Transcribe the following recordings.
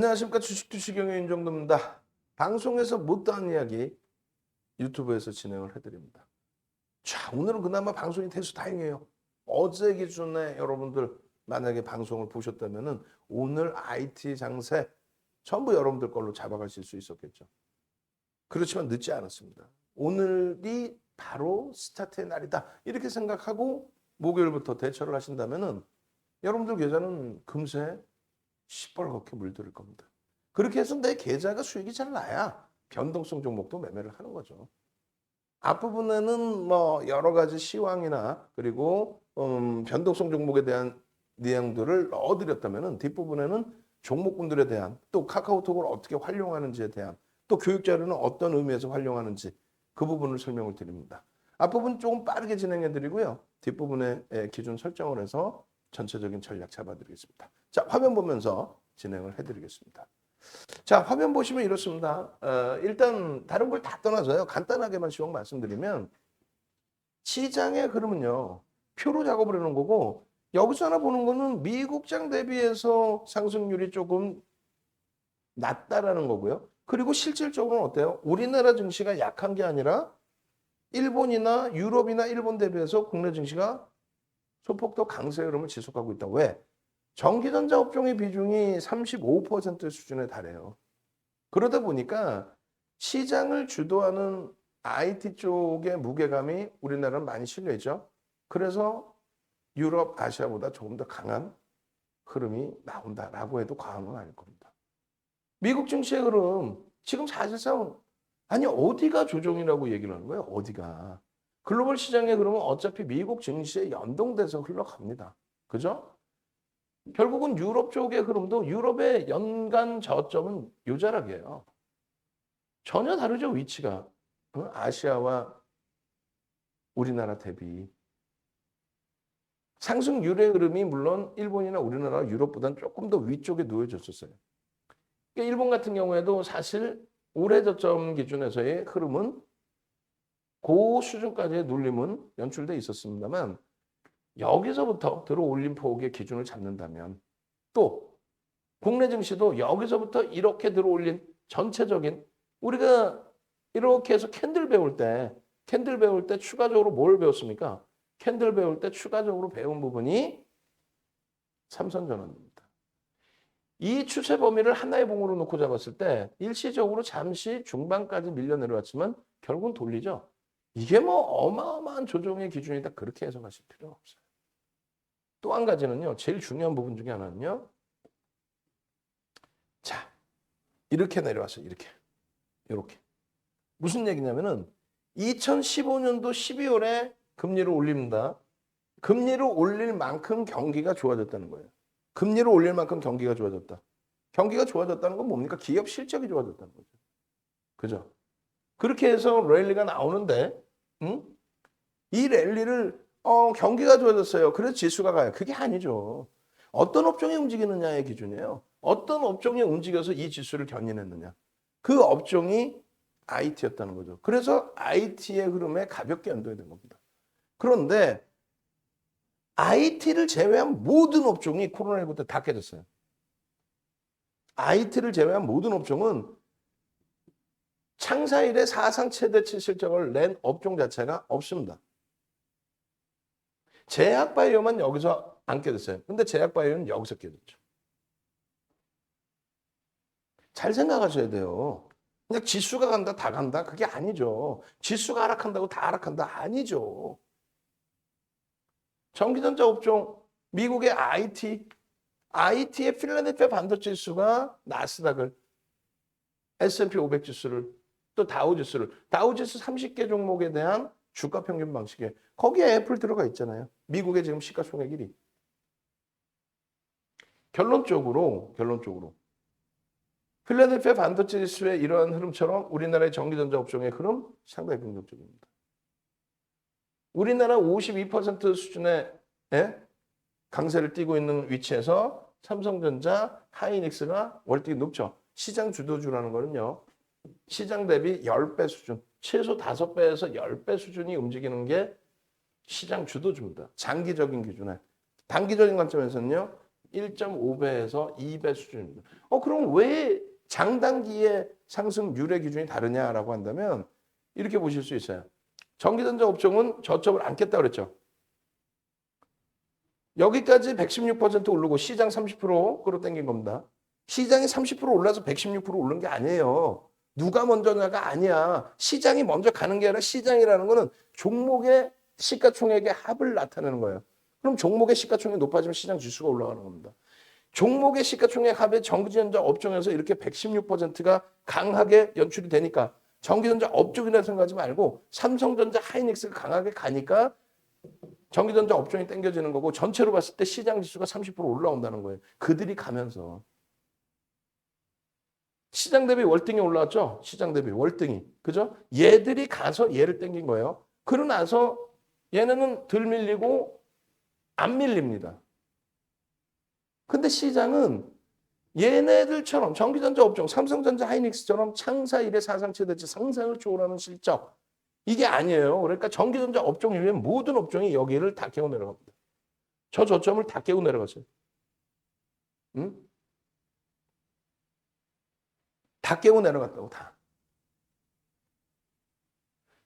안녕하십니까. 주식투시경의 윤정도입니다. 방송에서 못다한 이야기 유튜브에서 진행을 해드립니다. 자, 오늘은 그나마 방송이 돼서 다행이에요. 어제 기준에 여러분들 만약에 방송을 보셨다면은 오늘 IT 장세 전부 여러분들 걸로 잡아가실 수 있었겠죠. 그렇지만 늦지 않았습니다. 오늘이 바로 스타트의 날이다. 이렇게 생각하고 목요일부터 대처를 하신다면은 여러분들 계좌는 금세 시뻘겋게 물들을 겁니다. 그렇게 해서 내 계좌가 수익이 잘 나야 변동성 종목도 매매를 하는 거죠. 앞부분에는 뭐 여러 가지 시황이나 그리고 변동성 종목에 대한 내용들을 넣어드렸다면 뒷부분에는 종목군들에 대한 또 카카오톡을 어떻게 활용하는지에 대한 또 교육 자료는 어떤 의미에서 활용하는지 그 부분을 설명을 드립니다. 앞부분 조금 빠르게 진행해 드리고요. 뒷부분에 기준 설정을 해서 전체적인 전략 잡아드리겠습니다. 자, 화면 보면서 진행을 해드리겠습니다. 자, 화면 보시면 이렇습니다. 일단 다른 걸 다 떠나서요. 간단하게만 시황 말씀드리면 시장의 흐름은요. 표로 작업을 해놓은 거고 여기서 하나 보는 거는 미국장 대비해서 상승률이 조금 낮다라는 거고요. 그리고 실질적으로는 어때요? 우리나라 증시가 약한 게 아니라 일본이나 유럽이나 일본 대비해서 국내 증시가 소폭 더 강세 흐름을 지속하고 있다. 왜? 전기전자 업종의 비중이 35% 수준에 달해요. 그러다 보니까 시장을 주도하는 IT 쪽의 무게감이 우리나라는 많이 실려 있죠. 그래서 유럽, 아시아보다 조금 더 강한 흐름이 나온다라고 해도 과언은 아닐 겁니다. 미국 증시의 흐름, 지금 사실상 아니 어디가 조정이라고 얘기를 하는 거예요? 어디가? 글로벌 시장의 흐름은 어차피 미국 증시에 연동돼서 흘러갑니다. 그죠? 결국은 유럽 쪽의 흐름도 유럽의 연간 저점은 요자락이에요. 전혀 다르죠, 위치가. 아시아와 우리나라 대비. 상승률의 흐름이 물론 일본이나 우리나라, 유럽보다는 조금 더 위쪽에 놓여졌었어요. 그러니까 일본 같은 경우에도 사실 올해 저점 기준에서의 흐름은 그 수준까지의 눌림은 연출돼 있었습니다만 여기서부터 들어올린 폭의 기준을 잡는다면 또 국내 증시도 여기서부터 이렇게 들어올린 전체적인 우리가 이렇게 해서 캔들 배울 때 추가적으로 뭘 배웠습니까? 캔들 배울 때 추가적으로 배운 부분이 삼선전환입니다. 이 추세 범위를 하나의 봉으로 놓고 잡았을 때 일시적으로 잠시 중반까지 밀려 내려왔지만 결국은 돌리죠. 이게 뭐 어마어마한 조정의 기준이다. 그렇게 해석하실 필요는 없어요. 또 한 가지는요. 제일 중요한 부분 중에 하나는요. 자, 이렇게 내려왔어요. 이렇게. 무슨 얘기냐면은 2015년도 12월에 금리를 올립니다. 금리를 올릴 만큼 경기가 좋아졌다는 거예요. 금리를 올릴 만큼 경기가 좋아졌다. 경기가 좋아졌다는 건 뭡니까? 기업 실적이 좋아졌다는 거죠. 그죠? 그렇게 해서 랠리가 나오는데, 이 랠리를 경기가 좋아졌어요. 그래서 지수가 가요. 그게 아니죠. 어떤 업종이 움직이느냐의 기준이에요. 어떤 업종이 움직여서 이 지수를 견인했느냐. 그 업종이 IT였다는 거죠. 그래서 IT의 흐름에 가볍게 연동이 된 겁니다. 그런데 IT를 제외한 모든 업종이 코로나19 때 다 깨졌어요. IT를 제외한 모든 업종은 창사 이래 사상 최대치 실적을 낸 업종 자체가 없습니다. 제약바이오만 여기서 안 깨졌어요. 근데 제약바이오는 여기서 깨졌죠. 잘 생각하셔야 돼요. 그냥 지수가 간다, 다 간다? 그게 아니죠. 지수가 하락한다고 다 하락한다? 아니죠. 전기전자 업종, 미국의 IT의 필라델피아 반도체 지수가 나스닥을, S&P 500 지수를, 또 다우지수를, 다우지수 30개 종목에 대한 주가 평균 방식에 거기에 애플 들어가 있잖아요. 미국의 지금 시가총액 1위. 결론적으로 필라델피아 반도체 지수의 이러한 흐름처럼 우리나라의 전기전자 업종의 흐름 상당히 긍정적입니다. 우리나라 52% 수준의 강세를 띠고 있는 위치에서 삼성전자, 하이닉스가 월등히 높죠. 시장 주도주라는 거는요. 시장 대비 10배 수준, 최소 5배에서 10배 수준이 움직이는 게 시장 주도주입니다. 장기적인 기준에. 단기적인 관점에서는요. 1.5배에서 2배 수준입니다. 그럼 왜 장단기의 상승 유례 기준이 다르냐라고 한다면 이렇게 보실 수 있어요. 전기전자 업종은 저점을 안겠다 그랬죠. 여기까지 116% 오르고 시장 30% 끌어당긴 겁니다. 시장이 30% 올라서 116% 오른 게 아니에요. 누가 먼저냐가 아니야. 시장이 먼저 가는 게 아니라 시장이라는 거는 종목의 시가총액의 합을 나타내는 거예요. 그럼 종목의 시가총액이 높아지면 시장 지수가 올라가는 겁니다. 종목의 시가총액 합의 전기전자 업종에서 이렇게 116%가 강하게 연출이 되니까 전기전자 업종이라 생각하지 말고 삼성전자, 하이닉스가 강하게 가니까 전기전자 업종이 땡겨지는 거고 전체로 봤을 때 시장 지수가 30% 올라온다는 거예요. 그들이 가면서. 시장 대비 월등히 올라왔죠? 시장 대비 월등히. 그죠? 얘들이 가서 얘를 땡긴 거예요. 그러고 나서 얘네는 덜 밀리고 안 밀립니다. 근데 시장은 얘네들처럼 전기전자 업종, 삼성전자, 하이닉스처럼 창사 이래 사상 최대치 상상을 초월하는 실적. 이게 아니에요. 그러니까 전기전자 업종 이외에 모든 업종이 여기를 다 깨고 내려갑니다. 저 저점을 다 깨고 내려갔어요. 응? 다 깨고 내려갔다고 다.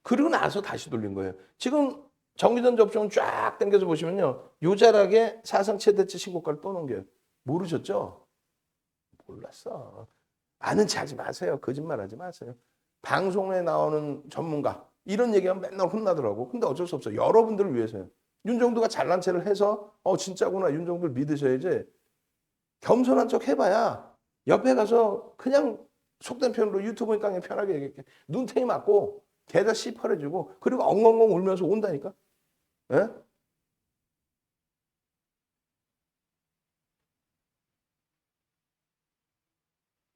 그리고 나서 다시 돌린 거예요. 지금 전기전자 업종은 쫙 당겨서 보시면요. 요자락에 사상 최대치 신고가를 또 넘겨요. 모르셨죠? 몰랐어. 아는 체 하지 마세요. 거짓말 하지 마세요. 방송에 나오는 전문가 이런 얘기하면 맨날 혼나더라고. 근데 어쩔 수 없어요. 여러분들을 위해서요. 윤정도가 잘난 체를 해서 진짜구나 윤정도를 믿으셔야지. 겸손한 척 해봐야 옆에 가서 그냥 속된 표현으로 유튜브 강의 편하게 얘기할게. 눈탱이 맞고 개다 씨퍼래지고 그리고 엉엉엉 울면서 온다니까. 예?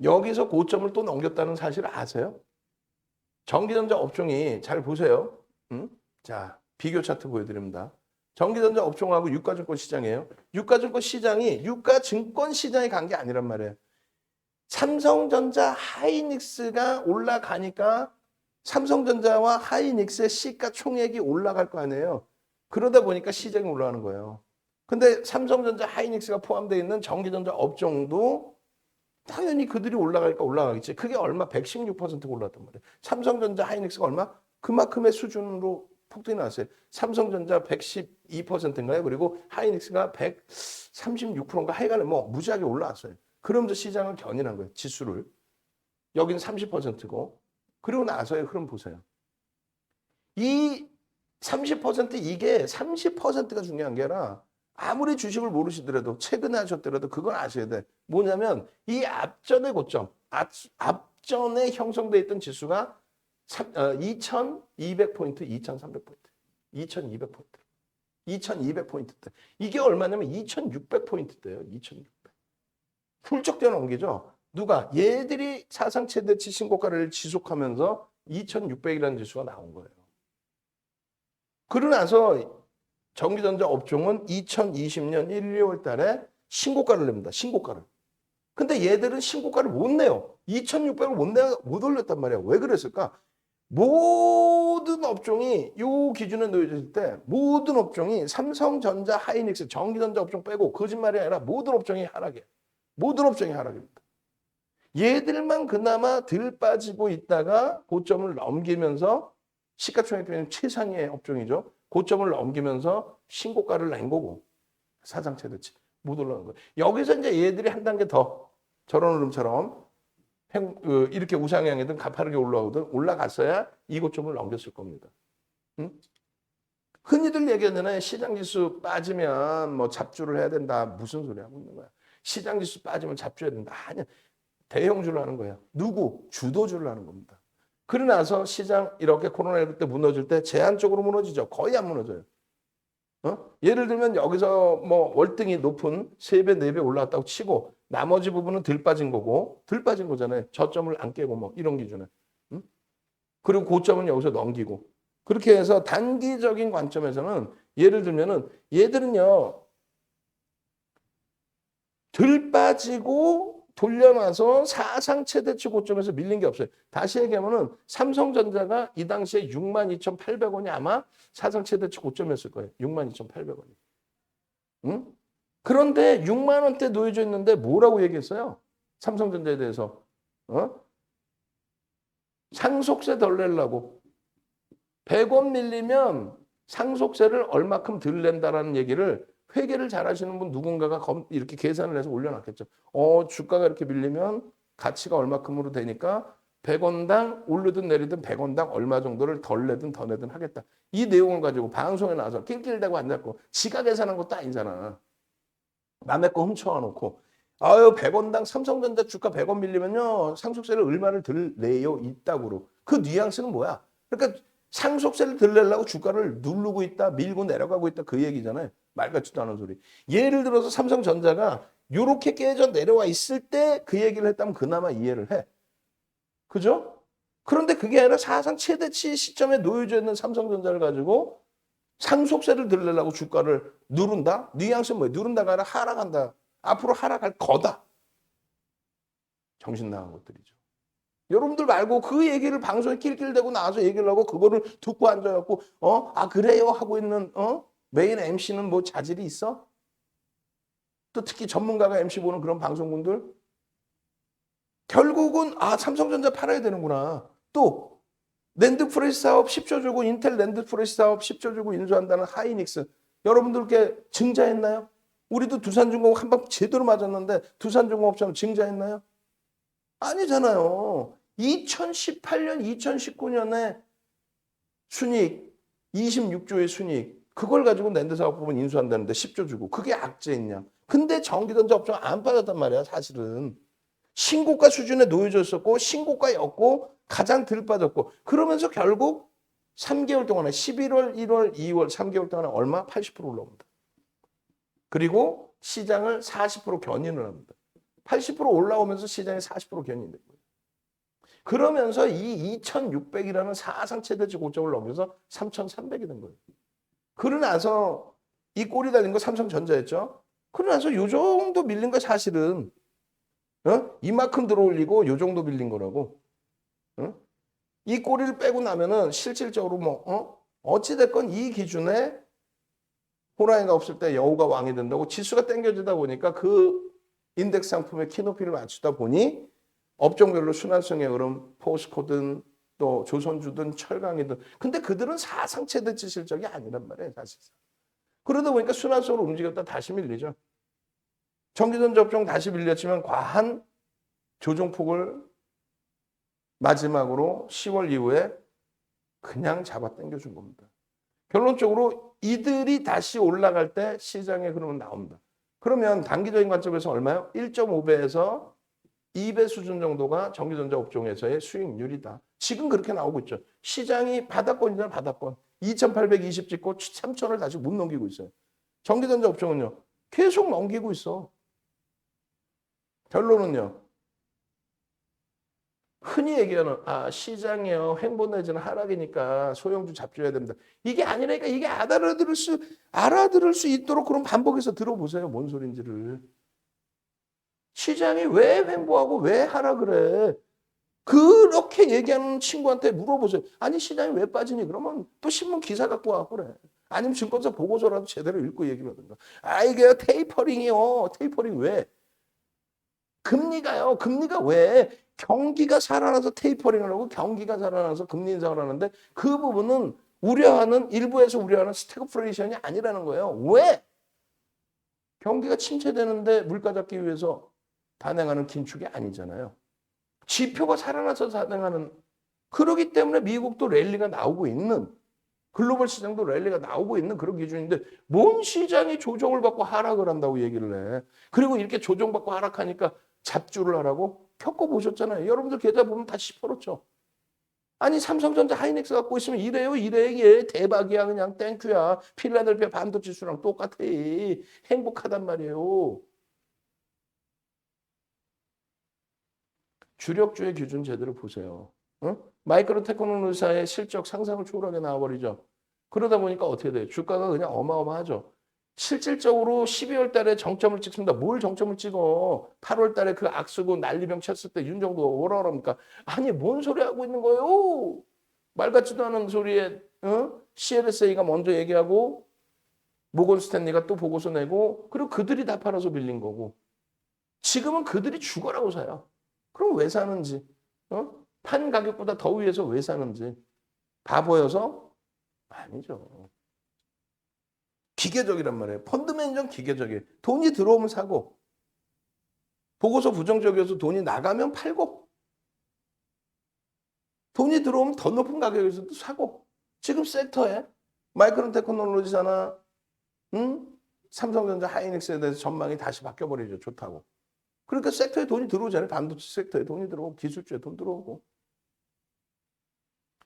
여기서 고점을 또 넘겼다는 사실을 아세요? 전기전자 업종이 잘 보세요. 응? 자, 비교 차트 보여드립니다. 전기전자 업종하고 유가증권 시장이에요. 유가증권 시장이 유가증권 시장에 간 게 아니란 말이에요. 삼성전자, 하이닉스가 올라가니까 삼성전자와 하이닉스의 시가총액이 올라갈 거 아니에요. 그러다 보니까 시장이 올라가는 거예요. 근데 삼성전자, 하이닉스가 포함되어 있는 전기전자 업종도 당연히 그들이 올라가니까 올라가겠지. 그게 얼마? 116%가 올랐단 말이에요. 삼성전자, 하이닉스가 얼마? 그만큼의 수준으로 폭등이 나왔어요. 삼성전자 112%인가요? 그리고 하이닉스가 136%인가? 하여간에 무지하게 올라왔어요. 그러면서 시장을 견인한 거예요. 지수를. 여기는 30%고. 그리고 나서의 흐름 보세요. 이 30% 이게 30%가 중요한 게 아니라 아무리 주식을 모르시더라도 최근에 하셨더라도 그건 아셔야 돼. 뭐냐면 이 앞전의 고점, 앞전에 형성돼 있던 지수가 2200포인트, 2300포인트, 2200포인트, 2200포인트대. 이게 얼마냐면 2600포인트대예요. 2600. 훌쩍 뛰어넘기죠. 누가? 얘들이 사상 최대치 신고가를 지속하면서 2600이라는 지수가 나온 거예요. 그러고 나서 전기전자 업종은 2020년 1, 2월 달에 신고가를 냅니다. 신고가를. 근데 얘들은 신고가를 못 내요. 2600을 못 올렸단 말이야. 왜 그랬을까? 모든 업종이 이 기준에 놓여질 때 모든 업종이 삼성전자, 하이닉스, 전기전자 업종 빼고 거짓말이 아니라 모든 업종이 하락이에요. 모든 업종이 하락입니다. 얘들만 그나마 덜 빠지고 있다가 고점을 넘기면서 시가총액 최상위의 업종이죠. 고점을 넘기면서 신고가를 낸 거고 사상 최대치 못 올라간 거예요. 여기서 이제 얘들이 한 단계 더 저런 흐름처럼 이렇게 우상향이든 가파르게 올라오든 올라갔어야 이 고점을 넘겼을 겁니다. 응? 흔히들 얘기하잖아요. 시장지수 빠지면 잡주를 해야 된다. 무슨 소리 하고 있는 거야. 시장지수 빠지면 잡주해야 된다. 아니야. 대형주를 하는 거예요. 누구? 주도주를 하는 겁니다. 그러고 나서 시장 이렇게 코로나19 때 무너질 때 제한적으로 무너지죠. 거의 안 무너져요. 예를 들면 여기서 월등히 높은 3배, 4배 올라왔다고 치고 나머지 부분은 덜 빠진 거고 덜 빠진 거잖아요. 저점을 안 깨고 이런 기준에. 응? 그리고 고점은 여기서 넘기고. 그렇게 해서 단기적인 관점에서는 예를 들면은 얘들은요. 덜 빠지고 돌려놔서 사상 최대치 고점에서 밀린 게 없어요. 다시 얘기하면은 삼성전자가 이 당시에 62,800원이 아마 사상 최대치 고점이었을 거예요. 62,800원이. 응? 그런데 6만 원대 놓여져 있는데 뭐라고 얘기했어요? 삼성전자에 대해서. 상속세 덜 내려고. 100원 밀리면 상속세를 얼마큼 덜 낸다라는 얘기를 회계를 잘하시는 분 누군가가 이렇게 계산을 해서 올려놨겠죠. 주가가 이렇게 밀리면 가치가 얼마큼으로 되니까 100원당 오르든 내리든 100원당 얼마 정도를 덜 내든 더 내든 하겠다. 이 내용을 가지고 방송에 나와서 낄낄대고 앉았고 지가 계산한 것도 아니잖아. 남의 거 훔쳐와 놓고 100원당 삼성전자 주가 100원 밀리면요. 상속세를 얼마를 덜 내요 있다고로. 그 뉘앙스는 뭐야? 그러니까 상속세를 덜 내려고 주가를 누르고 있다, 밀고 내려가고 있다 그 얘기잖아요. 말 같지도 않은 소리. 예를 들어서 삼성전자가 요렇게 깨져 내려와 있을 때 그 얘기를 했다면 그나마 이해를 해. 그죠? 그런데 그게 아니라 사상 최대치 시점에 놓여져 있는 삼성전자를 가지고 상속세를 덜 내려고 주가를 누른다? 뉘앙스는 뭐예요? 누른다가 아니라 하락한다. 앞으로 하락할 거다. 정신 나간 것들이죠. 여러분들 말고 그 얘기를 방송에 낄낄대고 나와서 얘기를 하고 그거를 듣고 앉아갖고 그래요 하고 있는 메인 MC는 뭐 자질이 있어? 또 특히 전문가가 MC 보는 그런 방송분들 결국은 삼성전자 팔아야 되는구나. 또 랜드 프레시 사업 10조 주고 인텔 랜드 프레시 사업 10조 주고 인수한다는 하이닉스 여러분들께 증자했나요? 우리도 두산중공업 한 방 제대로 맞았는데 두산중공업처럼 증자했나요? 아니잖아요. 2018년, 2019년에 순이익 26조의 순이익 그걸 가지고 랜드 사업 부분 인수한다는데 10조 주고 그게 악재있냐. 근데 전기전자 업종 안 빠졌단 말이야 사실은. 신고가 수준에 놓여져 있었고 신고가였고 가장 덜 빠졌고 그러면서 결국 3개월 동안에 11월, 1월, 2월 3개월 동안에 얼마? 80% 올라옵니다. 그리고 시장을 40% 견인을 합니다. 80% 올라오면서 시장이 40% 견인된 거예요. 그러면서 이 2,600이라는 사상 최대치 고점을 넘겨서 3,300이 된 거예요. 그러고 나서 이 꼴이 달린 거 삼성전자였죠. 그러고 나서 요 정도 밀린 거 사실은 이만큼 들어올리고 요 정도 밀린 거라고. 이 꼬리를 빼고 나면은 실질적으로 어찌됐건 이 기준에 호랑이가 없을 때 여우가 왕이 된다고 지수가 땡겨지다 보니까 그 인덱스 상품의 키높이를 맞추다 보니 업종별로 순환성의 흐름, 포스코든 또 조선주든 철강이든 근데 그들은 사상 최대치 실적이 아니란 말이에요 사실상. 그러다 보니까 순환성으로 움직였다 다시 밀리죠. 전기전자 업종 다시 밀렸지만 과한 조정폭을 마지막으로 10월 이후에 그냥 잡아 당겨준 겁니다. 결론적으로 이들이 다시 올라갈 때 시장의 흐름은 나옵니다. 그러면 단기적인 관점에서 얼마요? 1.5배에서 2배 수준 정도가 전기전자 업종에서의 수익률이다. 지금 그렇게 나오고 있죠. 시장이 바닥권이잖아요. 바닥권. 2,820 찍고 3,000을 다시 못 넘기고 있어요. 전기전자 업종은요. 계속 넘기고 있어. 결론은요. 흔히 얘기하는 시장이요. 횡보 내지는 하락이니까 소형주 잡줘야 됩니다. 이게 아니라니까 이게 알아들을 수 있도록 그럼 반복해서 들어보세요. 뭔 소린지를. 시장이 왜 횡보하고 왜 하락을 해? 그렇게 얘기하는 친구한테 물어보세요. 아니 시장이 왜 빠지니? 그러면 또 신문 기사 갖고 와 그래. 아니면 증권사 보고서라도 제대로 읽고 얘기를 하든가. 이게 테이퍼링이요. 테이퍼링 왜? 금리가요. 금리가 왜? 경기가 살아나서 테이퍼링을 하고 경기가 살아나서 금리 인상을 하는데 그 부분은 일부에서 우려하는 스태그플레이션이 아니라는 거예요. 왜? 경기가 침체되는데 물가 잡기 위해서 단행하는 긴축이 아니잖아요. 지표가 살아나서 단행하는 그러기 때문에 미국도 랠리가 나오고 있는 글로벌 시장도 랠리가 나오고 있는 그런 기준인데 뭔 시장이 조정을 받고 하락을 한다고 얘기를 해. 그리고 이렇게 조정받고 하락하니까 잡주를 하라고? 겪어보셨잖아요. 여러분들 계좌 보면 다 씹어놓죠. 아니 삼성전자 하이닉스 갖고 있으면 이래요. 이래. 대박이야. 그냥 땡큐야. 필라델피아 반도 지수랑 똑같아. 행복하단 말이에요. 주력주의 기준 제대로 보세요. 마이크로 테크놀로지사의 실적 상상을 초월하게 나와버리죠. 그러다 보니까 어떻게 돼요? 주가가 그냥 어마어마하죠. 실질적으로 12월 달에 정점을 찍습니다. 뭘 정점을 찍어? 8월 달에 그 악쓰고 난리병 쳤을 때 윤정도 뭐라 그럽니까? 아니 뭔 소리 하고 있는 거예요? 말 같지도 않은 소리에 CLSA가 먼저 얘기하고 모건 스탠리가 또 보고서 내고 그리고 그들이 다 팔아서 빌린 거고 지금은 그들이 죽어라고 사요. 그럼 왜 사는지 판 가격보다 더 위에서 왜 사는지 바보여서? 아니죠. 기계적이란 말이에요. 펀드 매니저는 기계적이에요. 돈이 들어오면 사고 보고서 부정적이어서 돈이 나가면 팔고 돈이 들어오면 더 높은 가격에서도 사고 지금 섹터에 마이크론 테크놀로지잖아. 응? 삼성전자 하이닉스에 대해서 전망이 다시 바뀌어버리죠. 좋다고. 그러니까 섹터에 돈이 들어오잖아요. 반도체 섹터에 돈이 들어오고 기술주에 돈 들어오고.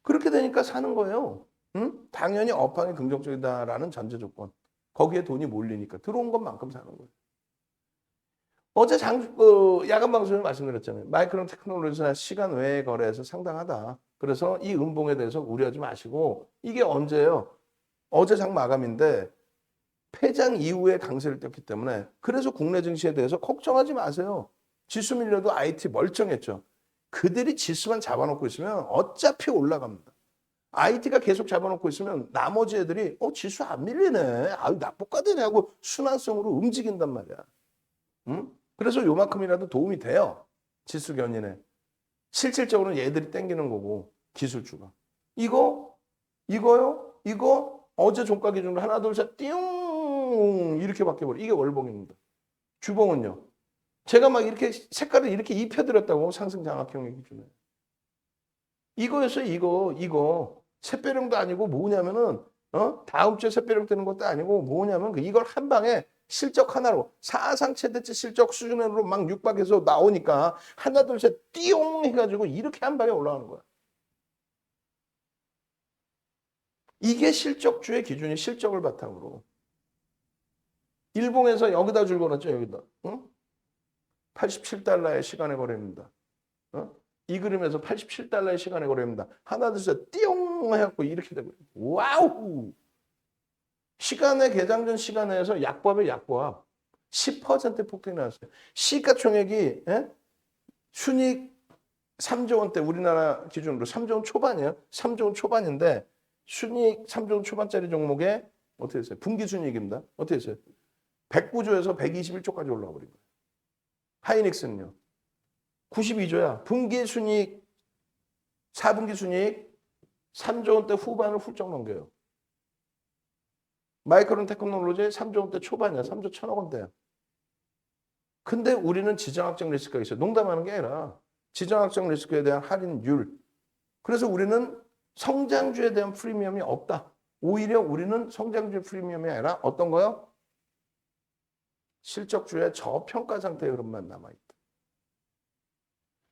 그렇게 되니까 사는 거예요. 응? 당연히 업황이 긍정적이다라는 전제 조건. 거기에 돈이 몰리니까 들어온 것만큼 사는 거예요. 어제 야간 방송에 말씀드렸잖아요. 마이크론 테크놀로지나 시간 외의 거래에서 상당하다. 그래서 이 음봉에 대해서 우려하지 마시고 이게 언제예요? 어제 장 마감인데 폐장 이후에 강세를 떴기 때문에 그래서 국내 증시에 대해서 걱정하지 마세요. 지수 밀려도 IT 멀쩡했죠. 그들이 지수만 잡아놓고 있으면 어차피 올라갑니다. IT가 계속 잡아놓고 있으면 나머지 애들이 지수 안 밀리네. 아유 낙폭과대네 하고 순환성으로 움직인단 말이야. 응? 그래서 요만큼이라도 도움이 돼요. 지수 견인에. 실질적으로는 얘들이 땡기는 거고 기술주가. 이거요? 이거 어제 종가 기준으로 하나 둘 셋 띵 이렇게 바뀌어버려. 이게 월봉입니다. 주봉은요. 제가 막 이렇게 색깔을 이렇게 입혀드렸다고 상승 장악형의 기준에. 이거였어요. 이거. 샛별형도 아니고 뭐냐면은 다음 주에 샛별형 뜨는 것도 아니고 뭐냐면 이걸 한 방에 실적 하나로 사상 최대치 실적 수준으로 막 육박해서 나오니까 하나 둘 셋 띠용 해가지고 이렇게 한 방에 올라가는 거야. 이게 실적주의 기준이 실적을 바탕으로. 일봉에서 여기다 줄 거놨죠. 여기다. 87달러의 시간의 거래입니다. 이 그림에서 87달러의 시간의 거래입니다. 하나 둘 셋 띠용 해갖고 이렇게 되고 와우. 시간의 개장전 시간에서 약보합의 약보합 10% 폭등이 나왔어요. 시가총액이 순이익 3조 원대 우리나라 기준으로 3조 원 초반이에요. 3조 원 초반인데 순이익 3조 원 초반짜리 종목에 어떻게 됐어요? 분기 순이익입니다. 어떻게 됐어요? 109조에서 121조까지 올라와 버린 거예요. 하이닉스는요. 92조야. 분기 순이익 4분기 순이익 3조 원대 후반을 훌쩍 넘겨요. 마이크론 테크놀로지 3조 원대 초반이야. 3조 1천억 원대야. 근데 우리는 지정학적 리스크가 있어요. 농담하는 게 아니라 지정학적 리스크에 대한 할인율. 그래서 우리는 성장주에 대한 프리미엄이 없다. 오히려 우리는 성장주의 프리미엄이 아니라 어떤 거요? 실적주의 저평가 상태의 흐름만 남아있다.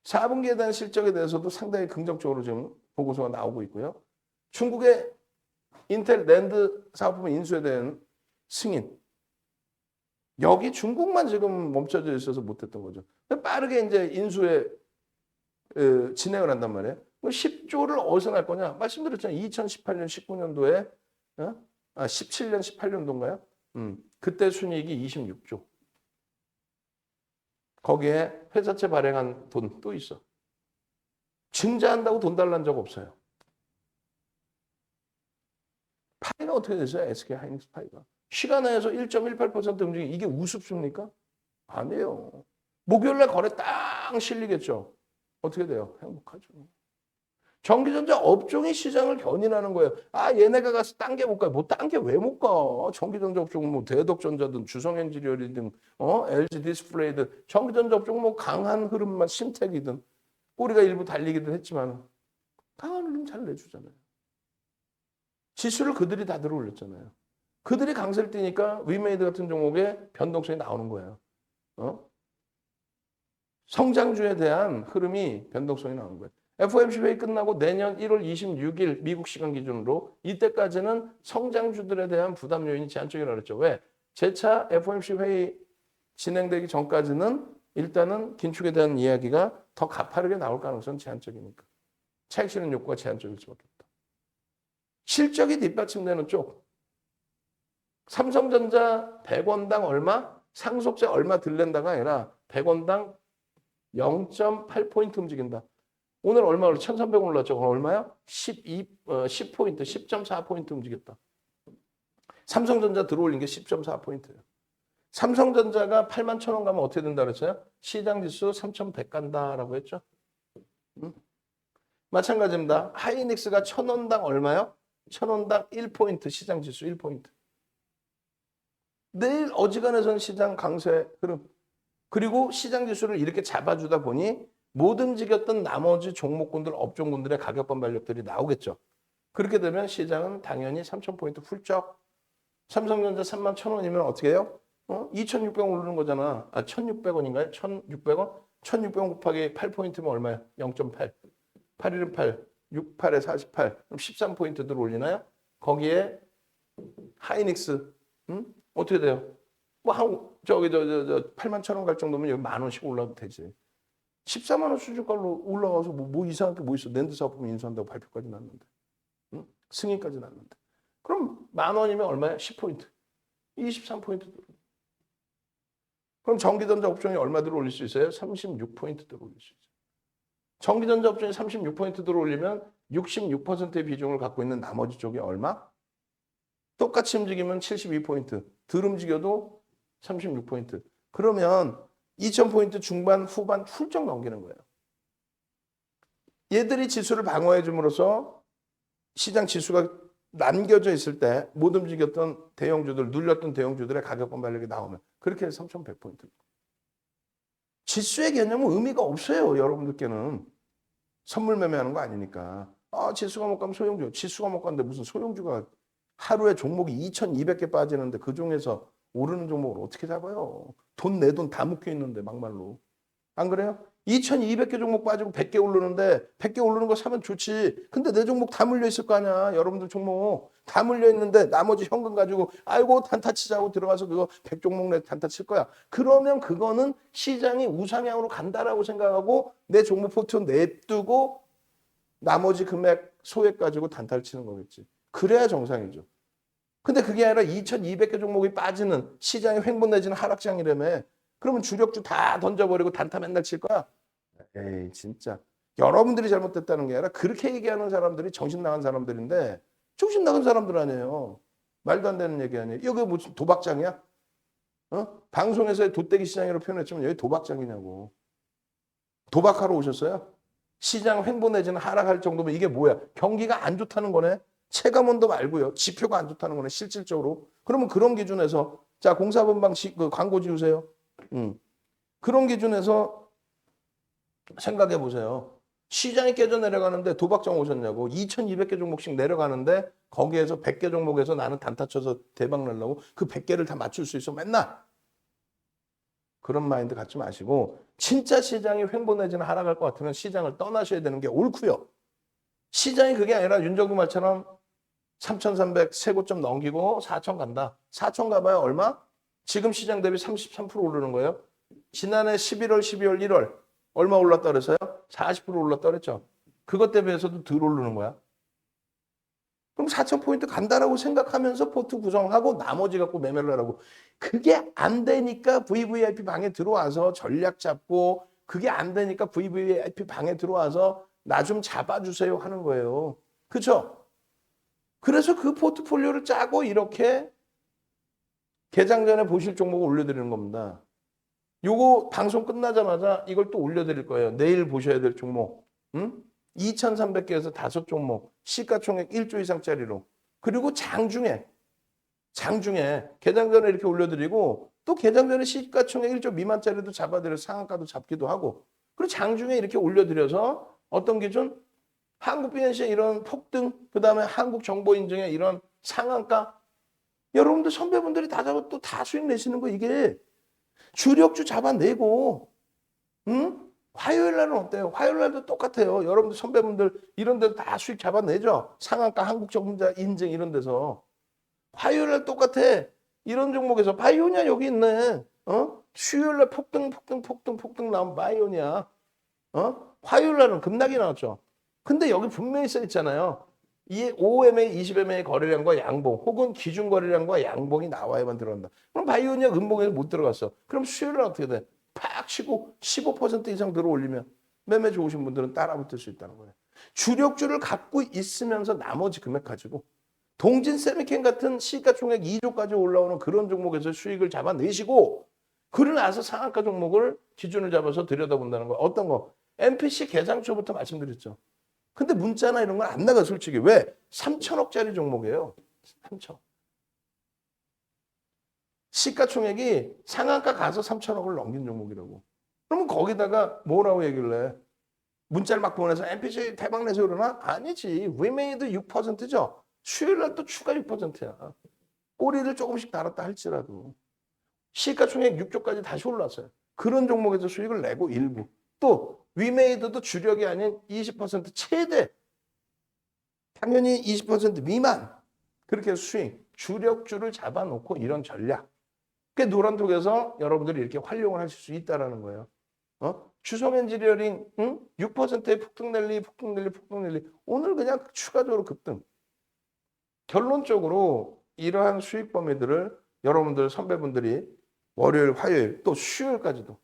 4분기에 대한 실적에 대해서도 상당히 긍정적으로 지금 보고서가 나오고 있고요. 중국의 인텔 랜드 사업부문 인수에 대한 승인. 여기 중국만 지금 멈춰져 있어서 못했던 거죠. 빠르게 이제 인수에 진행을 한단 말이에요. 10조를 어디서 날 거냐? 말씀드렸잖아요. 2018년, 19년도에 17년, 18년도인가요? 그때 순이익이 26조. 거기에 회사채 발행한 돈 또 있어. 증자한다고 돈 달라는 적 없어요. 파이가 어떻게 됐어요? SK 하이닉스 파이가. 시간에서 1.18% 움직이 이게 우습습니까? 아니에요. 목요일날 거래 딱 실리겠죠. 어떻게 돼요? 행복하죠. 전기전자 업종이 시장을 견인하는 거예요. 얘네가 가서 딴 게 못 가요. 뭐 딴 게 왜 못 가? 전기전자 업종은 뭐 대덕전자든 주성엔지니어링이든 LG 디스플레이든 전기전자 업종은 뭐 강한 흐름만 심택이든 꼬리가 일부 달리기도 했지만 강한 흐름 잘 내주잖아요. 지수를 그들이 다 들어올렸잖아요. 그들이 강세를 띠니까 위메이드 같은 종목에 변동성이 나오는 거예요. 성장주에 대한 흐름이 변동성이 나오는 거예요. FOMC 회의 끝나고 내년 1월 26일 미국 시간 기준으로 이때까지는 성장주들에 대한 부담 요인이 제한적이라고 그랬죠. 왜? 재차 FOMC 회의 진행되기 전까지는 일단은 긴축에 대한 이야기가 더 가파르게 나올 가능성은 제한적이니까. 차익 실현 욕구가 제한적일 수밖에 없다. 실적이 뒷받침되는 쪽. 삼성전자 100원당 얼마? 상속세 얼마 들랜다가 아니라 100원당 0.8포인트 움직인다. 오늘 얼마 올랐죠? 1,300원 올랐죠. 그럼 얼마야? 10포인트, 10.4포인트 움직였다. 삼성전자 들어올린 게 10.4포인트예요. 삼성전자가 8만 1,000원 가면 어떻게 된다 그랬어요? 시장지수 3,100 간다라고 했죠. 응? 마찬가지입니다. 하이닉스가 1,000원당 얼마요? 1,000원당 1포인트, 시장지수 1포인트. 내일 어지간해선 시장 강세 흐름. 그리고 시장지수를 이렇게 잡아주다 보니 못 움직였던 나머지 종목군들, 업종군들의 가격 반발력들이 나오겠죠. 그렇게 되면 시장은 당연히 3,000포인트 훌쩍. 삼성전자 3만 1,000원이면 어떻게 해요? 2,600원 오르는 거잖아. 1,600원인가요? 1,600원? 1,600원 곱하기 8포인트면 얼마야? 0.8. 8일은 8, 6, 8에 48. 그럼 13포인트들 올리나요? 거기에 하이닉스, 어떻게 돼요? 뭐, 저기, 8만 1,000원 갈 정도면 여기 10,000원씩 올라도 되지. 14만 원 수준가로 올라가서 뭐 이상한 게 뭐 있어. 랜드 사업품 인수한다고 발표까지 났는데. 승인까지 났는데. 그럼 10,000원이면 얼마야? 10포인트. 23포인트. 그럼 전기전자 업종이 얼마 들어 올릴 수 있어요? 36포인트 들어 올릴 수 있어요. 전기전자 업종이 36포인트 들어 올리면 66%의 비중을 갖고 있는 나머지 쪽이 얼마? 똑같이 움직이면 72포인트. 덜 움직여도 36포인트. 그러면 2,000포인트 중반, 후반 훌쩍 넘기는 거예요. 얘들이 지수를 방어해 줌으로써 시장 지수가 남겨져 있을 때 못 움직였던 대형주들, 눌렸던 대형주들의 가격 반발력이 나오면 그렇게 해서 3,100포인트. 지수의 개념은 의미가 없어요. 여러분들께는. 선물 매매하는 거 아니니까. 지수가 못 가면 소형주. 지수가 못 가는데 무슨 소형주가 하루에 종목이 2,200개 빠지는데 그 중에서 오르는 종목을 어떻게 잡아요? 돈 내 돈 다 묶여 있는데 막말로. 안 그래요? 2,200개 종목 빠지고 100개 오르는데 100개 오르는 거 사면 좋지. 근데 내 종목 다 물려 있을 거 아니야. 여러분들 종목 다 물려 있는데 나머지 현금 가지고 아이고 단타 치자고 들어가서 그거 100종목 내 단타 칠 거야. 그러면 그거는 시장이 우상향으로 간다라고 생각하고 내 종목 포트folio 냅두고 나머지 금액 소액 가지고 단타를 치는 거겠지. 그래야 정상이죠. 근데 그게 아니라 2,200개 종목이 빠지는 시장이 횡보 내지는 하락장이라며. 그러면 주력주 다 던져버리고 단타 맨날 칠 거야? 에이 진짜. 여러분들이 잘못됐다는 게 아니라 그렇게 얘기하는 사람들이 정신 나간 사람들인데 정신 나간 사람들 아니에요. 말도 안 되는 얘기 아니에요. 여기 무슨 도박장이야? 방송에서의 돗대기 시장이라고 표현했지만 여기 도박장이냐고. 도박하러 오셨어요? 시장 횡보 내지는 하락할 정도면 이게 뭐야? 경기가 안 좋다는 거네. 체감온도 말고요. 지표가 안 좋다는 거네. 실질적으로. 그러면 그런 기준에서 자 공사본방 그 광고 지우세요. 그런 기준에서 생각해 보세요. 시장이 깨져 내려가는데 도박장 오셨냐고. 2,200개 종목씩 내려가는데 거기에서 100개 종목에서 나는 단타 쳐서 대박 내려고 그 100개를 다 맞출 수 있어 맨날. 그런 마인드 갖지 마시고 진짜 시장이 횡보 내지는 하락할 것 같으면 시장을 떠나셔야 되는 게 옳고요. 시장이 그게 아니라 윤정구 말처럼 3,300 세 고점 넘기고 4,000 간다. 4,000 가봐야 얼마? 지금 시장 대비 33% 오르는 거예요. 지난해 11월, 12월, 1월 얼마 올랐다 그랬어요? 40% 올랐다 그랬죠. 그것 대비해서도 덜 오르는 거야. 그럼 4,000포인트 간다라고 생각하면서 포트 구성하고 나머지 갖고 매매를 하라고. 그게 안 되니까 VVIP 방에 들어와서 전략 잡고 그게 안 되니까 VVIP 방에 들어와서 나 좀 잡아주세요 하는 거예요. 그렇죠? 그래서 그 포트폴리오를 짜고 이렇게 개장 전에 보실 종목을 올려드리는 겁니다. 요거 방송 끝나자마자 이걸 또 올려드릴 거예요. 내일 보셔야 될 종목. 2,300개에서 5종목. 시가총액 1조 이상짜리로. 그리고 장중에 개장 전에 이렇게 올려드리고 또 개장 전에 시가총액 1조 미만짜리도 잡아드려서 상한가도 잡기도 하고 그리고 장중에 이렇게 올려드려서 어떤 기준? 한국비엔시의 이런 폭등, 그 다음에 한국정보인증의 이런 상한가. 여러분들 선배분들이 다 잡아 또 다 수익 내시는 거 이게 주력주 잡아내고, 화요일 날은 어때요? 화요일 날도 똑같아요. 여러분들 선배분들 이런 데도 다 수익 잡아내죠. 상한가 한국정보자 인증 이런 데서. 화요일 날 똑같아. 이런 종목에서 바이오니아 여기 있네. 수요일 날 폭등 나온 바이오니아. 화요일 날은 급락이 나왔죠. 근데 여기 분명히 써 있잖아요. 이 OMA, 20MA 거래량과 양봉 혹은 기준 거래량과 양봉이 나와야만 들어간다. 그럼 바이오니아 음봉에서 못 들어갔어. 그럼 수요일은 어떻게 돼? 팍 치고 15% 이상 들어올리면 매매 좋으신 분들은 따라 붙을 수 있다는 거예요. 주력주를 갖고 있으면서 나머지 금액 가지고 동진 세미캠 같은 시가총액 2조까지 올라오는 그런 종목에서 수익을 잡아내시고 그러고 나서 상한가 종목을 기준을 잡아서 들여다본다는 거. 어떤 거? MPC 개장초부터 말씀드렸죠. 근데 문자나 이런 건 안 나가 솔직히. 왜? 3천억짜리 종목이에요. 3천. 시가총액이 상한가 가서 3천억을 넘긴 종목이라고. 그러면 거기다가 뭐라고 얘기를 해? 문자를 막 보내서 MPC 대박 내서 그러나? 아니지. 위메이드 6%죠. 수요일날 또 추가 6%야. 꼬리를 조금씩 달았다 할지라도. 시가총액 6조까지 다시 올랐어요. 그런 종목에서 수익을 내고 일부. 또 위메이드도 주력이 아닌 20% 최대. 당연히 20% 미만. 그렇게 해서 수익. 주력주를 잡아놓고 이런 전략. 그게 노란톡에서 여러분들이 이렇게 활용을 하실 수 있다는 거예요. 주성 엔지니어링 6%의 폭등 랠리. 오늘 그냥 추가적으로 급등. 결론적으로 이러한 수익 범위들을 여러분들 선배분들이 월요일, 화요일 또 수요일까지도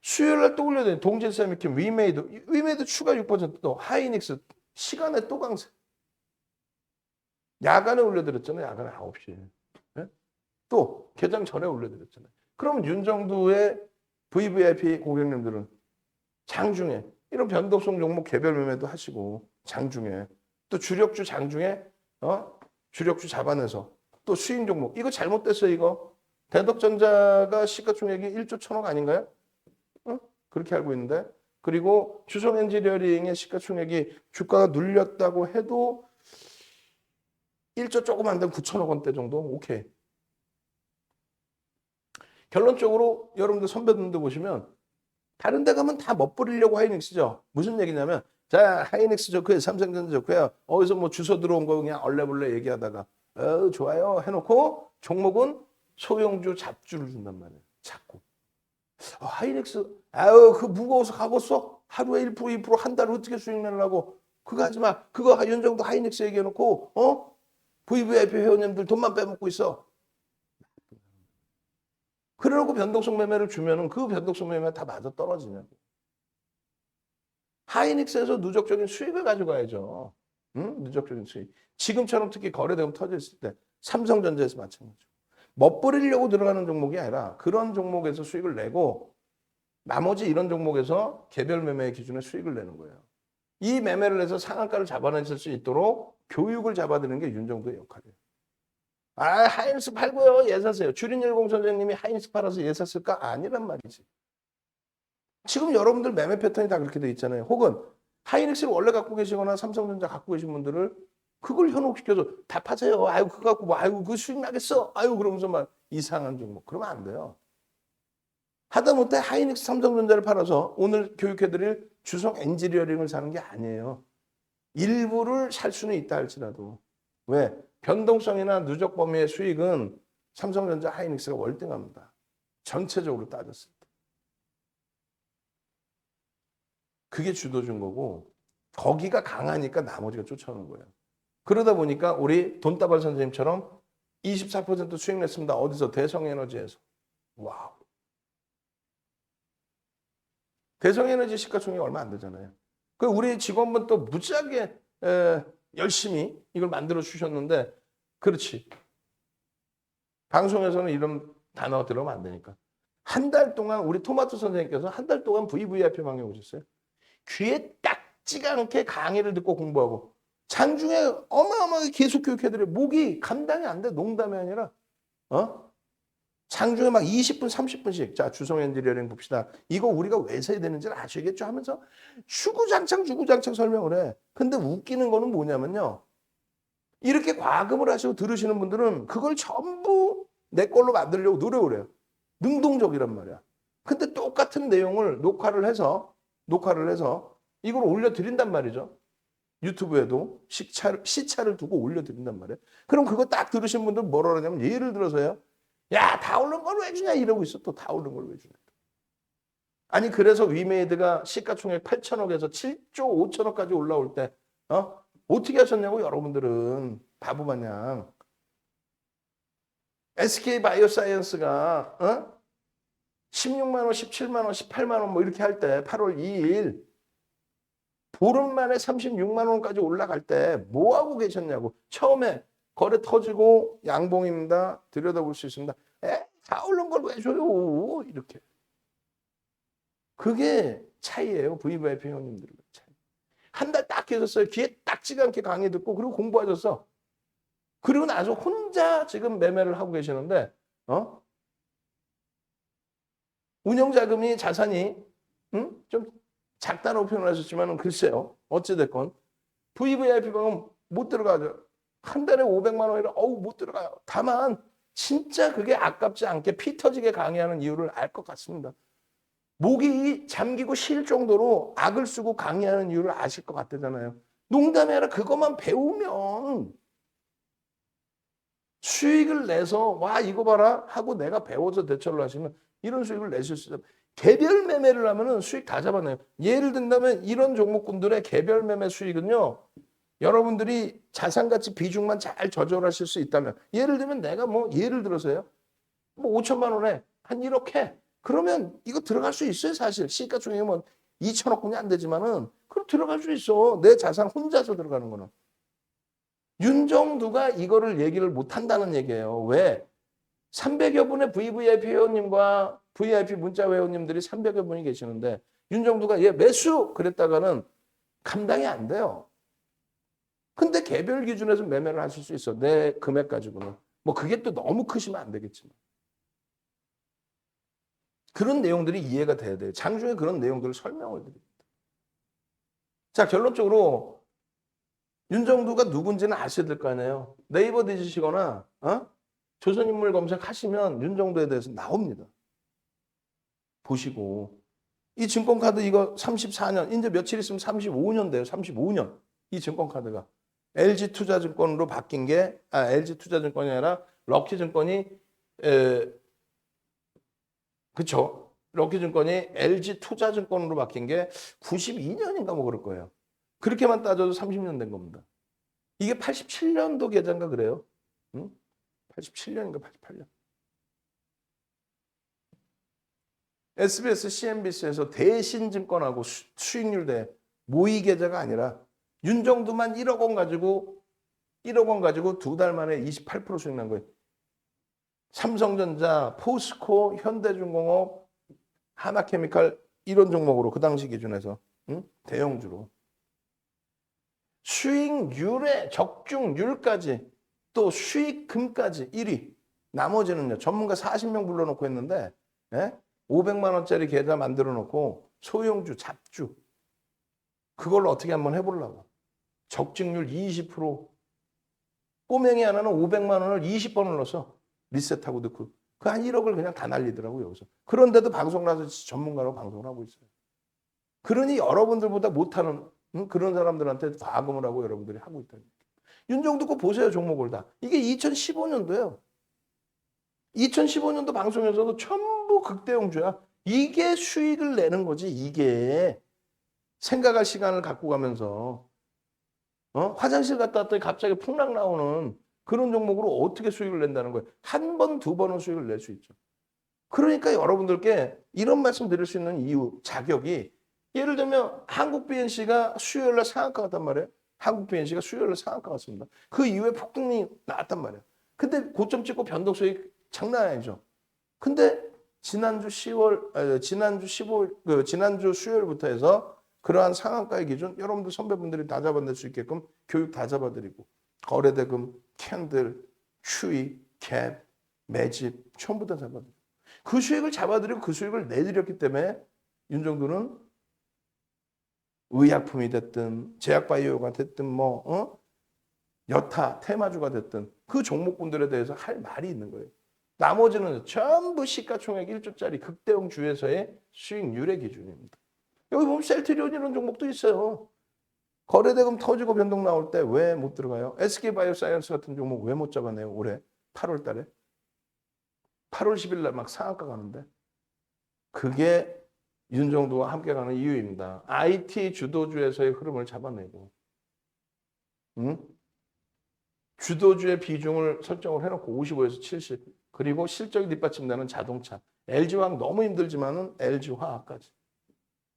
수요일날 또 올려야 돼. 동진 세미킴, 위메이드 추가 6%또 하이닉스 시간에 또 강세. 야간에 올려드렸잖아요. 야간에 9시에. 네? 또 개장 전에 올려드렸잖아요. 그럼 윤정두의 VVIP 고객님들은 장중에 이런 변동성 종목 개별 매매도 하시고 장중에 또 주력주 장중에 주력주 잡아내서 또 수익 종목 이거 잘못됐어요. 이거 대덕전자가 시가총액이 1조 1천억 아닌가요? 그렇게 알고 있는데 그리고 주성 엔지니어링의 시가총액이 주가가 눌렸다고 해도 1조 조금 안 되면 9천억 원대 정도 오케이. 결론적으로 여러분들 선배분들 보시면 다른 데 가면 다 멋부리려고 하이닉스죠. 무슨 얘기냐면 자 하이닉스 좋고요. 삼성전자 좋고요. 어디서 뭐 주소 들어온 거 그냥 얼레벌레 얘기하다가 좋아요 해놓고 종목은 소형주 잡주를 준단 말이에요. 자꾸. 하이닉스 그 무거워서 가겠어? 하루에 1% 2% 한 달에 어떻게 수익 내려고 그거 하지 마. 그거 윤정도 하이닉스 얘기해놓고 VVIP 회원님들 돈만 빼먹고 있어. 그러고 변동성 매매를 주면은 그 변동성 매매가 다 맞아 떨어지냐고. 하이닉스에서 누적적인 수익을 가져가야죠. 누적적인 수익. 지금처럼 특히 거래대금 터졌을 때 삼성전자에서 마찬가지죠. 멋부리려고 들어가는 종목이 아니라 그런 종목에서 수익을 내고 나머지 이런 종목에서 개별 매매의 기준에 수익을 내는 거예요. 이 매매를 해서 상한가를 잡아낼 수 있도록 교육을 잡아드리는 게 윤정도의 역할이에요. 하이닉스 팔고요. 예 사세요. 주린일공 선생님이 하이닉스 팔아서 예 샀을까? 아니란 말이지. 지금 여러분들 매매 패턴이 다 그렇게 돼 있잖아요. 혹은 하이닉스를 원래 갖고 계시거나 삼성전자 갖고 계신 분들을 그걸 현혹시켜서 다 파세요. 아유 그거 갖고 뭐 아유 그 수익 나겠어. 아유 그러면서 막 이상한 종목. 그러면 안 돼요. 하다못해 하이닉스 삼성전자를 팔아서 오늘 교육해드릴 주성 엔지니어링을 사는 게 아니에요. 일부를 살 수는 있다 할지라도. 왜? 변동성이나 누적 범위의 수익은 삼성전자 하이닉스가 월등합니다. 전체적으로 따졌을 때. 그게 주도준 거고 거기가 강하니까 나머지가 쫓아오는 거예요. 그러다 보니까 우리 돈다발 선생님처럼 24% 수익 냈습니다. 어디서? 대성에너지에서. 와우. 대성에너지 시가총액이 얼마 안 되잖아요. 그 우리 직원분 또 무지하게 열심히 이걸 만들어 주셨는데 그렇지. 방송에서는 이런 단어가 들어오면 안 되니까. 한 달 동안 우리 토마토 선생님께서 한 달 동안 VVIP 방에 오셨어요. 귀에 딱지가 않게 강의를 듣고 공부하고 장중에 어마어마하게 계속 교육해드려요. 목이 감당이 안 돼. 농담이 아니라 장중에 막 20분 30분씩 자 주성 엔지니어링 봅시다. 이거 우리가 왜 써야 되는지를 아시겠죠 하면서 주구장창 설명을 해. 근데 웃기는 거는 뭐냐면요. 이렇게 과금을 하시고 들으시는 분들은 그걸 전부 내 걸로 만들려고 노력을 해요. 능동적이란 말이야. 근데 똑같은 내용을 녹화를 해서 이걸 올려드린단 말이죠. 유튜브에도 시차를 두고 올려드린단 말이에요. 그럼 그거 딱 들으신 분들 뭐라 그러냐면 예를 들어서요. 야, 다 오른 걸 왜 주냐 이러고 있어. 또 다 오른 걸 왜 주냐. 아니 그래서 위메이드가 시가총액 8천억에서 7조 5천억까지 올라올 때 어떻게 하셨냐고 여러분들은 바보 마냥. SK바이오사이언스가 16만 원, 17만 원, 18만 원 뭐 이렇게 할 때 8월 2일 보름 만에 36만 원까지 올라갈 때 뭐 하고 계셨냐고. 처음에 거래 터지고 양봉입니다. 들여다볼 수 있습니다. 다 오른 걸 왜 줘요? 이렇게. 그게 차이예요. VVIP 회원님들과 차이. 한 달 딱 계셨어요. 귀에 딱지가 않게 강의 듣고 그리고 공부하셨어. 그리고 나서 혼자 지금 매매를 하고 계시는데 운영 자금이 자산이 좀 작다고 표현하셨지만 글쎄요. 어찌됐건 VVIP 방은 못 들어가죠. 한 달에 500만 원이라 못 들어가요. 다만 진짜 그게 아깝지 않게 피 터지게 강의하는 이유를 알 것 같습니다. 목이 잠기고 쉴 정도로 악을 쓰고 강의하는 이유를 아실 것 같다잖아요. 농담이 아니라 그것만 배우면 수익을 내서 와 이거 봐라 하고 내가 배워서 대처를 하시면 이런 수익을 내실 수 있어요. 개별 매매를 하면은 수익 다 잡아내요. 예를 든다면 이런 종목군들의 개별 매매 수익은요. 여러분들이 자산가치 비중만 잘 조절하실 수 있다면 예를 들면 내가 뭐 예를 들어서요. 뭐 5천만 원에 한 1억 해. 그러면 이거 들어갈 수 있어요 사실. 시가총액은 2천억 분이 안 되지만은 그럼 들어갈 수 있어. 내 자산 혼자서 들어가는 거는. 윤정두가 이거를 얘기를 못 한다는 얘기예요. 왜? 300여 분의 VVIP 회원님과 VIP 문자 회원님들이 300여 분이 계시는데 윤정두가 얘 매수 그랬다가는 감당이 안 돼요. 근데 개별 기준에서 매매를 하실 수 있어. 내 금액 가지고는. 뭐 그게 또 너무 크시면 안 되겠지만. 그런 내용들이 이해가 돼야 돼요. 장중에 그런 내용들을 설명을 드립니다. 자, 결론적으로 윤정두가 누군지는 아셔야 될 거 아니에요. 네이버 뒤지시거나 조선인물 검색하시면 윤정두에 대해서 나옵니다. 보시고. 이 증권카드 이거 34년, 이제 며칠 있으면 35년 돼요. 35년. 이 증권카드가. LG투자증권으로 바뀐 게, LG투자증권이 아니라 럭키증권이, 그쵸. 럭키증권이 LG투자증권으로 바뀐 게 92년인가 뭐 그럴 거예요. 그렇게만 따져도 30년 된 겁니다. 이게 87년도 계좌인가 그래요. 응? 87년인가 88년. SBS, CNBC에서 대신증권하고 수익률 대 모의 계좌가 아니라 윤정두만 1억 원 가지고 2달 만에 28% 수익 난 거예요. 삼성전자, 포스코, 현대중공업, 하나케미칼 이런 종목으로 그 당시 기준에서 대형주로 수익률의 적중률까지 또 수익금까지 1위. 나머지는요. 전문가 40명 불러놓고 했는데 500만 원짜리 계좌 만들어 놓고 소형주, 잡주 그걸로 어떻게 한번 해보려고. 적중률 20% 꼬맹이 하나는 500만 원을 20번을 넣어서 리셋하고 넣고 그 한 1억을 그냥 다 날리더라고요. 여기서. 그런데도 방송 나서 전문가로 방송을 하고 있어요. 그러니 여러분들보다 못하는 그런 사람들한테 과금을 하고 여러분들이 하고 있다는 얘기예요. 윤정두 거 보세요. 종목을 다. 이게 2015년도예요. 2015년도 방송에서도 전부 극대형주야. 이게 수익을 내는 거지. 이게 생각할 시간을 갖고 가면서 화장실 갔다 왔더니 갑자기 풍락 나오는 그런 종목으로 어떻게 수익을 낸다는 거예요. 한 번, 두 번은 수익을 낼 수 있죠. 그러니까 여러분들께 이런 말씀 드릴 수 있는 이유, 자격이 예를 들면 한국 BNC가 수요일 날 상한가 갔단 말이에요. 한국 BNC가 수요일 날 상한가 갔습니다. 그 이후에 폭등이 나왔단 말이에요. 근데 고점 찍고 변동 수익 장난 아니죠. 근데 지난주 10월, 지난주 15일, 지난주 수요일부터 해서 그러한 상한가의 기준 여러분들 선배분들이 다 잡아낼 수 있게끔 교육 다 잡아드리고 거래대금, 캔들, QE, 갭, 매집 전부 다 잡아드리고 그 수익을 잡아드리고 그 수익을 내드렸기 때문에 윤정두는 의약품이 됐든 제약바이오가 됐든 여타 테마주가 됐든 그 종목군들에 대해서 할 말이 있는 거예요. 나머지는 전부 시가총액 1조짜리 극대형 주에서의 수익률의 기준입니다. 여기 보면 셀트리온 이런 종목도 있어요. 거래대금 터지고 변동 나올 때 왜 못 들어가요? SK바이오사이언스 같은 종목 왜 못 잡아내요? 올해 8월 달에. 8월 10일 날 막 상한가 가는데. 그게 윤정두와 함께 가는 이유입니다. IT 주도주에서의 흐름을 잡아내고 주도주의 비중을 설정을 해놓고 55에서 70 그리고 실적이 뒷받침되는 자동차 LG화학 너무 힘들지만은 LG화학까지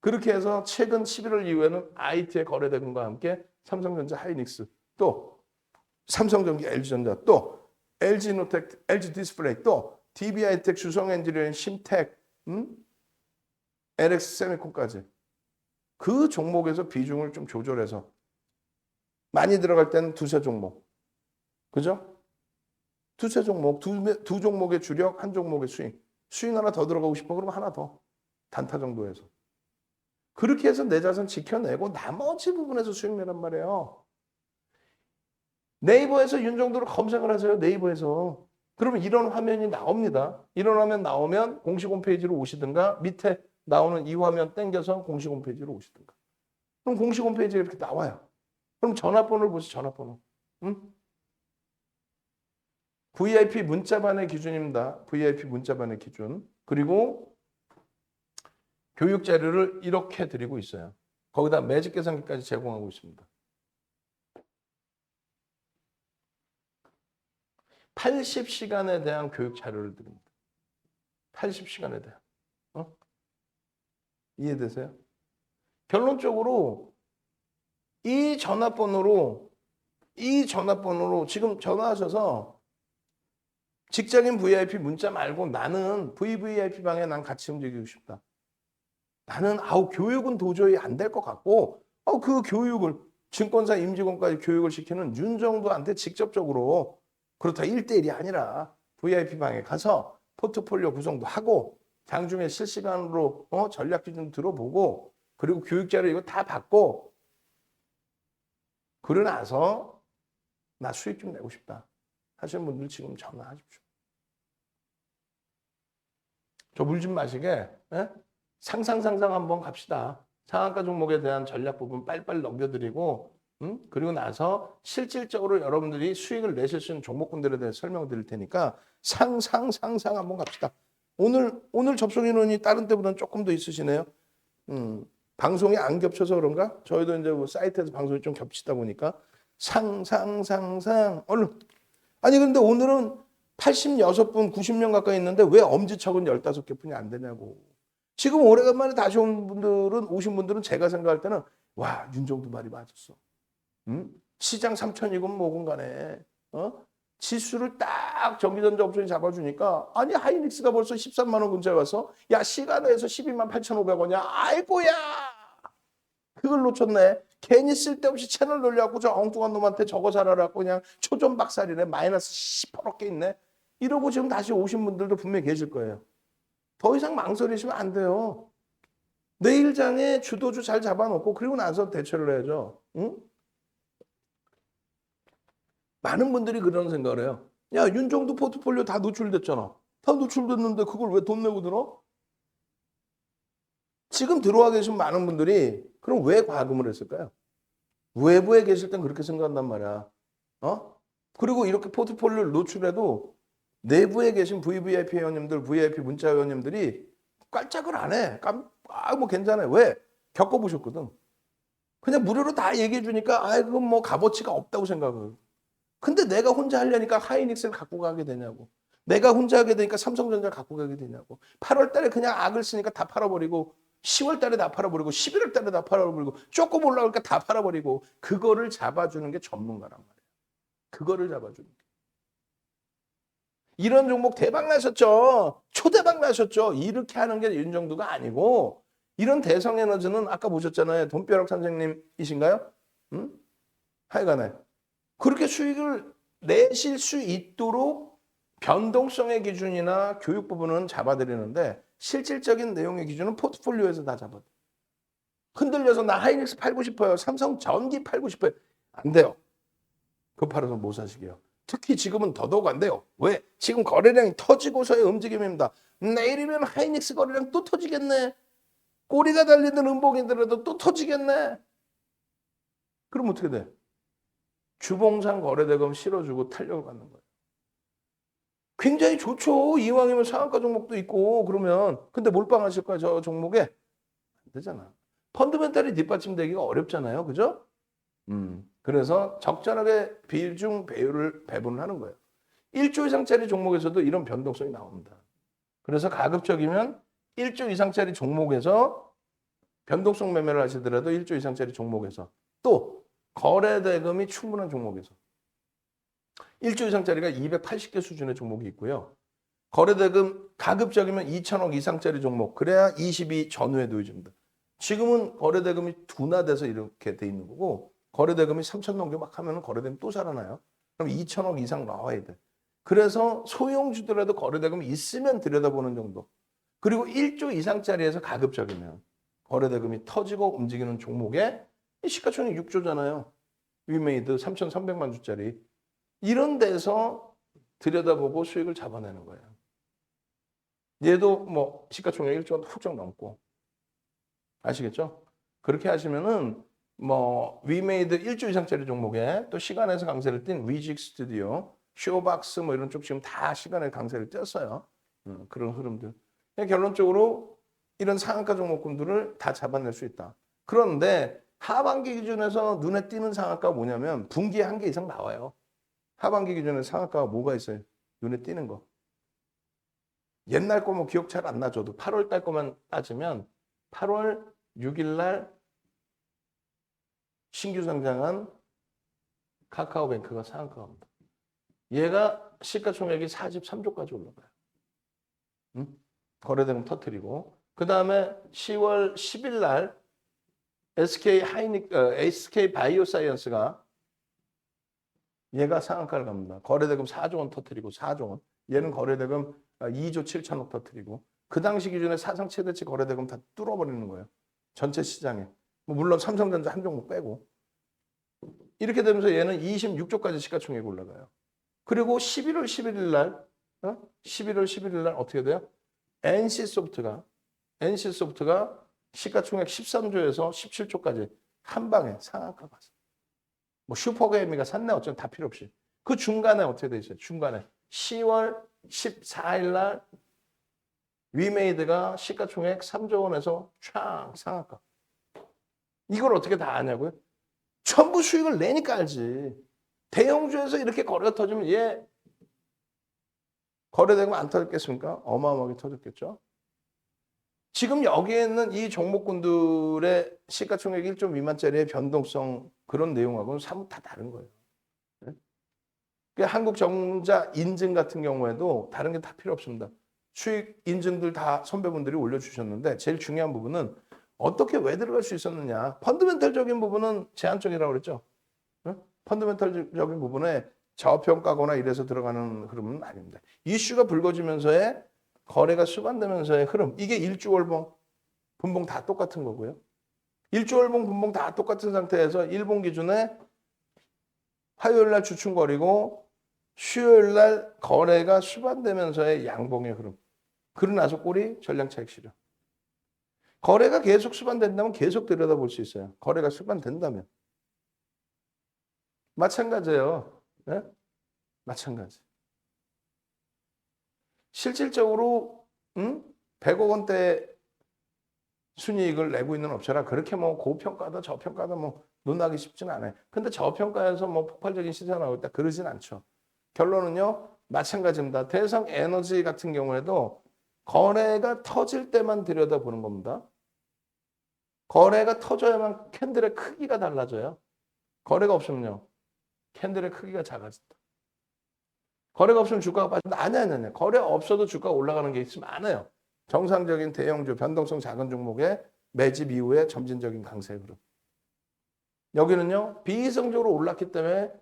그렇게 해서 최근 11월 이후에는 IT의 거래대금과 함께 삼성전자, 하이닉스, 또 삼성전기, LG전자, 또 LG노텍, LG디스플레이, 또 DB하이텍, 주성엔지니어링, 심텍, LX세미콘까지 그 종목에서 비중을 좀 조절해서 많이 들어갈 때는 두세 종목, 그죠? 두세 종목, 두 종목의 주력, 한 종목의 스윙 하나 더 들어가고 싶어 그러면 하나 더 단타 정도에서 그렇게 해서 내 자산 지켜내고 나머지 부분에서 수익 내란 말이에요. 네이버에서 윤정도를 검색을 하세요. 네이버에서. 그러면 이런 화면이 나옵니다. 이런 화면 나오면 공식 홈페이지로 오시든가 밑에 나오는 이 화면 땡겨서 공식 홈페이지로 오시든가. 그럼 공식 홈페이지에 이렇게 나와요. 그럼 전화번호를 보세요. 전화번호. 응? VIP 문자반의 기준입니다. VIP 문자반의 기준. 그리고 교육 자료를 이렇게 드리고 있어요. 거기다 매직 계산기까지 제공하고 있습니다. 80시간에 대한 교육 자료를 드립니다. 80시간에 대한. 이해되세요? 결론적으로 이 전화번호로 지금 전화하셔서 직장인 VIP 문자 말고 나는 VVIP 방에 난 같이 움직이고 싶다. 나는 교육은 도저히 안 될 것 같고 그 교육을 증권사 임직원까지 교육을 시키는 윤정도한테 직접적으로 그렇다 1대1이 아니라 VIP 방에 가서 포트폴리오 구성도 하고 장중에 실시간으로 전략 기준 들어보고 그리고 교육 자료 이거 다 받고 그러고 나서 나 수익 좀 내고 싶다 하시는 분들 지금 전화하십시오. 저 물 좀 마시게 상상 한번 갑시다. 상한가 종목에 대한 전략 부분 빨리빨리 넘겨드리고 그리고 나서 실질적으로 여러분들이 수익을 내실 수 있는 종목군들에 대해서 설명드릴 테니까 상상 한번 갑시다. 오늘 접속 인원이 다른 때보다는 조금 더 있으시네요. 방송이 안 겹쳐서 그런가? 저희도 이제 뭐 사이트에서 방송이 좀 겹치다 보니까 상상 얼른. 아니 근데 오늘은 86분 90명 가까이 있는데 왜 엄지척은 15개뿐이 안 되냐고. 지금 오래간만에 다시 오신 분들은 제가 생각할 때는 와 윤정도 말이 맞았어. 시장 3천이건 뭐건 간에 지수를 딱 전기전자 업종이 잡아주니까 아니 하이닉스가 벌써 13만 원 근처에 와서 야 시간에서 12만 8,500원이야. 아이고야 그걸 놓쳤네. 괜히 쓸데없이 채널 돌려갖고 저 엉뚱한 놈한테 저거 사라라고 그냥 초전박살이네. 마이너스 10%게 있네. 이러고 지금 다시 오신 분들도 분명히 계실 거예요. 더 이상 망설이시면 안 돼요. 내일장에 주도주 잘 잡아놓고 그리고 나서 대처를 해야죠. 응? 많은 분들이 그런 생각을 해요. 야 윤정도 포트폴리오 다 노출됐잖아. 다 노출됐는데 그걸 왜 돈 내고 들어? 지금 들어와 계신 많은 분들이 그럼 왜 과금을 했을까요? 외부에 계실 땐 그렇게 생각한단 말이야. 그리고 이렇게 포트폴리오를 노출해도 내부에 계신 VVIP 회원님들, VIP 문자 회원님들이 깔짝을 안 해. 뭐 괜찮아요. 왜? 겪어보셨거든. 그냥 무료로 다 얘기해 주니까 그건 뭐 값어치가 없다고 생각을. 근데 내가 혼자 하려니까 하이닉스를 갖고 가게 되냐고. 내가 혼자 하게 되니까 삼성전자를 갖고 가게 되냐고. 8월 달에 그냥 악을 쓰니까 다 팔아버리고 10월 달에 다 팔아버리고 11월 달에 다 팔아버리고 조금 올라오니까 다 팔아버리고 그거를 잡아주는 게 전문가란 말이에요. 그거를 잡아주는 게. 이런 종목 대박 나셨죠. 초대박 나셨죠. 이렇게 하는 게 윤정도가 아니고 이런 대성에너지는 아까 보셨잖아요. 돈벼락 선생님이신가요? 하여간에 그렇게 수익을 내실 수 있도록 변동성의 기준이나 교육 부분은 잡아드리는데 실질적인 내용의 기준은 포트폴리오에서 다 잡아요. 흔들려서 나 하이닉스 팔고 싶어요. 삼성전기 팔고 싶어요. 안 돼요. 그거 팔아서 못 사시게요. 특히 지금은 더더욱 안 돼요. 왜? 지금 거래량이 터지고서의 움직임입니다. 내일이면 하이닉스 거래량 또 터지겠네. 꼬리가 달리는 음봉이더라도 또 터지겠네. 그럼 어떻게 돼? 주봉상 거래대금 실어주고 탄력을 받는 거예요. 굉장히 좋죠. 이왕이면 상한가 종목도 있고 그러면. 근데 몰빵하실 거야 저 종목에? 안 되잖아. 펀드멘탈이 뒷받침되기가 어렵잖아요. 그죠? 그래서 적절하게 비중 배분을 하는 거예요. 1조 이상짜리 종목에서도 이런 변동성이 나옵니다. 그래서 가급적이면 1조 이상짜리 종목에서 변동성 매매를 하시더라도 1조 이상짜리 종목에서 또 거래 대금이 충분한 종목에서 1조 이상짜리가 280개 수준의 종목이 있고요. 거래 대금 가급적이면 2천억 이상짜리 종목 그래야 22 전후에 놓여집니다. 지금은 거래 대금이 둔화돼서 이렇게 돼 있는 거고 거래 대금이 3천 넘게 막 하면 거래 대금 또 살아나요. 그럼 2천억 이상 나와야 돼. 그래서 소형주더라도 거래 대금이 있으면 들여다보는 정도. 그리고 1조 이상짜리에서 가급적이면 거래 대금이 터지고 움직이는 종목에 시가총액 6조잖아요. 위메이드 3,300만 주짜리. 이런 데서 들여다보고 수익을 잡아내는 거예요. 얘도 뭐 시가총액 1조 훌쩍 넘고. 아시겠죠? 그렇게 하시면은 뭐 위메이드 1조 이상짜리 종목에 또 시간에서 강세를 띈 위직 스튜디오, 쇼박스 뭐 이런 쪽 지금 다 시간에 강세를 띄었어요. 그런 흐름들. 결론적으로 이런 상한가 종목군들을 다 잡아낼 수 있다. 그런데 하반기 기준에서 눈에 띄는 상한가가 뭐냐면 분기에 한 개 이상 나와요. 하반기 기준에 상한가가 뭐가 있어요? 눈에 띄는 거. 옛날 거 뭐 기억 잘 안 나줘도 8월 달 거만 따지면 8월 6일 날 신규 상장한 카카오뱅크가 상한가입니다. 얘가 시가총액이 43조까지 올라가요. 응? 거래대금 터뜨리고 그 다음에 10월 10일 날 SK 바이오사이언스가 얘가 상한가를 갑니다. 거래대금 4조 원 터뜨리고 4조 원. 얘는 거래대금 2조 7천억 터뜨리고 그 당시 기준에 사상 최대치 거래대금 다 뚫어버리는 거예요. 전체 시장에. 물론 삼성전자 한 종목 빼고. 이렇게 되면서 얘는 26조까지 시가총액이 올라가요. 그리고 11월 11일 날 11월 11일 날 어떻게 돼요? NC소프트가 시가총액 13조에서 17조까지 한 방에 상한가 갔어요. 뭐 슈퍼게이미가 샀네 어쩌면 다 필요 없이. 그 중간에 어떻게 돼 있어요? 중간에 10월 14일 날 위메이드가 시가총액 3조 원에서 촥 상한가. 이걸 어떻게 다 아냐고요? 전부 수익을 내니까 알지. 대형주에서 이렇게 거래가 터지면 얘 거래되면 안 터졌겠습니까? 어마어마하게 터졌겠죠. 지금 여기에 있는 이 종목군들의 시가총액 1조 미만짜리의 변동성 그런 내용하고는 사뭇 다 다른 거예요. 한국전자 인증 같은 경우에도 다른 게 다 필요 없습니다. 수익 인증들 다 선배분들이 올려주셨는데 제일 중요한 부분은 어떻게 왜 들어갈 수 있었느냐. 펀더멘털적인 부분은 제한적이라고 그랬죠. 펀더멘털적인 부분에 저평가거나 이래서 들어가는 흐름은 아닙니다. 이슈가 불거지면서의 거래가 수반되면서의 흐름. 이게 일주월봉, 분봉 다 똑같은 거고요. 일주월봉, 분봉 다 똑같은 상태에서 일봉 기준에 화요일 날 주춤거리고 수요일 날 거래가 수반되면서의 양봉의 흐름. 그러고 나서 꼴이 전량차익 실현. 거래가 계속 수반된다면 계속 들여다볼 수 있어요. 거래가 수반된다면. 마찬가지예요. 네? 마찬가지. 실질적으로 100억 원대 순이익을 내고 있는 업체라 그렇게 뭐 고평가다 저평가다 뭐 논하기 쉽지는 않아요. 근데 저평가에서 뭐 폭발적인 시세가 나올 때 그러진 않죠. 결론은요. 마찬가지입니다. 대성 에너지 같은 경우에도 거래가 터질 때만 들여다보는 겁니다. 거래가 터져야만 캔들의 크기가 달라져요. 거래가 없으면요. 캔들의 크기가 작아진다. 거래가 없으면 주가가 빠진다. 아니야. 거래 없어도 주가가 올라가는 게 있으면 많아요. 정상적인 대형주, 변동성 작은 종목의 매집 이후에 점진적인 강세 흐름. 여기는요. 비이성적으로 올랐기 때문에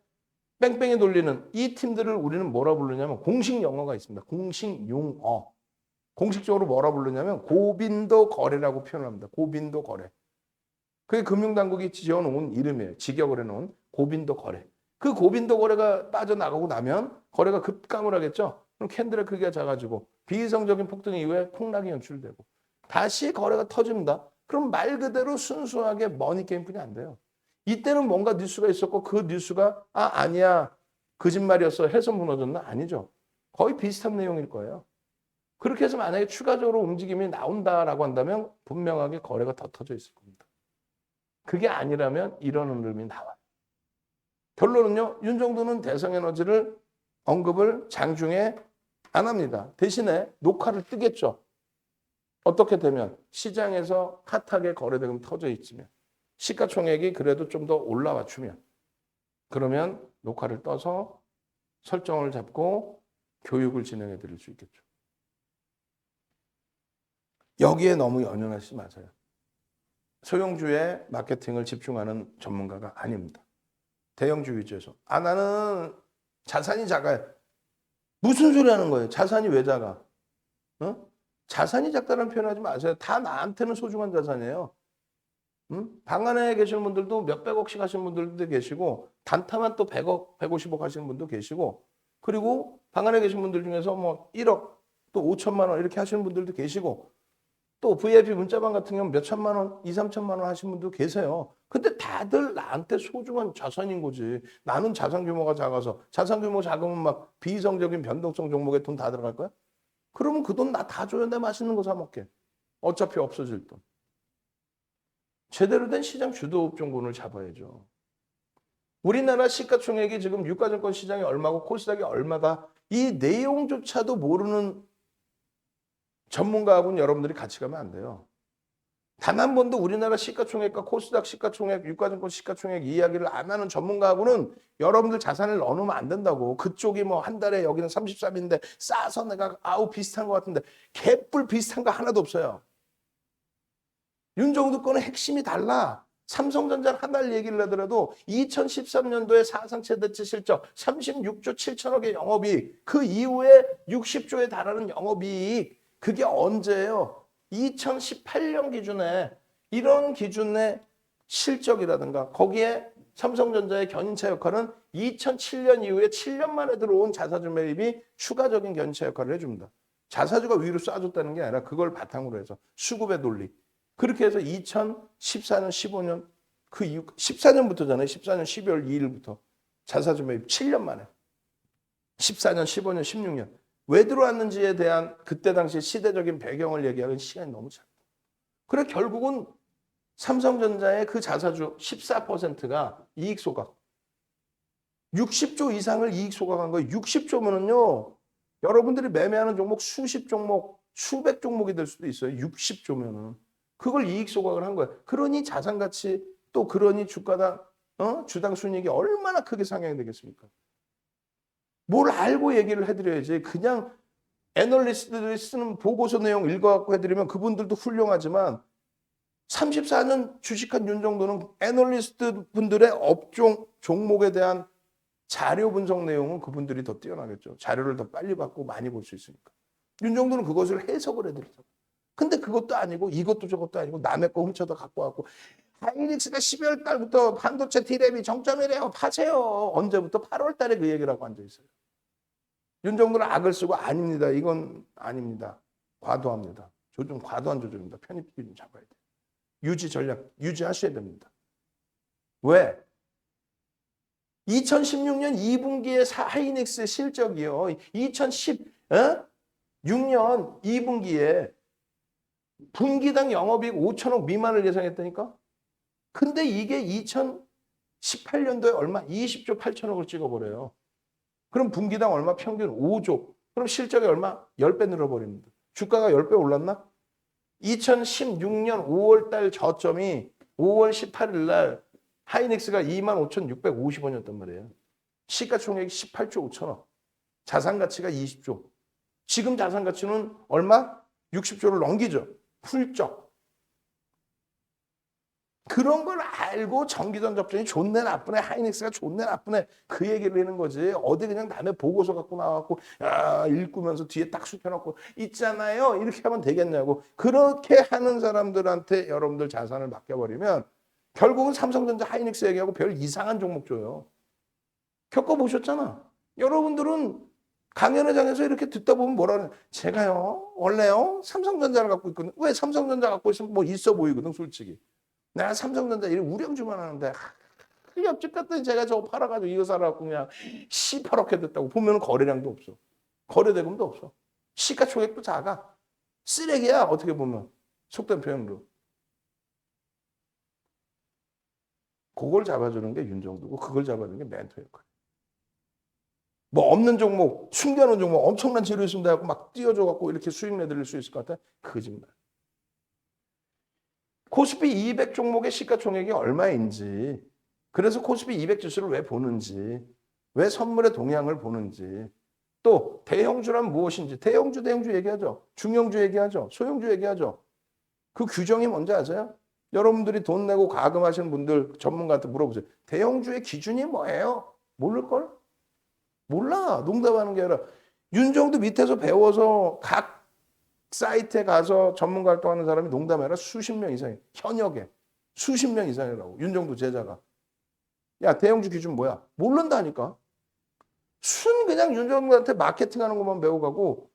뺑뺑이 돌리는 이 팀들을 우리는 뭐라 부르냐면 공식 용어가 있습니다. 공식 용어. 공식적으로 뭐라 부르냐면 고빈도 거래라고 표현합니다. 고빈도 거래. 그게 금융당국이 지어놓은 이름이에요. 직역을 해놓은 고빈도 거래. 그 고빈도 거래가 빠져나가고 나면 거래가 급감을 하겠죠. 그럼 캔들의 크기가 작아지고 비이성적인 폭등 이후에 폭락이 연출되고 다시 거래가 터집니다. 그럼 말 그대로 순수하게 머니게임뿐이 안 돼요. 이때는 뭔가 뉴스가 있었고 그 뉴스가 아니야 거짓말이었어 해서 무너졌나? 아니죠. 거의 비슷한 내용일 거예요. 그렇게 해서 만약에 추가적으로 움직임이 나온다라고 한다면 분명하게 거래가 더 터져 있을 겁니다. 그게 아니라면 이런 흐름이 나와요. 결론은요. 윤정도는 대성에너지를 언급을 장중에 안 합니다. 대신에 녹화를 뜨겠죠. 어떻게 되면 시장에서 핫하게 거래대금 터져 있으면 시가총액이 그래도 좀 더 올라와 주면 그러면 녹화를 떠서 설정을 잡고 교육을 진행해 드릴 수 있겠죠. 여기에 너무 연연하지 마세요. 소형주에 마케팅을 집중하는 전문가가 아닙니다. 대형주 위주에서. 나는 자산이 작아요. 무슨 소리 하는 거예요? 자산이 왜 작아? 어? 자산이 작다는 표현하지 마세요. 다 나한테는 소중한 자산이에요. 방 안에 계시는 분들도 몇백억씩 하시는 분들도 계시고 단타만 또 100억, 150억 하시는 분도 계시고 그리고 방 안에 계신 분들 중에서 뭐 1억 또 5천만 원 이렇게 하시는 분들도 계시고 또 VIP 문자방 같은 경우는 몇 천만 원, 2, 3천만 원 하시는 분도 계세요. 근데 다들 나한테 소중한 자산인 거지. 나는 자산 규모가 작아서 자산 규모 작으면 막 비이성적인 변동성 종목에 돈 다 들어갈 거야? 그러면 그 돈 나 다 줘야 내 맛있는 거 사 먹게. 어차피 없어질 돈. 제대로 된 시장 주도 업종군을 잡아야죠. 우리나라 시가총액이 지금 유가증권 시장이 얼마고 코스닥이 얼마다 이 내용조차도 모르는 전문가하고는 여러분들이 같이 가면 안 돼요. 단 한 번도 우리나라 시가총액과 코스닥 시가총액, 유가증권 시가총액 이야기를 안 하는 전문가하고는 여러분들 자산을 넣어놓으면 안 된다고. 그쪽이 뭐 한 달에 여기는 33인데 싸서 내가 비슷한 것 같은데 개뿔 비슷한 거 하나도 없어요. 윤정도 거는 핵심이 달라. 삼성전자를 한 달 얘기를 하더라도 2013년도에 사상 최대치 실적 36조 7천억의 영업이익 그 이후에 60조에 달하는 영업이익 그게 언제예요? 2018년 기준에 이런 기준의 실적이라든가 거기에 삼성전자의 견인차 역할은 2007년 이후에 7년 만에 들어온 자사주 매입이 추가적인 견인차 역할을 해줍니다. 자사주가 위로 쏴줬다는 게 아니라 그걸 바탕으로 해서 수급의 논리. 그렇게 해서 2014년, 15년 그 이후 14년부터잖아요. 14년 12월 2일부터 자사주 매입 7년 만에 14년, 15년, 16년 왜 들어왔는지에 대한 그때 당시 시대적인 배경을 얘기하는 시간이 너무 짧다. 그래 결국은 삼성전자의 그 자사주 14%가 이익 소각 60조 이상을 이익 소각한 거예요. 60조면은요. 여러분들이 매매하는 종목 수십 종목, 수백 종목이 될 수도 있어요. 60조면은. 그걸 이익 소각을 한 거예요. 그러니 자산 가치 또 그러니 주가당 주당 순이익이 얼마나 크게 상향이 되겠습니까? 뭘 알고 얘기를 해드려야지. 그냥 애널리스트들이 쓰는 보고서 내용 읽어갖고 해드리면 그분들도 훌륭하지만 34년 주식한 윤정도는 애널리스트 분들의 업종 종목에 대한 자료 분석 내용은 그분들이 더 뛰어나겠죠. 자료를 더 빨리 받고 많이 볼 수 있으니까. 윤정도는 그것을 해석을 해드리죠. 근데 그것도 아니고 이것도 저것도 아니고 남의 거 훔쳐다 갖고 왔고 하이닉스가 12월 달부터 반도체 D램이 정점이래요. 파세요. 언제부터? 8월 달에 그 얘기를 하고 앉아있어요. 윤정도는 악을 쓰고 아닙니다. 이건 아닙니다. 과도합니다. 조정, 과도한 조정입니다. 편입 기준 잡아야 돼요. 유지 전략 유지하셔야 됩니다. 왜? 2016년 2분기에 하이닉스의 실적이요. 2016년 2분기에 분기당 영업이익 5천억 미만을 예상했다니까? 근데 이게 2018년도에 얼마? 20조 8천억을 찍어버려요. 그럼 분기당 얼마? 평균 5조. 그럼 실적이 얼마? 10배 늘어버립니다. 주가가 10배 올랐나? 2016년 5월 달 저점이 5월 18일 날 하이닉스가 25,650원이었단 말이에요. 시가총액이 18조 5천억. 자산 가치가 20조. 지금 자산 가치는 얼마? 60조를 넘기죠. 훌쩍. 그런 걸 알고 전기전 접전이 좋네 나쁘네 하이닉스가 좋네 나쁘네 그 얘기를 하는 거지. 어디 그냥 남의 보고서 갖고 나와갖고 읽으면서 뒤에 딱 숙여놓고 있잖아요. 이렇게 하면 되겠냐고. 그렇게 하는 사람들한테 여러분들 자산을 맡겨버리면 결국은 삼성전자 하이닉스 얘기하고 별 이상한 종목 줘요. 겪어보셨잖아. 여러분들은 강연회장에서 이렇게 듣다 보면 뭐라 그래. 제가요 원래요 삼성전자를 갖고 있거든. 왜 삼성전자 갖고 있으면 뭐 있어 보이거든 솔직히. 내가 삼성전자 이렇게 우량주만 하는데 옆집 갔더니 제가 저거 팔아가지고 이거 사라고 그냥 시퍼렇게 됐다고 보면 거래량도 없어. 거래대금도 없어. 시가총액도 작아. 쓰레기야 어떻게 보면. 속된 표현으로. 그걸 잡아주는 게 윤정도고 그걸 잡아주는 게 멘토 역할. 뭐 없는 종목, 숨겨놓은 종목 엄청난 재료 있으면 막 띄워줘갖고 이렇게 수익 내드릴 수 있을 것 같아? 거짓말. 코스피 200 종목의 시가총액이 얼마인지, 그래서 코스피 200 지수를 왜 보는지, 왜 선물의 동향을 보는지, 또 대형주란 무엇인지, 대형주 얘기하죠. 중형주 얘기하죠. 소형주 얘기하죠. 그 규정이 뭔지 아세요? 여러분들이 돈 내고 가금하시는 분들 전문가한테 물어보세요. 대형주의 기준이 뭐예요? 모를걸? 몰라. 농담하는 게 아니라 윤정도 밑에서 배워서 각 사이트에 가서 전문가 활동하는 사람이 농담이 아니라 수십 명 이상이에요. 현역에. 수십 명 이상이라고. 윤정도 제자가. 야, 대형주 기준 뭐야? 모른다니까. 그냥 윤정도한테 마케팅하는 것만 배워가고,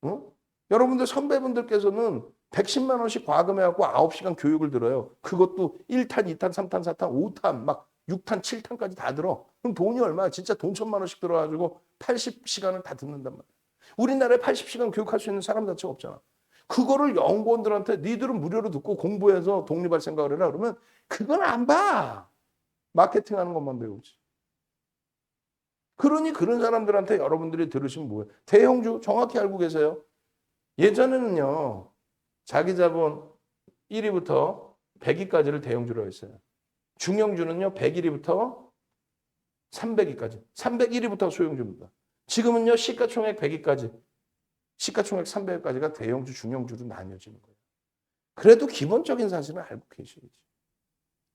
어? 여러분들 선배분들께서는 110만 원씩 과금해갖고 9시간 교육을 들어요. 그것도 1탄, 2탄, 3탄, 4탄, 5탄, 막 6탄, 7탄까지 다 들어. 그럼 돈이 얼마야? 진짜 돈 1,000만 원씩 들어가지고 80시간을 다 듣는단 말이야. 우리나라에 80시간 교육할 수 있는 사람 자체가 없잖아. 그거를 연구원들한테 니들은 무료로 듣고 공부해서 독립할 생각을 해라. 그러면 그건 안 봐. 마케팅하는 것만 배우지. 그러니 그런 사람들한테 여러분들이 들으시면 뭐예요? 대형주 정확히 알고 계세요? 예전에는요. 자기 자본 1위부터 100위까지를 대형주로 했어요. 중형주는요. 101위부터 300위까지. 301위부터 소형주입니다. 지금은요. 시가총액 100위까지. 시가총액 300위까지가 대형주, 중형주로 나뉘어지는 거예요. 그래도 기본적인 사실은 알고 계셔야지.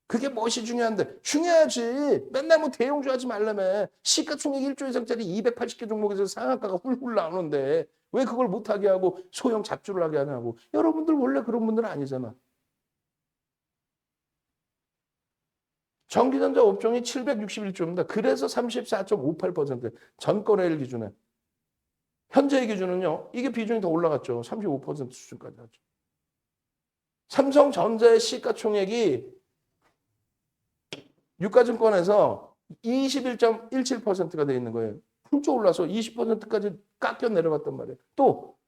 그게 무엇이 중요한데? 중요하지. 맨날 뭐 대형주 하지 말라며. 시가총액 1조 이상짜리 280개 종목에서 상한가가 훌훌 나오는데 왜 그걸 못하게 하고 소형 잡주를 하게 하냐고. 여러분들 원래 그런 분들은 아니잖아. 전기전자 업종이 761조입니다. 그래서 34.58%. 전거래일 기준에. 현재의 기준은요. 이게 비중이 더 올라갔죠. 35% 수준까지 하죠. 삼성전자의 시가총액이 유가증권에서 21.17%가 돼 있는 거예요. 훌쩍 올라서 20%까지 깎여 내려갔단 말이에요. 또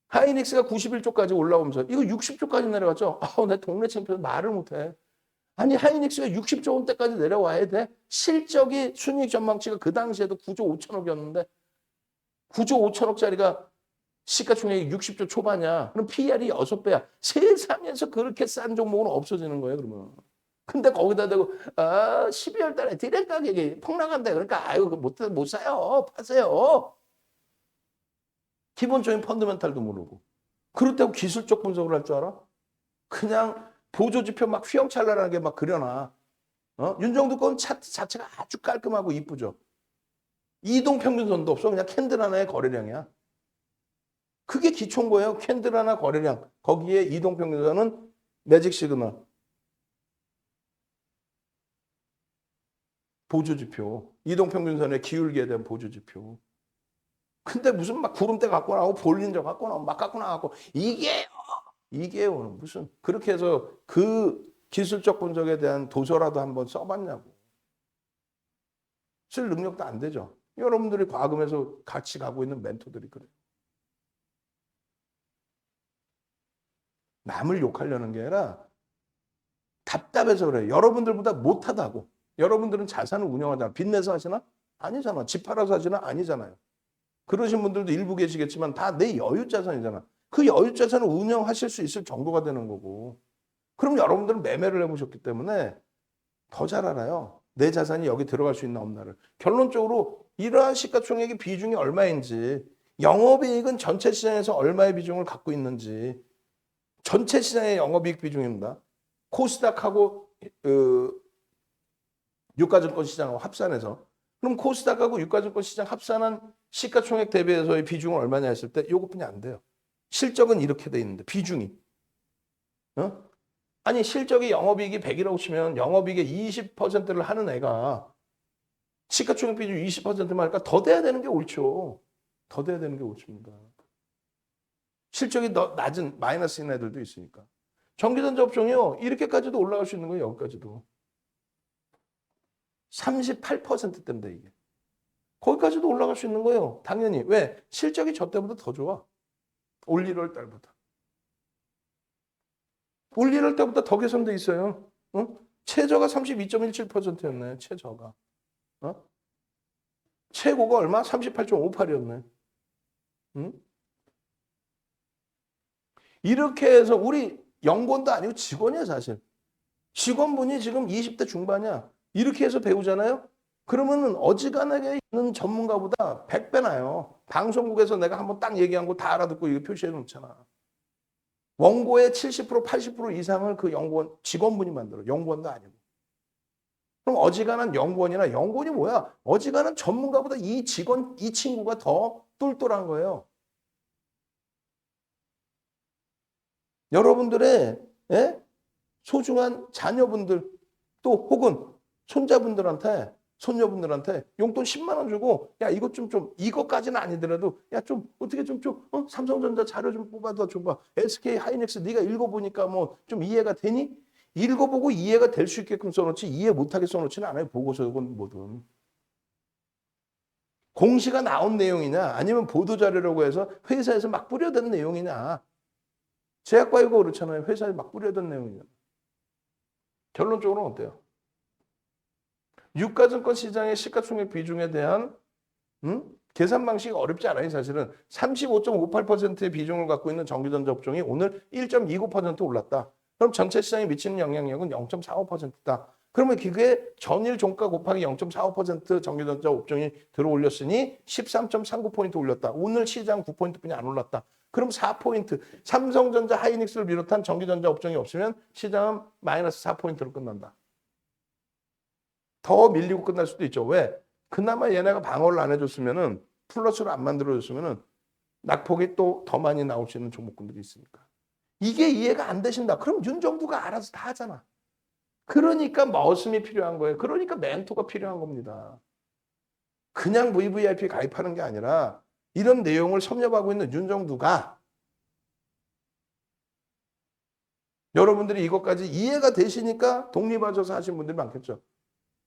하이닉스가 91조까지 올라오면서 이거 60조까지 내려갔죠. 내 동네 창피해서 말을 못해. 아니 하이닉스가 60조 원대까지 내려와야 돼. 실적이 순이익 전망치가 그 당시에도 9조 5천억이었는데 9조 5천억짜리가 시가총액이 60조 초반이야. 그럼 PR이 6배야. 세상에서 그렇게 싼 종목은 없어지는 거예요. 그러면. 근데 거기다 대고 12월 달에 디렉 가격이 폭락한대. 그러니까 아유 못 사요. 파세요. 기본적인 펀더멘탈도 모르고. 그렇다고 기술적 분석을 할 줄 알아? 그냥 보조지표 막 휘황찬란하게 막 그려놔. 윤정도 건 차트 자체가 아주 깔끔하고 이쁘죠. 이동평균선도 없어. 그냥 캔들 하나의 거래량이야. 그게 기초인 거예요. 캔들 하나 거래량. 거기에 이동평균선은 매직 시그널. 보조지표. 이동평균선의 기울기에 대한 보조지표. 근데 무슨 막 구름대 갖고 나오고 볼린저 갖고 나오고 막 갖고 나가고 이게요 무슨 그렇게 해서 그 기술적 분석에 대한 도서라도 한번 써봤냐고. 쓸 능력도 안 되죠. 여러분들이 과금해서 같이 가고 있는 멘토들이 그래요. 남을 욕하려는 게 아니라 답답해서 그래요. 여러분들보다 못하다고. 여러분들은 자산을 운영하잖아. 빚내서 하시나? 아니잖아. 집 팔아서 하시나? 아니잖아요. 그러신 분들도 일부 계시겠지만 다 내 여유 자산이잖아. 그 여유 자산을 운영하실 수 있을 정도가 되는 거고. 그럼 여러분들은 매매를 해보셨기 때문에 더 잘 알아요. 내 자산이 여기 들어갈 수 있나 없나를. 결론적으로 이러한 시가총액의 비중이 얼마인지, 영업이익은 전체 시장에서 얼마의 비중을 갖고 있는지, 전체 시장의 영업이익 비중입니다. 코스닥하고 유가증권 시장하고 합산해서. 그럼 코스닥하고 유가증권 시장 합산한 시가총액 대비해서의 비중은 얼마냐 했을 때 이것뿐이 안 돼요. 실적은 이렇게 돼 있는데 비중이. 아니 실적이 영업이익이 100이라고 치면 영업이익의 20%를 하는 애가 시가총액 비중 20%만 하니까 더 돼야 되는 게 옳죠. 더 돼야 되는 게 옳습니다. 실적이 더 낮은 마이너스인 애들도 있으니까. 전기전자 업종이요. 이렇게까지도 올라갈 수 있는 거예요. 여기까지도. 38%대입니다. 이게. 거기까지도 올라갈 수 있는 거예요. 당연히. 왜? 실적이 저 때보다 더 좋아. 올 1월 달보다. 올 1월 달보다 더 개선돼 있어요. 최저가 32.17%였네. 최저가. 최고가 얼마? 38.58이었네. 이렇게 해서 우리 연구원도 아니고 직원이야 사실. 직원분이 지금 20대 중반이야. 이렇게 해서 배우잖아요. 그러면 어지간하게 있는 전문가보다 100배 나요. 방송국에서 내가 한번 딱 얘기한 거 다 알아듣고 이거 표시해 놓잖아. 원고의 70% 80% 이상을 그 연구원 직원분이 만들어. 연구원도 아니고. 그럼 어지간한 연구원이나 연구원이 뭐야? 어지간한 전문가보다 이 직원, 이 친구가 더 똘똘한 거예요. 여러분들의 예? 소중한 자녀분들 또 혹은 손자분들한테 손녀분들한테 용돈 10만 원 주고 야 이것 좀 이것까지는 아니더라도 야 좀 어떻게 삼성전자 자료 좀 뽑아다 줘봐. SK 하이닉스 네가 읽어보니까 뭐 좀 이해가 되니? 읽어보고 이해가 될 수 있게끔 써놓지 이해 못하게 써놓지는 않아요. 보고서건 뭐든. 공시가 나온 내용이냐 아니면 보도자료라고 해서 회사에서 막 뿌려댄 내용이냐. 제약바이오가 그렇잖아요. 회사에 막 뿌려댄 내용이냐. 결론적으로는 어때요? 유가증권 시장의 시가총액 비중에 대한 계산 방식이 어렵지 않아요. 사실은 35.58%의 비중을 갖고 있는 전기전자 업종이 오늘 1.29% 올랐다. 그럼 전체 시장에 미치는 영향력은 0.45%다. 그러면 그게 전일 종가 곱하기 0.45% 전기전자 업종이 들어올렸으니 13.39포인트 올렸다. 오늘 시장 9포인트뿐이 안 올랐다. 그럼 4포인트. 삼성전자 하이닉스를 비롯한 전기전자 업종이 없으면 시장은 마이너스 4포인트로 끝난다. 더 밀리고 끝날 수도 있죠. 왜? 그나마 얘네가 방어를 안 해줬으면은 플러스로 안 만들어줬으면은 낙폭이 또 더 많이 나올 수 있는 종목군들이 있으니까. 이게 이해가 안 되신다. 그럼 윤정부가 알아서 다 하잖아. 그러니까 머슴이 필요한 거예요. 그러니까 멘토가 필요한 겁니다. 그냥 VVIP 가입하는 게 아니라 이런 내용을 섭렵하고 있는 윤정부가 여러분들이 이것까지 이해가 되시니까 독립하셔서 하신 분들이 많겠죠.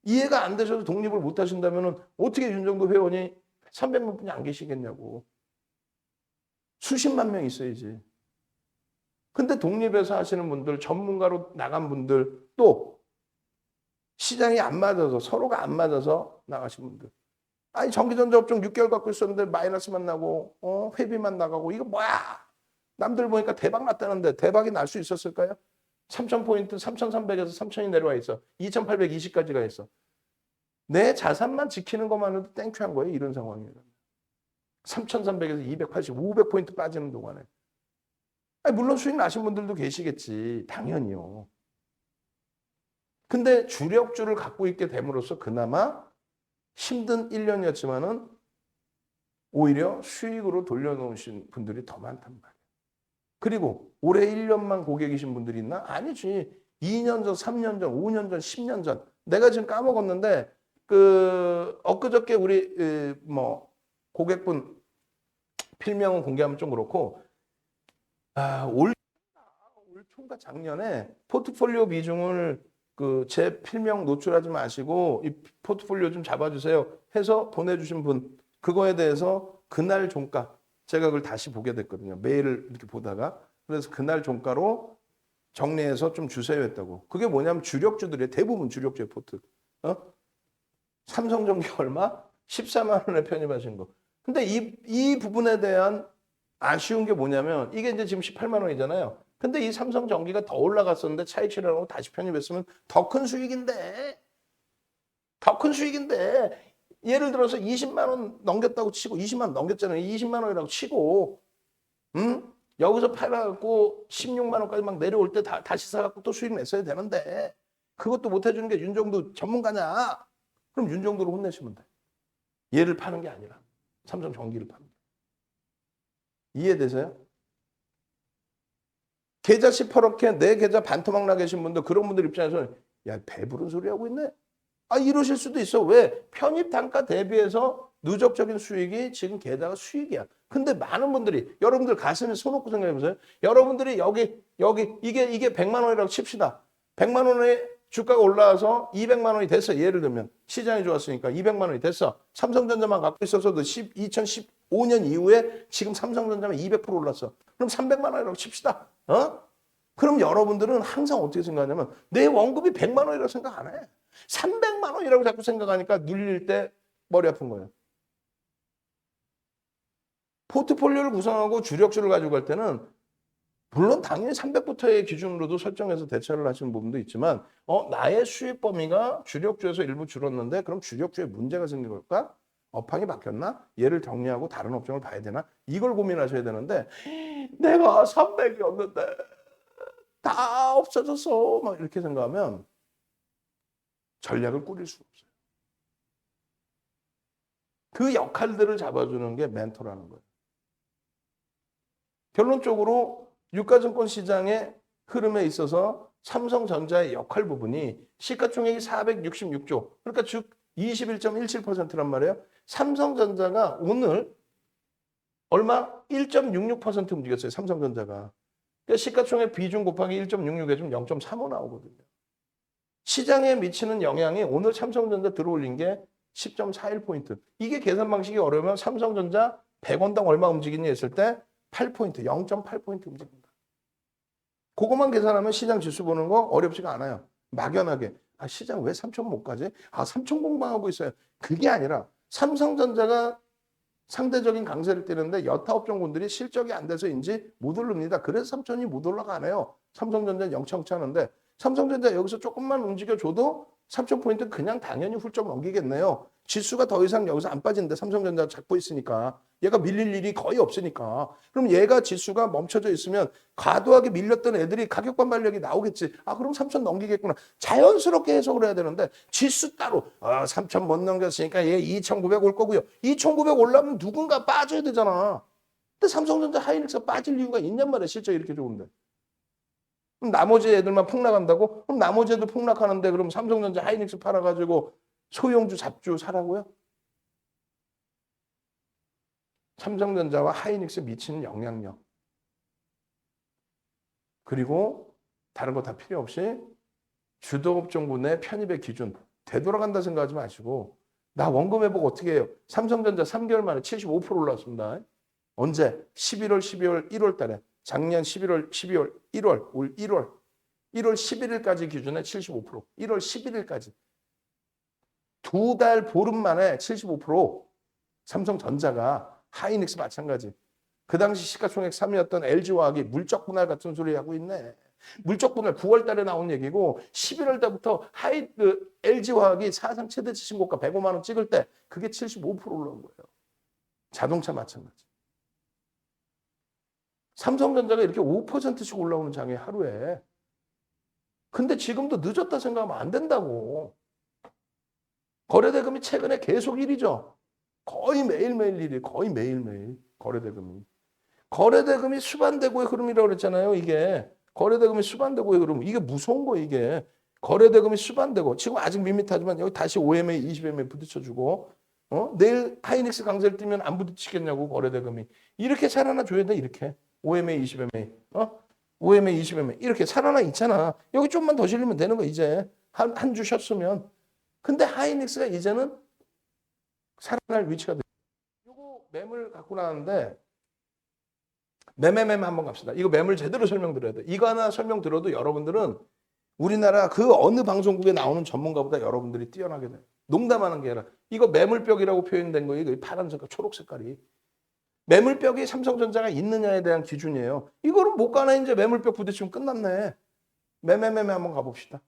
이해가 안 되셔도 독립을 못 하신다면 어떻게 윤정도 회원이 300만 분이 안 계시겠냐고. 수십만 명 있어야지. 근데 독립해서 하시는 분들, 전문가로 나간 분들, 또 시장이 안 맞아서 서로가 안 맞아서 나가신 분들. 아니 전기전자 업종 6개월 갖고 있었는데 마이너스만 나고 회비만 나가고 이거 뭐야. 남들 보니까 대박 났다는데 대박이 날 수 있었을까요? 3,000포인트, 3,300에서 3,000이 내려와 있어. 2,820까지 가 있어. 내 자산만 지키는 것만으로도 땡큐한 거예요. 이런 상황이에요. 3,300에서 280, 500포인트 빠지는 동안에. 아니, 물론 수익 나신 분들도 계시겠지. 당연히요. 근데 주력주를 갖고 있게 됨으로써 그나마 힘든 1년이었지만은 오히려 수익으로 돌려놓으신 분들이 더 많단 말이에요. 그리고 올해 1년만 고객이신 분들이 있나? 아니지. 2년 전, 3년 전, 5년 전, 10년 전. 내가 지금 까먹었는데 엊그저께 우리 고객분 필명은 공개하면 좀 그렇고 올 총과 작년에 포트폴리오 비중을 제 필명 노출하지 마시고 이 포트폴리오 좀 잡아주세요 해서 보내주신 분 그거에 대해서 그날 종가 제가 그걸 다시 보게 됐거든요. 메일을 이렇게 보다가 그래서 그날 종가로 정리해서 좀 주세요 했다고. 그게 뭐냐면 주력주들이 대부분 주력주의 포트. 삼성전기 얼마? 14만 원에 편입하신 거. 근데 이 부분에 대한 아쉬운 게 뭐냐면 이게 이제 지금 18만 원이잖아요. 근데 이 삼성전기가 더 올라갔었는데 차익실현하고 다시 편입했으면 더 큰 수익인데. 더 큰 수익인데. 예를 들어서 20만 원 넘겼다고 치고 20만 원 넘겼잖아요. 20만 원이라고 치고 여기서 팔아갖고 16만 원까지 막 내려올 때 다시 사갖고 또 수익 냈어야 되는데 그것도 못 해주는 게 윤정도 전문가냐? 그럼 윤정도로 혼내시면 돼. 얘를 파는 게 아니라 삼성전기를 파는 게. 이해되세요? 계좌 시퍼렇게 내 계좌 반토막 나 계신 분들 그런 분들 입장에서는 야 배부른 소리 하고 있네. 이러실 수도 있어. 왜? 편입 단가 대비해서 누적적인 수익이 지금 계좌가 수익이야. 근데 많은 분들이 여러분들 가슴에 손 얹고 생각해보세요. 여러분들이 여기 이게 100만 원이라고 칩시다. 100만 원에 주가가 올라와서 200만 원이 됐어. 예를 들면 시장이 좋았으니까 200만 원이 됐어. 삼성전자만 갖고 있었어도 2015년 이후에 지금 삼성전자만 200% 올랐어. 그럼 300만 원이라고 칩시다. 그럼 여러분들은 항상 어떻게 생각하냐면 내 원금이 100만 원이라고 생각 안 해. 300만 원이라고 자꾸 생각하니까 눌릴 때 머리 아픈 거예요. 포트폴리오를 구성하고 주력주를 가지고 갈 때는 물론 당연히 300부터의 기준으로도 설정해서 대처를 하시는 부분도 있지만 나의 수익 범위가 주력주에서 일부 줄었는데 그럼 주력주에 문제가 생긴 걸까? 업황이 바뀌었나? 얘를 정리하고 다른 업종을 봐야 되나? 이걸 고민하셔야 되는데 내가 300이었는데 다 없어졌어 막 이렇게 생각하면 전략을 꾸릴 수가 없어요. 그 역할들을 잡아주는 게 멘토라는 거예요. 결론적으로 유가증권 시장의 흐름에 있어서 삼성전자의 역할 부분이 시가총액이 466조, 그러니까 즉 21.17%란 말이에요. 삼성전자가 오늘 얼마? 1.66% 움직였어요. 삼성전자가. 그러니까 시가총액 비중 곱하기 1.66 해주면 0.35 나오거든요. 시장에 미치는 영향이 오늘 삼성전자 들어올린 게 10.41포인트. 이게 계산 방식이 어려우면 삼성전자 100원당 얼마 움직이니 했을 때 8포인트, 0.8포인트 움직입니다. 그것만 계산하면 시장 지수 보는 거 어렵지가 않아요. 막연하게. 시장 왜 3천 못 가지? 3천 공방하고 있어요. 그게 아니라 삼성전자가 상대적인 강세를 띠는데 여타 업종군들이 실적이 안 돼서인지 못 오릅니다. 그래서 3천이 못 올라가네요. 삼성전자는 영창치 않은데 삼성전자 여기서 조금만 움직여줘도 3,000포인트 그냥 당연히 훌쩍 넘기겠네요. 지수가 더 이상 여기서 안 빠지는데 삼성전자 잡고 있으니까 얘가 밀릴 일이 거의 없으니까 그럼 얘가 지수가 멈춰져 있으면 과도하게 밀렸던 애들이 가격 반발력이 나오겠지. 그럼 3,000 넘기겠구나. 자연스럽게 해석을 해야 되는데 지수 따로 3,000 못 넘겼으니까 얘 2,900 올 거고요. 2,900 올라면 누군가 빠져야 되잖아. 근데 삼성전자 하이닉스가 빠질 이유가 있냔 말이야. 실적이 이렇게 좋은데. 그럼 나머지 애들만 폭락한다고? 그럼 나머지 애들 폭락하는데 그럼 삼성전자 하이닉스 팔아가지고 소형주 잡주 사라고요? 삼성전자와 하이닉스 미치는 영향력. 그리고 다른 거 다 필요 없이 주도업종군 의 편입의 기준 되돌아간다 생각하지 마시고 나 원금 회복 어떻게 해요? 삼성전자 3개월 만에 75% 올랐습니다. 언제? 11월, 12월, 1월 달에. 작년 11월, 12월, 1월, 올 1월 11일까지 기준에 75%. 1월 11일까지. 2달 보름 만에 75%. 삼성전자가 하이닉스 마찬가지. 그 당시 시가총액 3위였던 LG화학이 물적 분할 같은 소리 하고 있네. 물적 분할 9월 달에 나온 얘기고 11월 달부터 LG화학이 사상 최대치 신고가 105만 원 찍을 때 그게 75% 올라온 거예요. 자동차 마찬가지. 삼성전자가 이렇게 5%씩 올라오는 장에 하루에. 근데 지금도 늦었다 생각하면 안 된다고. 거래대금이 최근에 계속 1위죠. 거의 매일매일 1위, 거의 매일매일 거래대금이. 거래대금이 수반대고의 흐름이라고 그랬잖아요. 이게. 거래대금이 수반대고의 흐름. 이게 무서운 거예요, 이게. 거래대금이 수반대고. 지금 아직 밋밋하지만 여기 다시 5MA, 20MA 부딪혀주고. 내일 하이닉스 강세를 띄면 안 부딪히겠냐고, 거래대금이. 이렇게 살아나 줘야 돼, 이렇게. 5MA, 20MA. 5MA, 20MA. 이렇게 살아나 있잖아. 여기 좀만 더 실리면 되는 거, 이제. 한 주 쉬었으면. 근데 하이닉스가 이제는 살아날 위치가 돼. 이거 매물 갖고 나왔는데 매매 한번 갑시다. 이거 매물 제대로 설명드려야 돼. 이거 하나 설명 들어도 여러분들은 우리나라 그 어느 방송국에 나오는 전문가보다 여러분들이 뛰어나게 돼. 농담하는 게 아니라 이거 매물벽이라고 표현된 거예요. 이 파란 색깔, 초록 색깔이. 매물벽이 삼성전자가 있느냐에 대한 기준이에요. 이거는 못 가나 이제 매물벽 부딪히면 끝났네. 매매 한번 가봅시다.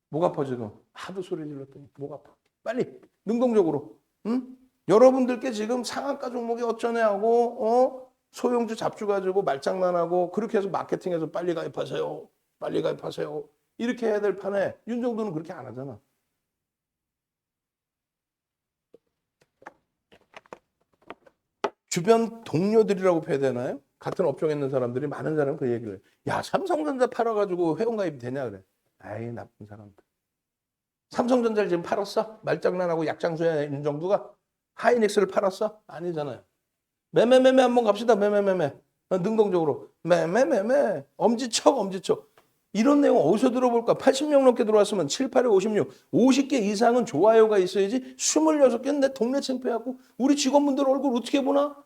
목 아파 지금. 하도 소리 질렀더니 목 아파. 빨리 능동적으로. 응? 여러분들께 지금 상한가 종목이 어쩌네 하고 소형주 잡주 가지고 말장난하고 그렇게 해서 마케팅해서 빨리 가입하세요. 빨리 가입하세요. 이렇게 해야 될 판에 윤정도는 그렇게 안 하잖아. 주변 동료들이라고 표해야 되나요? 같은 업종에 있는 사람들이 많은 사람은 그 얘기를 해요. 야, 삼성전자 팔아가지고 회원가입이 되냐 그래. 아이 나쁜 사람들. 삼성전자를 지금 팔았어? 말장난하고 약장수야 윤정도가? 하이닉스를 팔았어? 아니잖아요. 매매 한번 갑시다. 매매. 능동적으로. 매매. 엄지척. 이런 내용 어디서 들어볼까? 80명 넘게 들어왔으면 7, 8에 56. 50개 이상은 좋아요가 있어야지 26개는 내 동네 창피하고 우리 직원분들 얼굴 어떻게 보나?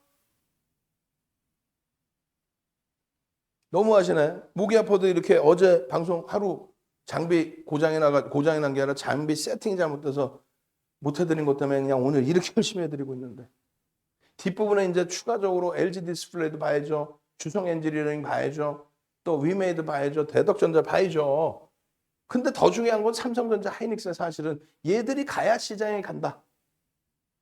너무하시네. 목이 아파도 이렇게 어제 방송 하루 장비 고장이 난 게 아니라 장비 세팅이 잘못돼서 못 해드린 것 때문에 그냥 오늘 이렇게 열심히 해드리고 있는데 뒷부분에 이제 추가적으로 LG 디스플레이도 봐야죠. 주성 엔지니어링 봐야죠. 또 위메이드 봐야죠. 대덕전자 봐야죠. 근데 더 중요한 건 삼성전자, 하이닉스 사실은 얘들이 가야 시장에 간다.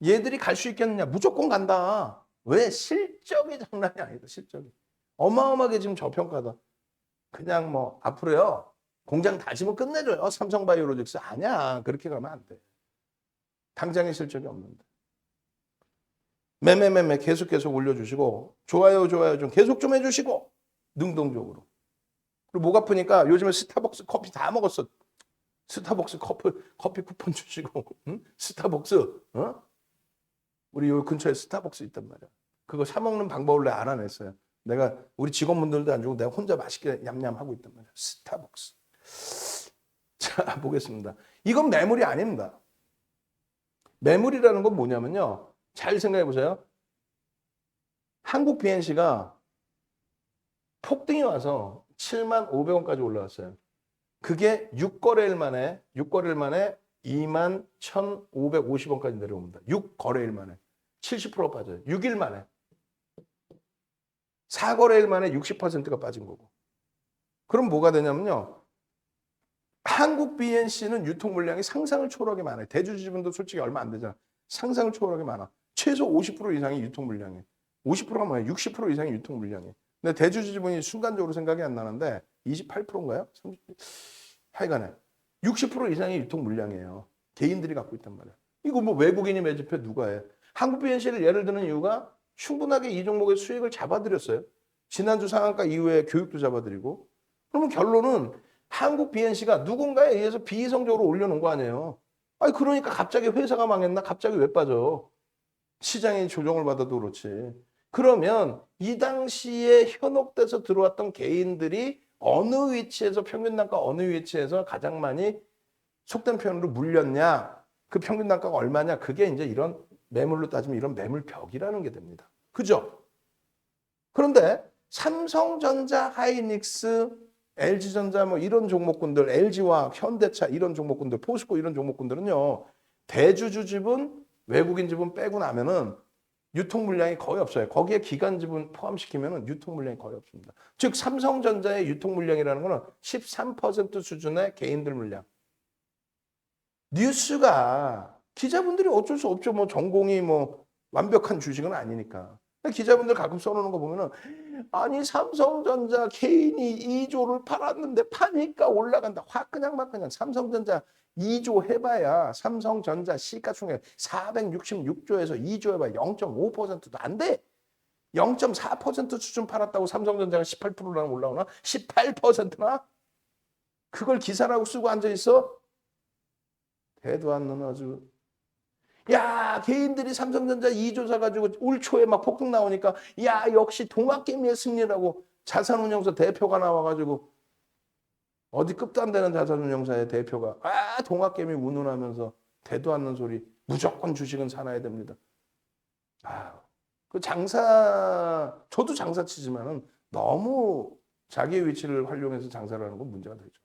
얘들이 갈 수 있겠느냐? 무조건 간다. 왜? 실적이 장난이 아니다. 실적이. 어마어마하게 지금 저평가다. 그냥 뭐 앞으로요. 공장 다시면 끝내줘요. 삼성바이오로직스. 아니야. 그렇게 가면 안 돼. 당장의 실적이 없는데. 매매 계속 올려주시고 좋아요 좀 계속 좀 해주시고 능동적으로. 그리고 목 아프니까 요즘에 스타벅스 커피 다 먹었어. 스타벅스 커피 쿠폰 주시고 응? 스타벅스 우리 요 근처에 스타벅스 있단 말이야. 그거 사 먹는 방법을 내가 알아냈어요. 내가 우리 직원분들도 안 주고 내가 혼자 맛있게 냠냠하고 있단 말이야. 스타벅스. 자, 보겠습니다. 이건 매물이 아닙니다. 매물이라는 건 뭐냐면요. 잘 생각해 보세요. 한국 BNC가 폭등이 와서 75,000원까지 올라왔어요. 그게 6거래일 만에 21,550원까지 내려옵니다. 6거래일 만에 70% 빠져요. 6일 만에. 4거래일 만에 60%가 빠진 거고. 그럼 뭐가 되냐면요. 한국 BNC는 유통 물량이 상상을 초월하게 많아요. 대주 지분도 솔직히 얼마 안 되잖아. 상상을 초월하게 많아. 최소 50% 이상이 유통 물량이에요. 50%가 뭐야? 60% 이상이 유통 물량이에요. 근데 대주 지분이 순간적으로 생각이 안 나는데 28%인가요? 30... 하여간에 60% 이상이 유통 물량이에요. 개인들이 갖고 있단 말이야. 이거 뭐 외국인이 매집해 누가 해? 한국 BNC를 예를 드는 이유가 충분하게 이 종목의 수익을 잡아드렸어요. 지난주 상한가 이후에 교육도 잡아드리고. 그러면 결론은 한국 BNC가 누군가에 의해서 비이성적으로 올려놓은 거 아니에요. 아니 그러니까 갑자기 회사가 망했나? 갑자기 왜 빠져? 시장이 조정을 받아도 그렇지. 그러면 이 당시에 현혹돼서 들어왔던 개인들이 어느 위치에서 평균 단가 어느 위치에서 가장 많이 속된 표현으로 물렸냐? 그 평균 단가가 얼마냐? 그게 이제 이런 매물로 따지면 이런 매물벽이라는 게 됩니다. 그죠? 그런데 삼성전자, 하이닉스, LG전자 뭐 이런 종목군들, LG화학, 현대차 이런 종목군들, 포스코 이런 종목군들은요. 대주주 지분, 외국인 지분 빼고 나면은 유통 물량이 거의 없어요. 거기에 기간 지분 포함시키면은 유통 물량이 거의 없습니다. 즉 삼성전자의 유통 물량이라는 거는 13% 수준의 개인들 물량. 뉴스가 기자분들이 어쩔 수 없죠. 뭐 전공이 뭐 완벽한 주식은 아니니까. 기자분들 가끔 써놓는 거 보면은 아니 삼성전자 개인이 2조를 팔았는데 파니까 올라간다. 확 그냥 막 그냥 삼성전자 2조 해봐야 삼성전자 시가총액 466조에서 2조 해봐야 0.5%도 안 돼. 0.4% 수준 팔았다고 삼성전자가 18%나 올라오나? 18%나? 그걸 기사라고 쓰고 앉아있어? 대도 않는 아주. 야 개인들이 삼성전자 2조 사가지고 올 초에 막 폭등 나오니까 야 역시 동학개미의 승리라고 자산운용사 대표가 나와가지고 어디 끝도 안 되는 자산운용사의 대표가 동학개미 운운하면서 대도 않는 소리 무조건 주식은 사놔야 됩니다. 그 장사 저도 장사 치지만은 너무 자기의 위치를 활용해서 장사를 하는 건 문제가 되죠.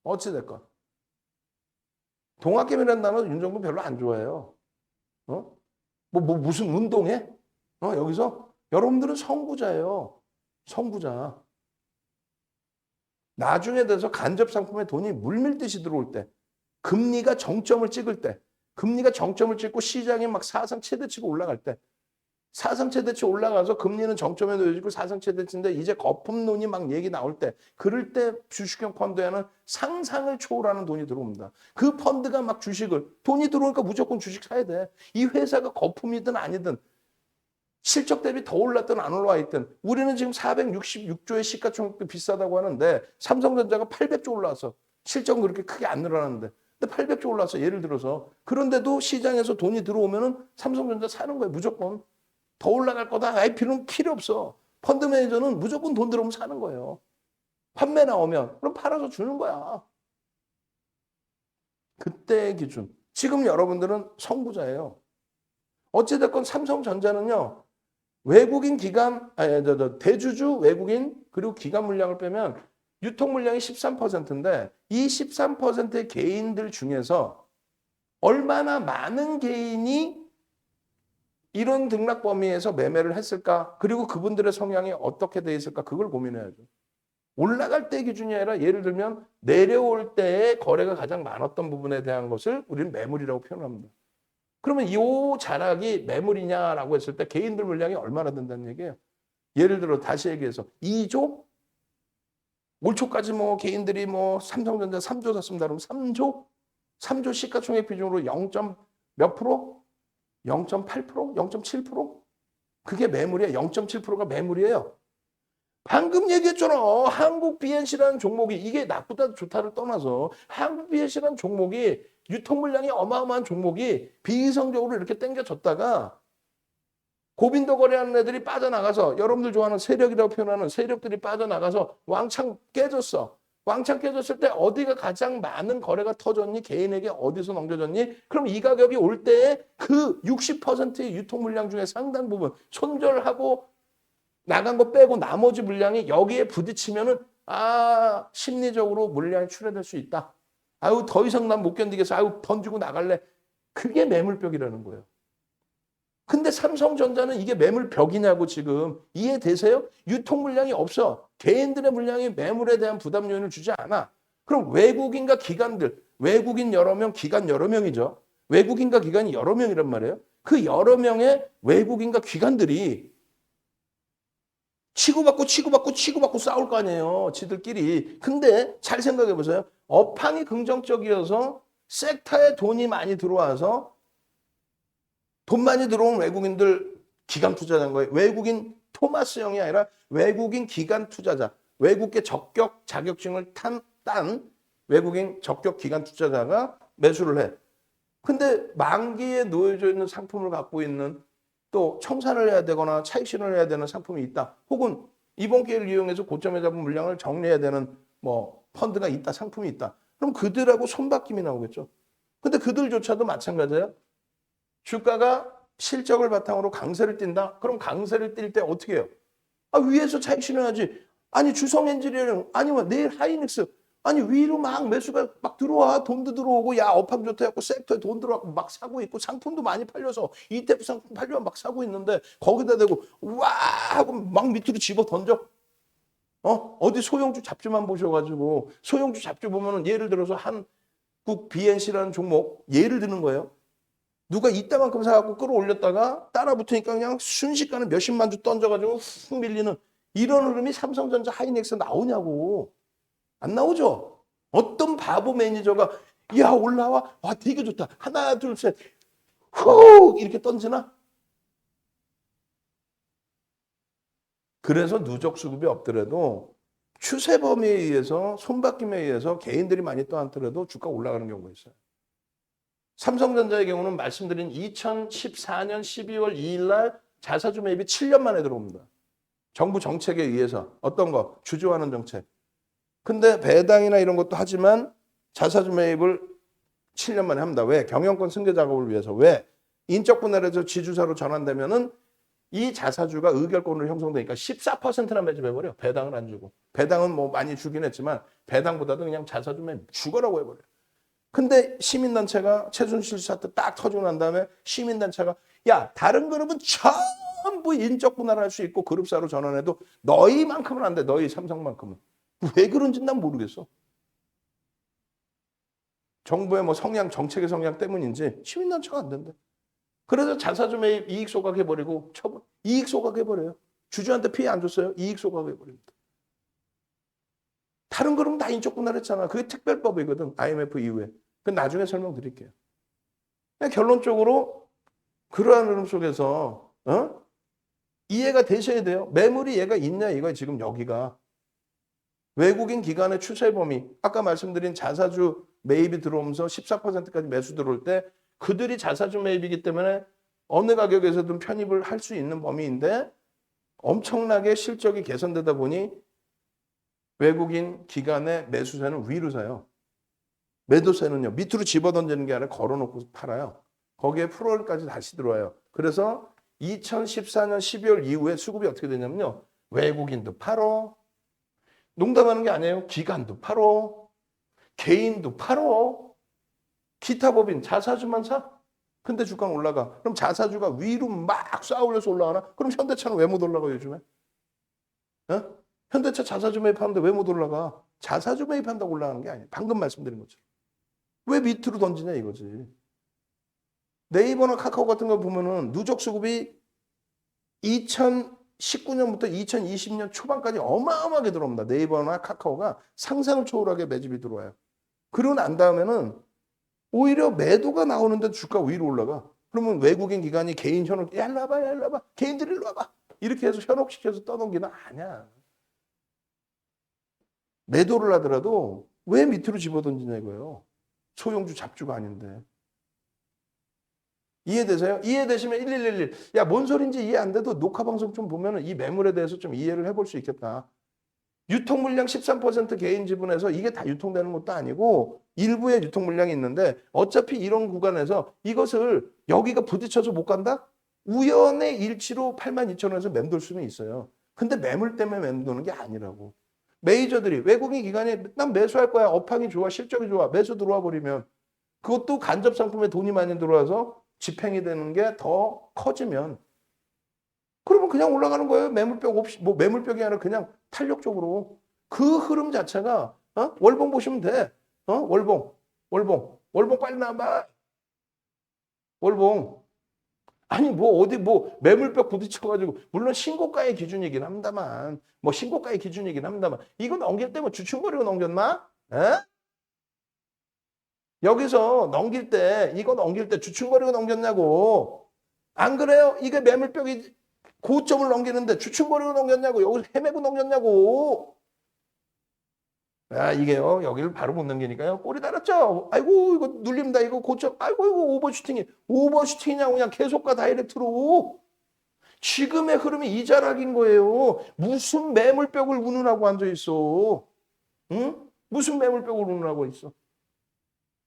어찌됐건 동학개미라는 단어 윤정부 별로 안 좋아해요. 무슨 운동해? 여기서 여러분들은 선구자예요. 선구자. 나중에 돼서 간접 상품에 돈이 물밀듯이 들어올 때, 금리가 정점을 찍을 때, 금리가 정점을 찍고 시장이 막 사상 최대치가 올라갈 때, 사상 최대치 올라가서 금리는 정점에 놓여지고 사상 최대치인데 이제 거품론이 막 얘기 나올 때, 그럴 때 주식형 펀드에는 상상을 초월하는 돈이 들어옵니다. 그 펀드가 막 주식을, 돈이 들어오니까 무조건 주식 사야 돼. 이 회사가 거품이든 아니든 실적 대비 더 올랐든 안 올라와 있든 우리는 지금 466조의 시가총액도 비싸다고 하는데 삼성전자가 800조 올라왔어. 실적은 그렇게 크게 안 늘어났는데. 근데 800조 올라왔어. 예를 들어서. 그런데도 시장에서 돈이 들어오면은 삼성전자 사는 거예요. 무조건. 더 올라갈 거다. IP는 필요 없어. 펀드 매니저는 무조건 돈 들어오면 사는 거예요. 판매 나오면 그럼 팔아서 주는 거야. 그때의 기준. 지금 여러분들은 선구자예요. 어찌됐건 삼성전자는요. 외국인 기관, 대주주 외국인 그리고 기관 물량을 빼면 유통 물량이 13%인데 이 13%의 개인들 중에서 얼마나 많은 개인이 이런 등락 범위에서 매매를 했을까? 그리고 그분들의 성향이 어떻게 돼 있을까? 그걸 고민해야죠. 올라갈 때 기준이 아니라 예를 들면 내려올 때에 거래가 가장 많았던 부분에 대한 것을 우리는 매물이라고 표현합니다. 그러면 이 자락이 매물이냐라고 했을 때 개인들 물량이 얼마나 된다는 얘기예요. 예를 들어 다시 얘기해서 2조? 올 초까지 뭐 개인들이 뭐 삼성전자 3조 샀습니다. 그러면 3조? 3조 시가총액 비중으로 0. 몇 프로? 0.8%? 0.7%? 그게 매물이에요. 0.7%가 매물이에요. 방금 얘기했잖아. 한국 BNC라는 종목이 이게 나쁘다 좋다를 떠나서 한국 BNC라는 종목이 유통 물량이 어마어마한 종목이 비이성적으로 이렇게 땡겨졌다가 고빈도 거래하는 애들이 빠져나가서 여러분들 좋아하는 세력이라고 표현하는 세력들이 빠져나가서 왕창 깨졌어. 왕창 깨졌을 때 어디가 가장 많은 거래가 터졌니? 개인에게 어디서 넘겨졌니? 그럼 이 가격이 올 때에 그 60%의 유통 물량 중에 상당 부분 손절하고 나간 거 빼고 나머지 물량이 여기에 부딪히면은 심리적으로 물량이 출회될 수 있다. 아유 더 이상 난 못 견디겠어. 아유 던지고 나갈래. 그게 매물벽이라는 거예요. 근데 삼성전자는 이게 매물벽이냐고 지금 이해되세요? 유통 물량이 없어. 개인들의 물량이 매물에 대한 부담 요인을 주지 않아. 그럼 외국인과 기관들, 외국인 여러 명, 기관 여러 명이죠. 외국인과 기관이 여러 명이란 말이에요. 그 여러 명의 외국인과 기관들이 치고받고 싸울 거 아니에요. 지들끼리. 근데 잘 생각해 보세요. 업황이 긍정적이어서 섹터에 돈이 많이 들어와서 돈 많이 들어온 외국인들 기관 투자자인 거예요. 외국인 토마스형이 아니라 외국인 기관 투자자. 외국계 적격 자격증을 딴 외국인 적격 기관 투자자가 매수를 해. 근데 만기에 놓여져 있는 상품을 갖고 있는 또 청산을 해야 되거나 차익 실현을 해야 되는 상품이 있다. 혹은 이번 기회를 이용해서 고점에 잡은 물량을 정리해야 되는 뭐 펀드가 있다. 상품이 있다. 그럼 그들하고 손바뀜이 나오겠죠. 근데 그들조차도 마찬가지예요. 주가가 실적을 바탕으로 강세를 띈다. 그럼 강세를 띌 때 어떻게 해요? 위에서 차익 실현하지. 아니 주성 엔지니어링 아니면 내일 하이닉스 아니 위로 막 매수가 막 들어와. 돈도 들어오고 야 업황 좋다 해갖고 섹터에 돈 들어와서 막 사고 있고 상품도 많이 팔려서 ETF 상품 팔려면 막 사고 있는데 거기다 대고 와 하고 막 밑으로 집어 던져. 어디 소형주 잡주만 보셔가지고 소형주 잡주 보면은 예를 들어서 한국 BNC라는 종목 예를 드는 거예요. 누가 이따만큼 사갖고 끌어올렸다가 따라 붙으니까 그냥 순식간에 몇십만 주 던져가지고 훅 밀리는 이런 흐름이 삼성전자 하이닉스 나오냐고. 안 나오죠. 어떤 바보 매니저가 야 올라와 와 되게 좋다 하나 둘 셋 훅 이렇게 던지나? 그래서 누적 수급이 없더라도 추세 범위에 의해서 손바뀜에 의해서 개인들이 많이 떠안더라도 주가 올라가는 경우가 있어요. 삼성전자의 경우는 말씀드린 2014년 12월 2일 날 자사주 매입이 7년 만에 들어옵니다. 정부 정책에 의해서 어떤 거 주주하는 정책. 근데 배당이나 이런 것도 하지만 자사주 매입을 7년 만에 합니다. 왜? 경영권 승계 작업을 위해서. 왜? 인적 분할에서 지주사로 전환되면은 이 자사주가 의결권으로 형성되니까 14%나 매집해버려. 배당을 안 주고. 배당은 뭐 많이 주긴 했지만 배당보다도 그냥 자사주 매입 죽어라고 해버려요. 근데 시민단체가 최순실 사태 딱 터지고 난 다음에 시민단체가 야 다른 그룹은 전부 인적 분할할 수 있고 그룹사로 전환해도 너희만큼은 안 돼. 너희 삼성만큼은. 왜 그런지 난 모르겠어. 정부의 뭐 성향, 정책의 성향 때문인지 시민단체가 안 된대. 그래서 자사주 매입 이익 소각해버리고 처분. 이익 소각해버려요. 주주한테 피해 안 줬어요. 이익 소각해버립니다. 다른 그룹은 다 인적 분할했잖아. 그게 특별법이거든. IMF 이후에. 그 나중에 설명드릴게요. 결론적으로 그러한 흐름 속에서 이해가 되셔야 돼요. 매물이 얘가 있냐 이거야 지금 여기가. 외국인 기관의 추세 범위. 아까 말씀드린 자사주 매입이 들어오면서 14%까지 매수 들어올 때 그들이 자사주 매입이기 때문에 어느 가격에서든 편입을 할 수 있는 범위인데 엄청나게 실적이 개선되다 보니 외국인 기관의 매수세는 위로 사요. 매도세는요. 밑으로 집어던지는 게 아니라 걸어놓고 팔아요. 거기에 프로일까지 다시 들어와요. 그래서 2014년 12월 이후에 수급이 어떻게 되냐면요. 외국인도 팔어. 농담하는 게 아니에요. 기관도 팔어. 개인도 팔어. 기타 법인 자사주만 사. 근데 주가는 올라가. 그럼 자사주가 위로 막 쌓아 올려서 올라가나? 그럼 현대차는 왜 못 올라가 요즘에? 어? 현대차 자사주 매입하는데 왜 못 올라가? 자사주 매입한다고 올라가는 게 아니야. 방금 말씀드린 것처럼. 왜 밑으로 던지냐 이거지. 네이버나 카카오 같은 거 보면은 누적 수급이 2019년부터 2020년 초반까지 어마어마하게 들어옵니다. 네이버나 카카오가 상상을 초월하게 매집이 들어와요. 그러고 난 다음에는 오히려 매도가 나오는데 주가 위로 올라가. 그러면 외국인 기관이 개인 현혹, 야, 일로 와봐, 야, 일로 와봐. 개인들이 일로 와봐. 이렇게 해서 현혹시켜서 떠넘기는 아니야. 매도를 하더라도 왜 밑으로 집어던지냐 이거예요. 소형주 잡주가 아닌데. 이해되세요? 이해되시면 1111. 야, 뭔 소린지 이해 안 돼도 녹화 방송 좀 보면은 이 매물에 대해서 좀 이해를 해볼 수 있겠다. 유통 물량 13% 개인 지분에서 이게 다 유통되는 것도 아니고 일부의 유통 물량이 있는데 어차피 이런 구간에서 이것을 여기가 부딪혀서 못 간다? 우연의 일치로 82,000원에서 맴돌 수는 있어요. 근데 매물 때문에 맴도는 게 아니라고. 메이저들이 외국인 기관이 난 매수할 거야. 업황이 좋아. 실적이 좋아. 매수 들어와 버리면 그것도 간접 상품에 돈이 많이 들어와서 집행이 되는 게 더 커지면 그러면 그냥 올라가는 거예요. 매물벽 없이 뭐 매물벽이 아니라 그냥 탄력적으로 그 흐름 자체가 월봉 보시면 돼. 월봉 빨리 나와. 월봉. 아니 뭐 어디 뭐 매물벽 부딪혀가지고 물론 신고가의 기준이긴 합니다만 뭐 신고가의 기준이긴 합니다만 이거 넘길 때 뭐 주춤거리고 넘겼나? 에? 여기서 넘길 때 이거 넘길 때 주춤거리고 넘겼냐고. 안 그래요? 이게 매물벽이 고점을 넘기는데 주춤거리고 넘겼냐고. 여기서 헤매고 넘겼냐고. 아, 이게요. 여기를 바로 못 넘기니까요. 꼬리 달았죠. 아이고, 이거 눌립니다. 이거 고점. 아이고, 이거 오버슈팅이. 오버슈팅이냐고 그냥 계속가 다이렉트로. 지금의 흐름이 이 자락인 거예요. 무슨 매물벽을 운운하고 앉아 있어. 응? 무슨 매물벽을 운운하고 있어.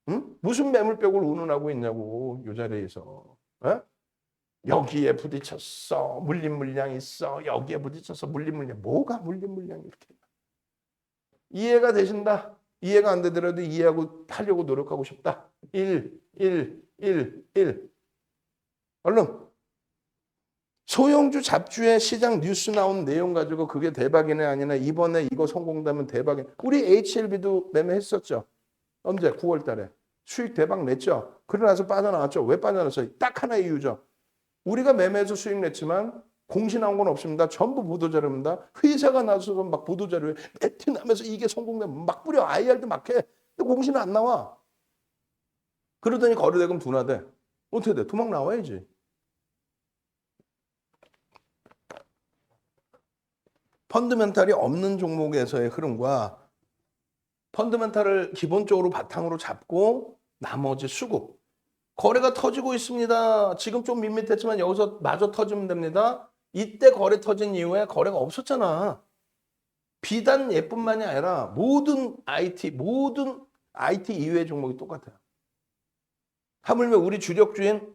응? 무슨 매물벽을 운운하고 있냐고. 이 자리에서. 어? 여기에 부딪혔어. 물린 물량이 있어. 여기에 부딪혀서 물린 물량. 뭐가 물린 물량이 이렇게. 이해가 되신다. 이해가 안 되더라도 이해하고 하려고 노력하고 싶다. 1, 1, 1, 1. 얼른. 소형주 잡주의 시장 뉴스 나온 내용 가지고 그게 대박이네 아니네. 이번에 이거 성공되면 대박이네. 우리 HLB도 매매했었죠. 언제? 9월 달에. 수익 대박 냈죠. 그러고 나서 빠져나왔죠. 왜 빠져나왔어요? 딱 하나의 이유죠. 우리가 매매해서 수익 냈지만 공시 나온 건 없습니다. 전부 보도자료입니다. 회사가 나서서 막 보도자료에 베트남에서 이게 성공되면 막 뿌려. IR도 막 해. 근데 공시는 안 나와. 그러더니 거래대금 둔화돼. 어떻게 돼? 도망 나와야지. 펀드멘탈이 없는 종목에서의 흐름과 펀드멘탈을 기본적으로 바탕으로 잡고 나머지 수급. 거래가 터지고 있습니다. 지금 좀 밋밋했지만 여기서 마저 터지면 됩니다. 이때 거래 터진 이후에 거래가 없었잖아. 비단 예뿐만이 아니라 모든 IT 이외의 종목이 똑같아요. 하물며 우리 주력주인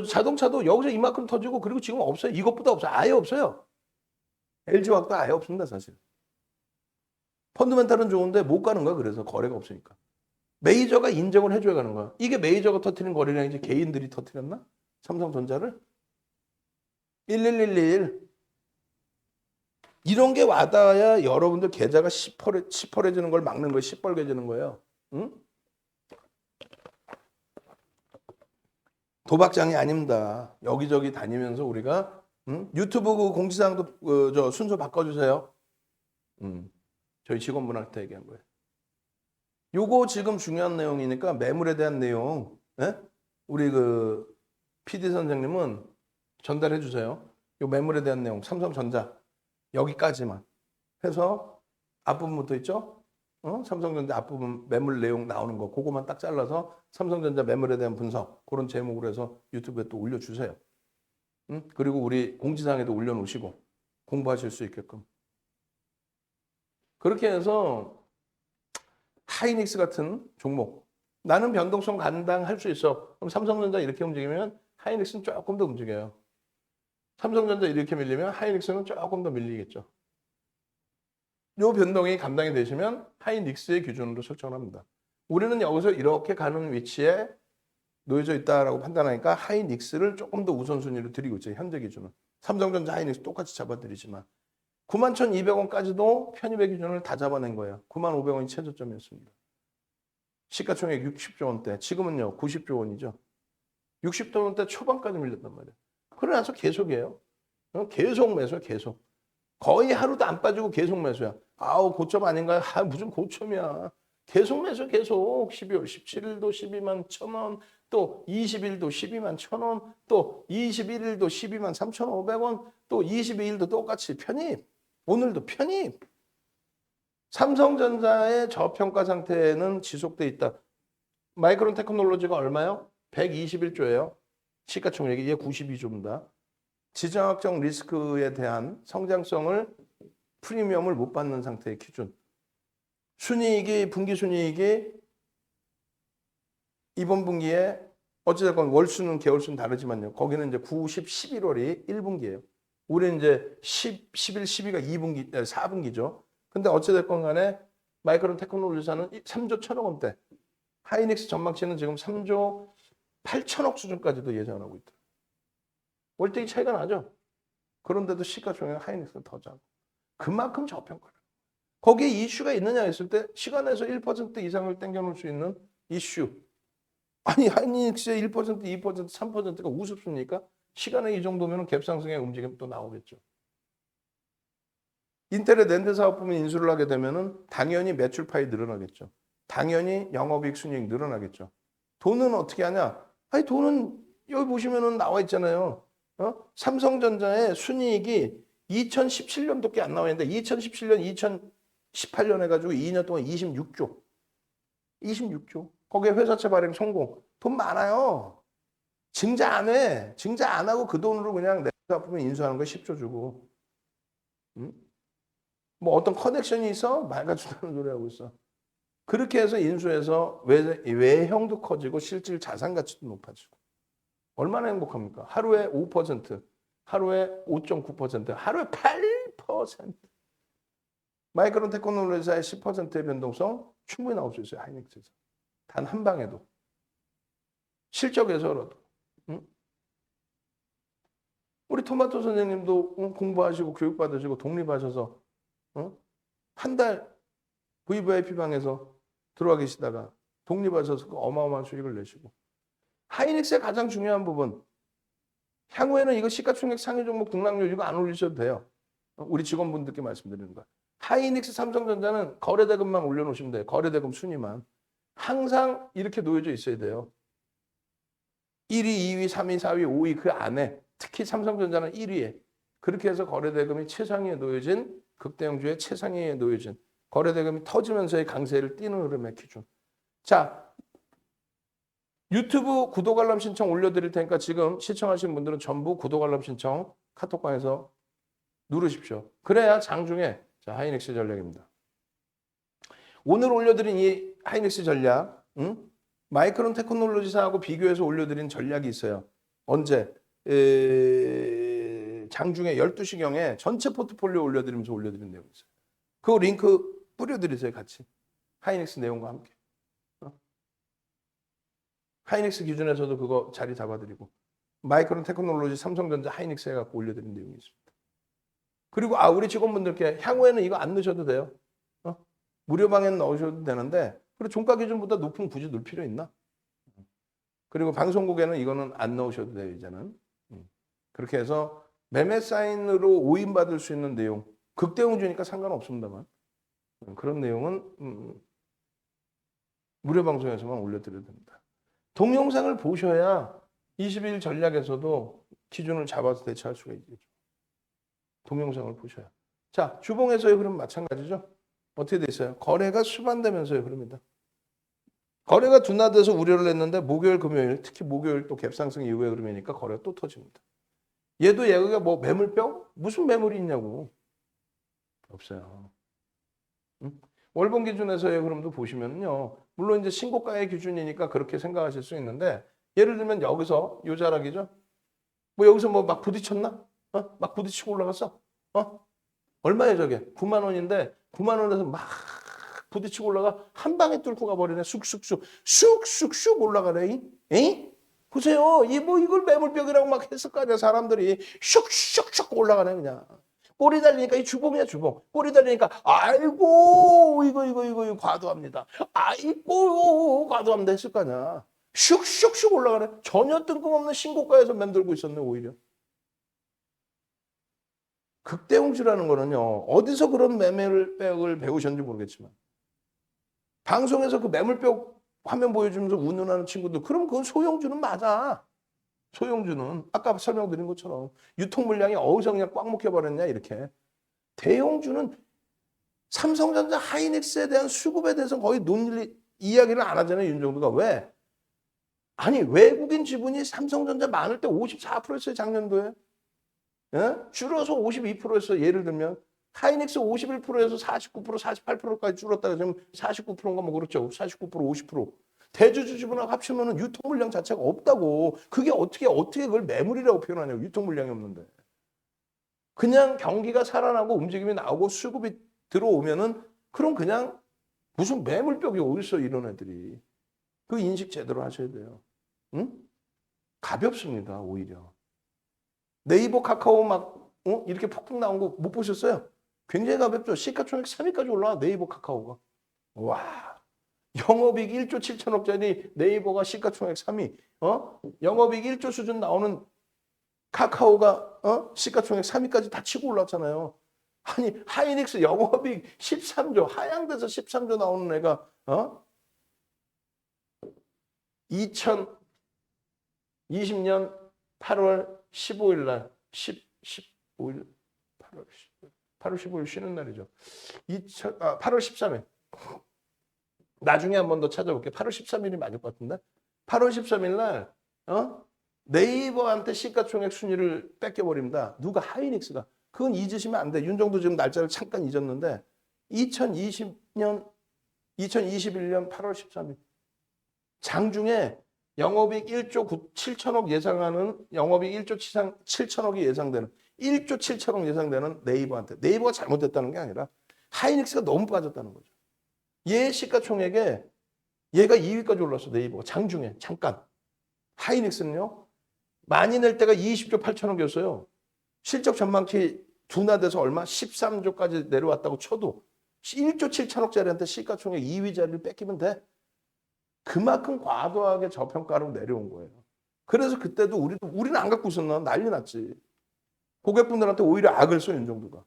자동차도 여기서 이만큼 터지고 그리고 지금 없어요. 이것보다 없어요. 아예 없어요. LG화학도 아예 없습니다, 사실. 펀드멘탈은 좋은데 못 가는 거야. 그래서 거래가 없으니까. 메이저가 인정을 해줘야 가는 거야. 이게 메이저가 터트린 거래량이지 개인들이 터트렸나? 삼성전자를? 1111 이런 게 와닿아야 여러분들 계좌가 시퍼해지는 걸 막는 거예요. 시뻘개지는 거예요. 응? 도박장이 아닙니다. 여기저기 다니면서 우리가 유튜브 그 공지사항도 저 순서 바꿔주세요. 저희 직원분한테 얘기한 거예요. 요거 지금 중요한 내용이니까 매물에 대한 내용 우리 그 PD 선생님은 전달해 주세요. 요 매물에 대한 내용 삼성전자 여기까지만 해서 앞부분부터 있죠? 삼성전자 앞부분 매물 내용 나오는 거 그거만 딱 잘라서 삼성전자 매물에 대한 분석 그런 제목으로 해서 유튜브에 또 올려주세요. 그리고 우리 공지사항에도 올려놓으시고 공부하실 수 있게끔. 그렇게 해서 하이닉스 같은 종목 나는 변동성 감당할 수 있어. 그럼 삼성전자 이렇게 움직이면 하이닉스는 조금 더 움직여요. 삼성전자 이렇게 밀리면 하이닉스는 조금 더 밀리겠죠. 이 변동이 감당이 되시면 하이닉스의 기준으로 설정합니다. 우리는 여기서 이렇게 가는 위치에 놓여져 있다라고 판단하니까 하이닉스를 조금 더 우선순위로 드리고 있죠. 현재 기준은. 삼성전자 하이닉스 똑같이 잡아드리지만 91,200원까지도 편입의 기준을 다 잡아낸 거예요. 95,500원이 최저점이었습니다. 시가총액 60조 원대. 지금은요 90조 원이죠. 60조 원대 초반까지 밀렸단 말이에요. 그러나서 계속이에요. 계속 매수야 계속. 거의 하루도 안 빠지고 계속 매수야. 아우 고점 아닌가요? 아, 무슨 고점이야. 계속 매수 계속. 12월 17일도 12만 1,000원, 또 20일도 12만 1,000원, 또 21일도 12만 3,500원, 또 22일도 똑같이 편입. 오늘도 편입. 삼성전자의 저평가 상태는 지속돼 있다. 마이크론 테크놀로지가 얼마요? 121조예요. 시가총액이 얘 92조입니다. 지정학적 리스크에 대한 성장성을 프리미엄을 못 받는 상태의 기준. 순이익이 분기 순이익이 이번 분기에 어찌됐건 월수는 개월수는 다르지만요. 거기는 이제 9, 10, 11월이 1분기예요. 우리는 이제 10, 11, 12가 2분기, 4분기죠. 근데 어찌됐건 간에 마이크론 테크놀로지사는 3조 1,000억 원대. 하이닉스 전망치는 지금 3조 8천억 수준까지도 예상하고 있다. 월등히 차이가 나죠. 그런데도 시가총액 하이닉스는 더 작고. 그만큼 저평가를. 거기에 이슈가 있느냐 했을 때 시간에서 1% 이상을 땡겨놓을 수 있는 이슈. 아니 하이닉스의 1%, 2%, 3%가 우습습니까? 시간에 이 정도면 갭상승의 움직임 또 나오겠죠. 인텔의 낸드 사업 부문 인수를 하게 되면은 당연히 매출 파이 늘어나겠죠. 당연히 영업이익 순이익 늘어나겠죠. 돈은 어떻게 하냐? 아니 돈은 여기 보시면은 나와 있잖아요. 삼성전자의 순이익이 2017년도께 안 나와 있는데 2017년, 2018년 해가지고 2년 동안 26조. 26조. 거기에 회사채 발행 성공. 돈 많아요. 증자 안 해. 증자 안 하고 그 돈으로 그냥 내 사업부문 인수하는 거 10조 주고. 응? 뭐 어떤 커넥션이 있어? 맑아준다는 소리 하고 있어. 그렇게 해서 인수해서 외형도 커지고 실질 자산 가치도 높아지고. 얼마나 행복합니까? 하루에 5%, 하루에 5.9%, 하루에 8%. 마이크론 테크놀로지사의 10%의 변동성 충분히 나올 수 있어요. 하이닉스에서. 단 한 방에도. 실적에서라도. 응? 우리 토마토 선생님도 공부하시고 교육받으시고 독립하셔서 한 달 VVIP 방에서 들어와 계시다가 독립하셔서 어마어마한 수익을 내시고. 하이닉스의 가장 중요한 부분. 향후에는 이거 시가총액 상위 종목 등락률 이거 안 올리셔도 돼요. 우리 직원분들께 말씀드리는 거야. 하이닉스 삼성전자는 거래대금만 올려놓으시면 돼요. 거래대금 순위만. 항상 이렇게 놓여져 있어야 돼요. 1위, 2위, 3위, 4위, 5위 그 안에 특히 삼성전자는 1위에 그렇게 해서 거래대금이 최상위에 놓여진 극대형주의 최상위에 놓여진 거래대금이 터지면서의 강세를 띠는 흐름의 기준. 자, 유튜브 구독 알람 신청 올려드릴 테니까 지금 시청하신 분들은 전부 구독 알람 신청 카톡방에서 누르십시오. 그래야 장중에 자, 하이닉스 전략입니다. 오늘 올려드린 이 하이닉스 전략, 마이크론 테크놀로지사하고 비교해서 올려드린 전략이 있어요. 언제? 장중에 12시경에 전체 포트폴리오 올려드리면서 올려드린 내용이 있어요. 그 링크 뿌려드리세요, 같이. 하이닉스 내용과 함께. 하이닉스 기준에서도 그거 자리 잡아드리고 마이크론 테크놀로지 삼성전자 하이닉스 해갖고 올려드린 내용이 있습니다. 그리고 우리 직원분들께 향후에는 이거 안 넣으셔도 돼요. 무료방에는 넣으셔도 되는데 그리고 종가 기준보다 높은 굳이 넣을 필요 있나? 그리고 방송국에는 이거는 안 넣으셔도 돼요, 이제는. 그렇게 해서 매매 사인으로 오인받을 수 있는 내용 극대형주니까 상관없습니다만 그런 내용은 무료 방송에서만 올려드려야 됩니다. 동영상을 보셔야 20일 전략에서도 기준을 잡아서 대처할 수가 있겠죠. 동영상을 보셔야. 자, 주봉에서의 흐름 마찬가지죠. 어떻게 돼 있어요? 거래가 수반되면서의 흐름입니다. 거래가 둔화돼서 우려를 했는데 목요일, 금요일, 특히 목요일 또 갭상승 이후의 흐름이니까 거래가 또 터집니다. 얘도 얘가 뭐 매물병? 무슨 매물이 있냐고. 없어요. 응? 월봉 기준에서의 흐름도 보시면요. 물론 이제 신고가의 기준이니까 그렇게 생각하실 수 있는데 예를 들면 여기서 요 자락이죠. 뭐 여기서 뭐 막 부딪혔나? 막 부딪히고 올라갔어? 얼마예요 저게? 9만 원인데 9만 원에서 막 부딪히고 올라가 한 방에 뚫고 가버리네. 쑥쑥쑥 쑥쑥쑥 올라가네. 에이? 보세요. 이걸 매물벽이라고 막 했을 거 아니야. 사람들이 슉슉슉 올라가네 그냥. 꼬리 달리니까 이 주봉이야 주봉. 꼬리 달리니까 아이고 이거 과도합니다. 아이고 과도합니다 했을 거 아니야. 슉슉슉 올라가네. 전혀 뜬금없는 신고가에서 맴돌고 있었네 오히려. 극대홍주라는 거는요. 어디서 그런 매물벽을 배우셨는지 모르겠지만 방송에서 그 매물벽 화면 보여주면서 운운하는 친구들 그럼 그건 소형주는 맞아. 소형주는 아까 설명드린 것처럼 유통 물량이 어디서 그냥 꽉 먹혀버렸냐 이렇게. 대형주는 삼성전자 하이닉스에 대한 수급에 대해서 거의 이야기를 안 하잖아요. 윤정도가. 왜? 아니 외국인 지분이 삼성전자 많을 때 54%였어요. 작년도에. 예? 줄어서 52%였어요. 예를 들면 하이닉스 51%에서 49%, 48%까지 줄었다가 지금 49%인가 뭐 그렇죠. 49%, 50%. 대주주 지분하고 합치면 유통 물량 자체가 없다고. 그게 어떻게 그걸 매물이라고 표현하냐고. 유통 물량이 없는데. 그냥 경기가 살아나고 움직임이 나오고 수급이 들어오면은 그럼 그냥 무슨 매물벽이 어딨어 이런 애들이. 그 인식 제대로 하셔야 돼요. 응? 가볍습니다 오히려. 네이버 카카오 막 이렇게 폭풍 나온 거 못 보셨어요? 굉장히 가볍죠. 시가총액 3위까지 올라와 네이버 카카오가. 와. 영업이익 1조 7천억짜리 네이버가 시가총액 3위. 영업이익 1조 수준 나오는 카카오가 시가총액 3위까지 다 치고 올랐잖아요. 아니 하이닉스 영업이익 13조 하향돼서 13조 나오는 애가 2020년 8월 15일 날 15일 8월 15일 쉬는 날이죠. 8월 13일. 나중에 한 번 더 찾아볼게요. 8월 13일이 맞을 것 같은데. 8월 13일 날 네이버한테 시가총액 순위를 뺏겨버립니다. 누가? 하이닉스가. 그건 잊으시면 안 돼. 윤정도 지금 날짜를 잠깐 잊었는데 2021년 8월 13일 장중에 영업이익 1조 7천억 예상하는 영업이익 1조 7천억이 예상되는 1조 7천억 예상되는 네이버한테 네이버가 잘못됐다는 게 아니라 하이닉스가 너무 빠졌다는 거죠. 얘 시가총액에 얘가 2위까지 올랐어. 네이버가 장중에 잠깐. 하이닉스는요. 많이 낼 때가 20조 8천억이었어요. 실적 전망치 둔화돼서 얼마? 13조까지 내려왔다고 쳐도 1조 7천억짜리한테 시가총액 2위 자리를 뺏기면 돼. 그만큼 과도하게 저평가로 내려온 거예요. 그래서 그때도 우리는 안 갖고 있었나? 난리 났지. 고객분들한테 오히려 악을 써 윤정도가.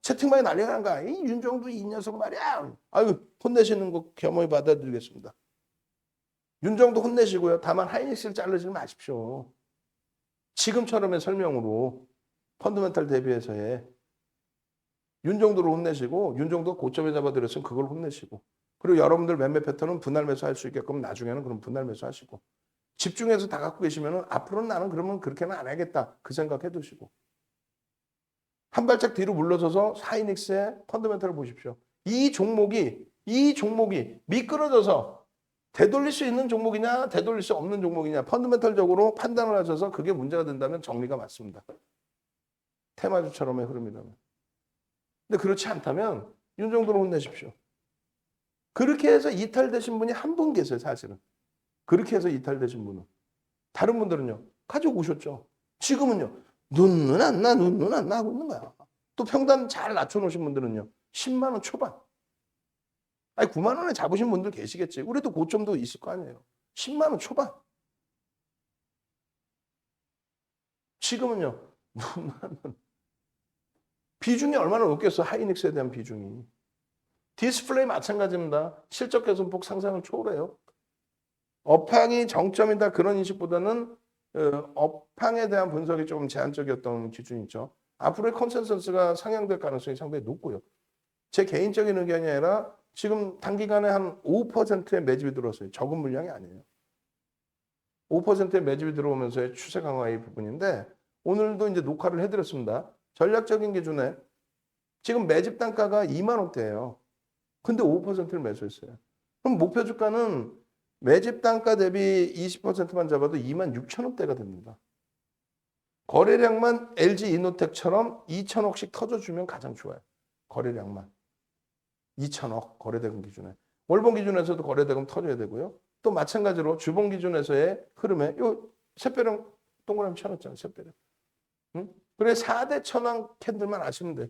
채팅방에 난리가 난 거야. 이 윤정도 이 녀석 말이야. 아유 혼내시는 거 겸허히 받아들이겠습니다. 윤정도 혼내시고요. 다만 하이닉스를 자르지 마십시오. 지금처럼의 설명으로 펀더멘탈 대비해서의 윤정도를 혼내시고 윤정도 고점에 잡아드렸으면 그걸 혼내시고 그리고 여러분들 매매 패턴은 분할 매수할 수 있게끔 나중에는 그럼 분할 매수하시고 집중해서 다 갖고 계시면 앞으로는 나는 그러면 그렇게는 안 하겠다 그 생각 해두시고 한 발짝 뒤로 물러서서 하이닉스의 펀더멘탈을 보십시오. 이 종목이 미끄러져서 되돌릴 수 있는 종목이냐 되돌릴 수 없는 종목이냐 펀더멘탈적으로 판단을 하셔서 그게 문제가 된다면 정리가 맞습니다. 테마주처럼의 흐름이라면. 근데 그렇지 않다면 윤정도를 혼내십시오. 그렇게 해서 이탈되신 분이 한 분 계세요 사실은. 그렇게 해서 이탈되신 분은. 다른 분들은요. 가지고 오셨죠. 지금은요. 눈은 안 나 하고 있는 거야. 또 평단 잘 낮춰놓으신 분들은요. 10만 원 초반. 아니 9만 원에 잡으신 분들 계시겠지. 우리도 고점도 있을 거 아니에요. 10만 원 초반. 지금은요. 비중이 얼마나 높겠어. 하이닉스에 대한 비중이. 디스플레이 마찬가지입니다. 실적 개선폭 상상을 초월해요. 업황이 정점이다 그런 인식보다는 업황에 대한 분석이 조금 제한적이었던 기준이 있죠. 앞으로의 컨센서스가 상향될 가능성이 상당히 높고요. 제 개인적인 의견이 아니라 지금 단기간에 한 5%의 매집이 들어왔어요. 적은 물량이 아니에요. 5%의 매집이 들어오면서의 추세 강화의 부분인데 오늘도 이제 녹화를 해드렸습니다. 전략적인 기준에 지금 매집 단가가 2만 원대예요. 근데 5%를 매수했어요. 그럼 목표 주가는 매집 단가 대비 20%만 잡아도 2만 6천 원대가 됩니다. 거래량만 LG 이노텍처럼 2천억씩 터져주면 가장 좋아요. 거래량만. 2천억 거래대금 기준에. 월봉 기준에서도 거래대금 터져야 되고요. 또 마찬가지로 주봉 기준에서의 흐름에 요 샛별형 동그라미 쳐놨잖아요. 샛별형. 응? 그래 4대 천왕 캔들만 아시면 돼.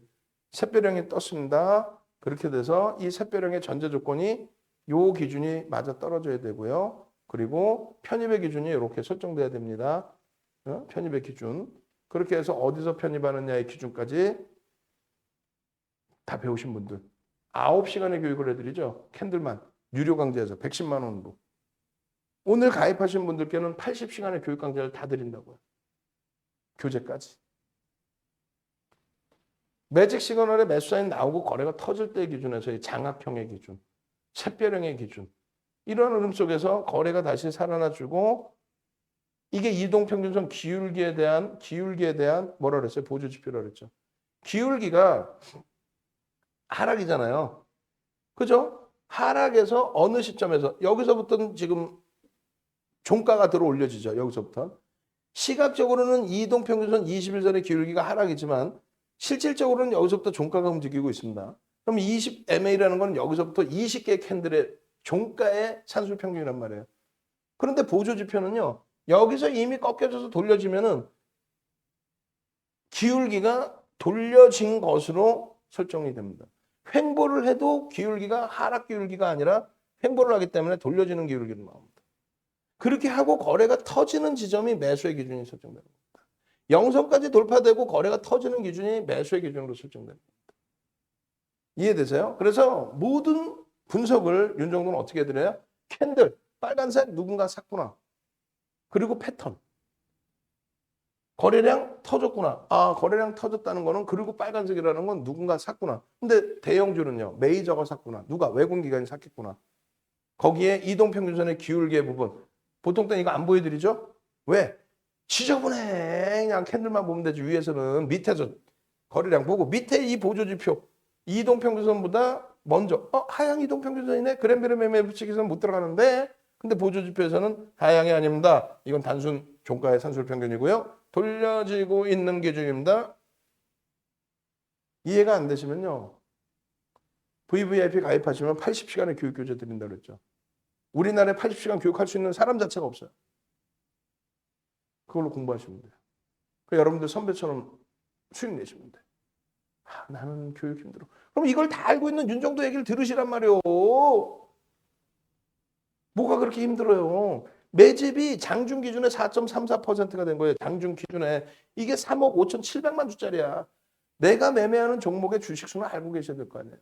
샛별형이 떴습니다. 그렇게 돼서 이 샛별형의 전제 조건이 요 기준이 맞아 떨어져야 되고요. 그리고 편입의 기준이 이렇게 설정돼야 됩니다. 편입의 기준. 그렇게 해서 어디서 편입하느냐의 기준까지 다 배우신 분들. 9시간의 교육을 해드리죠. 캔들만. 유료 강좌에서 110만 원으로. 오늘 가입하신 분들께는 80시간의 교육 강좌를 다 드린다고요. 교재까지. 매직 시그널에 매수 사인 나오고 거래가 터질 때 기준에서의 장악형의 기준, 샛별형의 기준. 이런 흐름 속에서 거래가 다시 살아나주고 이게 이동평균선 기울기에 대한 뭐라 그랬어요? 보조 지표라 그랬죠. 기울기가 하락이잖아요. 그죠? 하락에서 어느 시점에서 여기서부터는 지금 종가가 들어 올려지죠. 여기서부터. 시각적으로는 이동평균선 21선의 기울기가 하락이지만 실질적으로는 여기서부터 종가가 움직이고 있습니다. 그럼 20MA라는 건 여기서부터 20개의 캔들의 종가의 산술평균이란 말이에요. 그런데 보조지표는요. 여기서 이미 꺾여져서 돌려지면은 기울기가 돌려진 것으로 설정이 됩니다. 횡보를 해도 기울기가 하락 기울기가 아니라 횡보를 하기 때문에 돌려지는 기울기로 나옵니다. 그렇게 하고 거래가 터지는 지점이 매수의 기준이 설정되는 겁니다. 영선까지 돌파되고 거래가 터지는 기준이 매수의 기준으로 설정됩니다. 이해되세요? 그래서 모든 분석을 윤정도는 어떻게 해드려요? 캔들, 빨간색 누군가 샀구나. 그리고 패턴. 거래량 터졌구나. 아, 거래량 터졌다는 거는 그리고 빨간색이라는 건 누군가 샀구나. 근데 대형주는요. 메이저가 샀구나. 누가? 외국기관이 샀겠구나. 거기에 이동평균선의 기울기의 부분. 보통 때는 이거 안 보여드리죠? 왜? 지저분해. 그냥 캔들만 보면 되지. 위에서는 밑에서 거래량 보고 밑에 이 보조지표. 이동평균선보다 먼저 하향 이동평균선이네. 그램비름 매매 부칙에서는 못 들어가는데 근데 보조지표에서는 하향이 아닙니다. 이건 단순 종가의 산술평균이고요. 돌려지고 있는 기준입니다. 이해가 안 되시면요. VVIP 가입하시면 80시간의 교육교재 드린다고 그랬죠. 우리나라에 80시간 교육할 수 있는 사람 자체가 없어요. 그걸로 공부하시면 돼요. 그러니까 여러분들 선배처럼 수익 내시면 돼요. 아, 나는 교육 힘들어. 그럼 이걸 다 알고 있는 윤정도 얘기를 들으시란 말이오. 뭐가 그렇게 힘들어요? 매집이 장중 기준에 4.34%가 된 거예요. 장중 기준에. 이게 3억 5,700만 주짜리야. 내가 매매하는 종목의 주식수는 알고 계셔야 될 거 아니에요.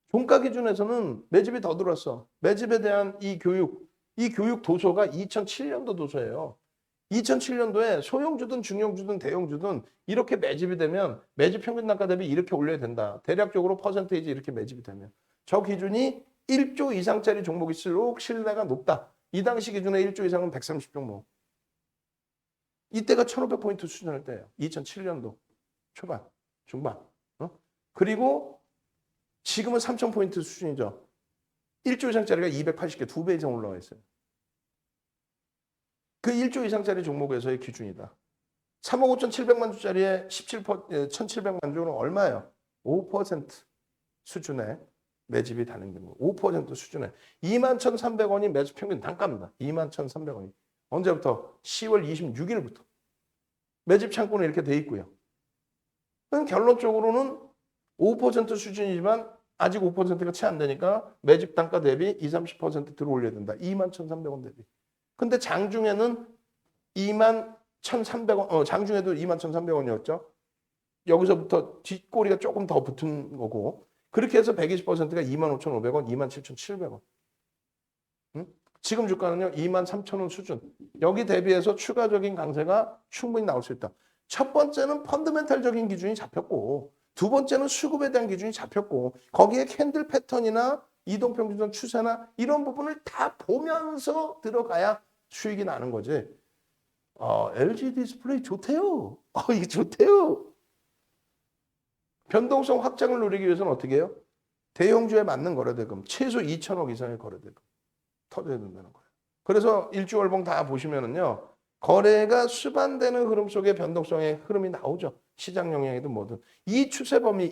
종가 기준에서는 매집이 더 들었어. 매집에 대한 이 교육 도서가 2007년도 도서예요. 2007년도에 소형주든 중형주든 대형주든 이렇게 매집이 되면 매집 평균 단가 대비 이렇게 올려야 된다. 대략적으로 퍼센테이지 이렇게 매집이 되면. 저 기준이 1조 이상짜리 종목일수록 신뢰가 높다. 이 당시 기준에 1조 이상은 130종목. 이때가 1500포인트 수준일 때예요. 2007년도 초반, 중반. 그리고 지금은 3000포인트 수준이죠. 1조 이상짜리가 280개, 2배 이상 올라와 있어요. 그 1조 이상짜리 종목에서의 기준이다. 3억 5,700만 주짜리에 1,700만 주는 얼마예요? 5% 수준의 매집이 되는 경우. 5% 수준에 21,300원이 매집 평균 단가입니다. 21,300원이. 언제부터? 10월 26일부터. 매집 창구는 이렇게 돼 있고요. 결론적으로는 5% 수준이지만 아직 5%가 채 안 되니까 매집 단가 대비 20, 30% 들어올려야 된다. 21,300원 대비. 근데 장중에는 21,300원, 장중에도 21,300원이었죠. 여기서부터 뒷꼬리가 조금 더 붙은 거고. 그렇게 해서 120%가 25,500원, 27,700원. 지금 주가는요, 23,000원 수준. 여기 대비해서 추가적인 강세가 충분히 나올 수 있다. 첫 번째는 펀더멘탈적인 기준이 잡혔고, 두 번째는 수급에 대한 기준이 잡혔고, 거기에 캔들 패턴이나 이동평균선 추세나 이런 부분을 다 보면서 들어가야 수익이 나는 거지. LG 디스플레이 좋대요. 이게 좋대요. 변동성 확장을 누리기 위해서는 어떻게 해요? 대형주에 맞는 거래대금, 최소 2천억 이상의 거래대금 터져야 된다는 거예요. 그래서 일주월봉 다 보시면은요, 거래가 수반되는 흐름 속에 변동성의 흐름이 나오죠. 시장 영향이든 뭐든. 이 추세 범위,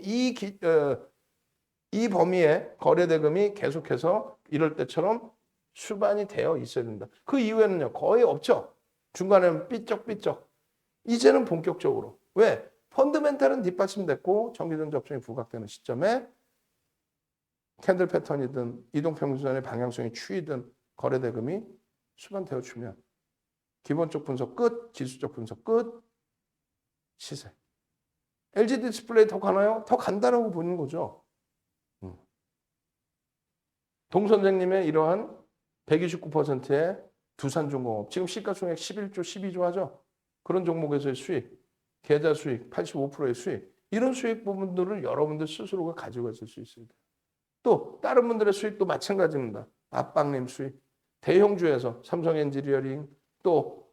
이 범위에 거래대금이 계속해서 이럴 때처럼 수반이 되어 있어야 된다. 그 이후에는요, 거의 없죠. 중간에는 삐쩍삐쩍. 이제는 본격적으로. 왜? 펀드멘탈은 뒷받침됐고 전기전 접종이 부각되는 시점에 캔들 패턴이든 이동평균선의 방향성이 추이든 거래대금이 수반되어 주면 기본적 분석 끝, 지수적 분석 끝, 시세. LG 디스플레이 더 가나요? 더 간다라고 보는 거죠. 동 선생님의 이러한 129%의 두산중공업, 지금 시가총액 11조, 12조 하죠. 그런 종목에서의 수익, 계좌 수익, 85%의 수익, 이런 수익 부분들을 여러분들 스스로가 가지고 있을 수 있습니다. 또 다른 분들의 수익도 마찬가지입니다. 압박님 수익, 대형주에서 삼성 엔지니어링, 또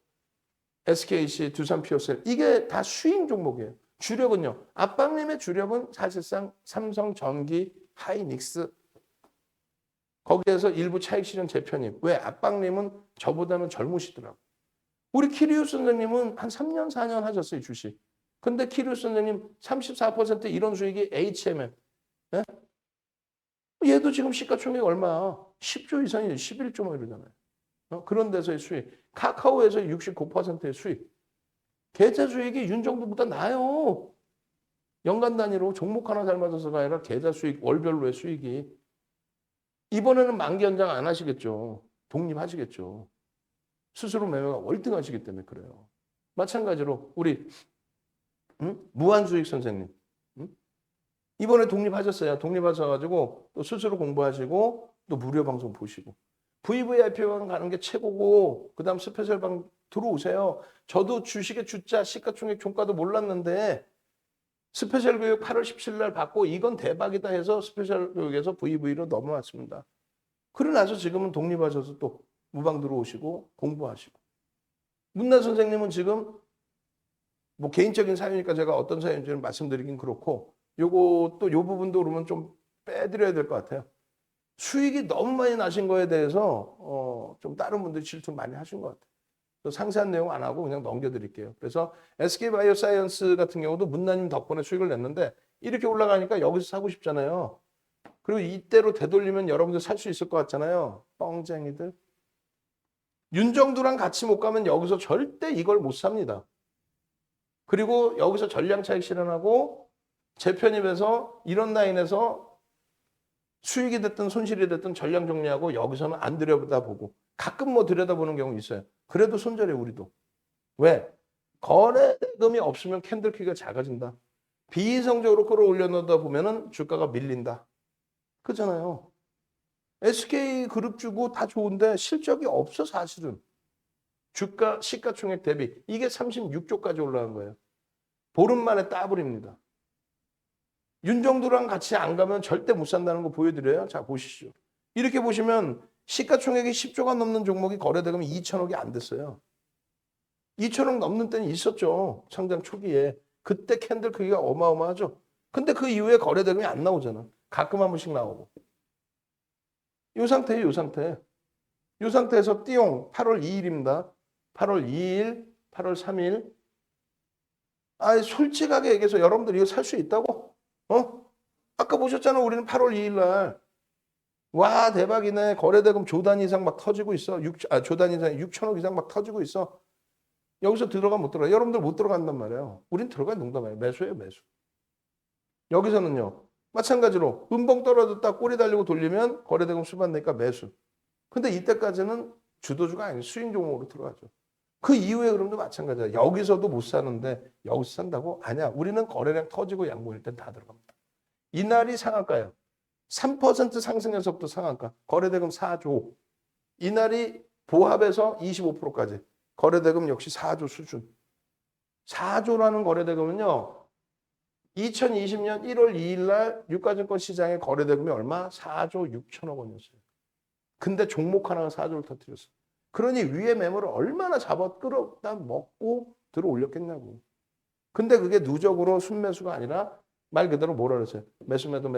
SKC, 두산 피오셀, 이게 다 수익 종목이에요. 주력은요. 압박님의 주력은 사실상 삼성 전기, 하이닉스, 거기에서 일부 차익 실현 재편입. 왜? 압박님은 저보다는 젊으시더라고요. 우리 키리우스 선생님은 한 3년, 4년 하셨어요, 주식. 근데 키리우스 선생님 34% 이런 수익이 HMM. 예? 얘도 지금 시가총액 얼마야? 10조 이상이에요. 11조 뭐 이러잖아요. 그런 데서의 수익. 카카오에서 69%의 수익. 계좌 수익이 윤정도보다 나아요. 연간 단위로 종목 하나 잘 맞아서가 아니라 계좌 수익, 월별로의 수익이. 이번에는 만기 연장 안 하시겠죠. 독립하시겠죠. 스스로 매매가 월등하시기 때문에 그래요. 마찬가지로 우리 무한수익 선생님. 이번에 독립하셨어요. 독립하셔가지고 또 스스로 공부하시고 또 무료 방송 보시고. VVIP방 가는 게 최고고 그다음 스페셜방 들어오세요. 저도 주식의 주자, 시가총액 종가도 몰랐는데 스페셜 교육 8월 17일 날 받고 이건 대박이다 해서 스페셜 교육에서 VV로 넘어왔습니다. 그러고 나서 지금은 독립하셔서 또 무방 들어오시고 공부하시고. 문나 선생님은 지금 뭐 개인적인 사유니까 제가 어떤 사유인지는 말씀드리긴 그렇고 요거 요 부분도 그러면 좀 빼드려야 될 것 같아요. 수익이 너무 많이 나신 거에 대해서 좀 다른 분들이 질투 많이 하신 것 같아요. 상세한 내용 안 하고 그냥 넘겨드릴게요. 그래서 SK바이오사이언스 같은 경우도 문나님 덕분에 수익을 냈는데 이렇게 올라가니까 여기서 사고 싶잖아요. 그리고 이때로 되돌리면 여러분들 살 수 있을 것 같잖아요. 뻥쟁이들. 윤정두랑 같이 못 가면 여기서 절대 이걸 못 삽니다. 그리고 여기서 전량 차익 실현하고 재편입해서 이런 라인에서 수익이 됐든 손실이 됐든 전량 정리하고 여기서는 안 들여다보고 가끔 뭐 들여다보는 경우 있어요. 그래도 손절해 우리도. 왜? 거래대금이 없으면 캔들 크기가 작아진다. 비이성적으로 끌어올려놓다 보면은 주가가 밀린다. 그렇잖아요. SK그룹 주고 다 좋은데 실적이 없어 사실은. 주가 시가총액 대비 이게 36조까지 올라간 거예요. 보름 만에 따블입니다. 윤정두랑 같이 안 가면 절대 못 산다는 거 보여드려요. 자 보시죠. 이렇게 보시면 시가총액이 10조가 넘는 종목이 거래대금이 2천억이 안 됐어요. 2천억 넘는 때는 있었죠. 창장 초기에. 그때 캔들 크기가 어마어마하죠. 근데 그 이후에 거래대금이 안 나오잖아. 가끔 한 번씩 나오고. 이 상태예요. 이 상태. 이 상태에서 띠용 8월 2일입니다. 8월 2일, 8월 3일. 아, 솔직하게 얘기해서 여러분들 이거 살 수 있다고? 아까 보셨잖아. 우리는 8월 2일 날. 와, 대박이네. 거래대금 조 단위 이상 막 터지고 있어. 조 단위 이상 6천억 이상 막 터지고 있어. 여기서 들어가 못 들어가. 여러분들 못 들어간단 말이에요. 우린 들어가야 농담이에요. 매수예요, 매수. 여기서는요. 마찬가지로 음봉 떨어졌다 꼬리 달리고 돌리면 거래대금 수반되니까 매수. 근데 이때까지는 주도주가 아닌 수익 종목으로 들어가죠. 그 이후에 그럼도 마찬가지야. 여기서도 못 사는데 여기서 산다고? 아니야. 우리는 거래량 터지고 양보일 땐 다 들어갑니다. 이날이 상한가예요. 3% 상승해서부터 상한가. 거래대금 4조. 이날이 보합에서 25%까지. 거래대금 역시 4조 수준. 4조라는 거래대금은요. 2020년 1월 2일 날 유가증권 시장의 거래대금이 얼마? 4조 6천억 원이었어요. 근데 종목 하나가 4조를 터뜨렸어요. 그러니 위에 매물을 얼마나 잡아 끌어다 먹고 들어 올렸겠냐고. 근데 그게 누적으로 순매수가 아니라 말 그대로 뭐라 그랬어요? 매수매도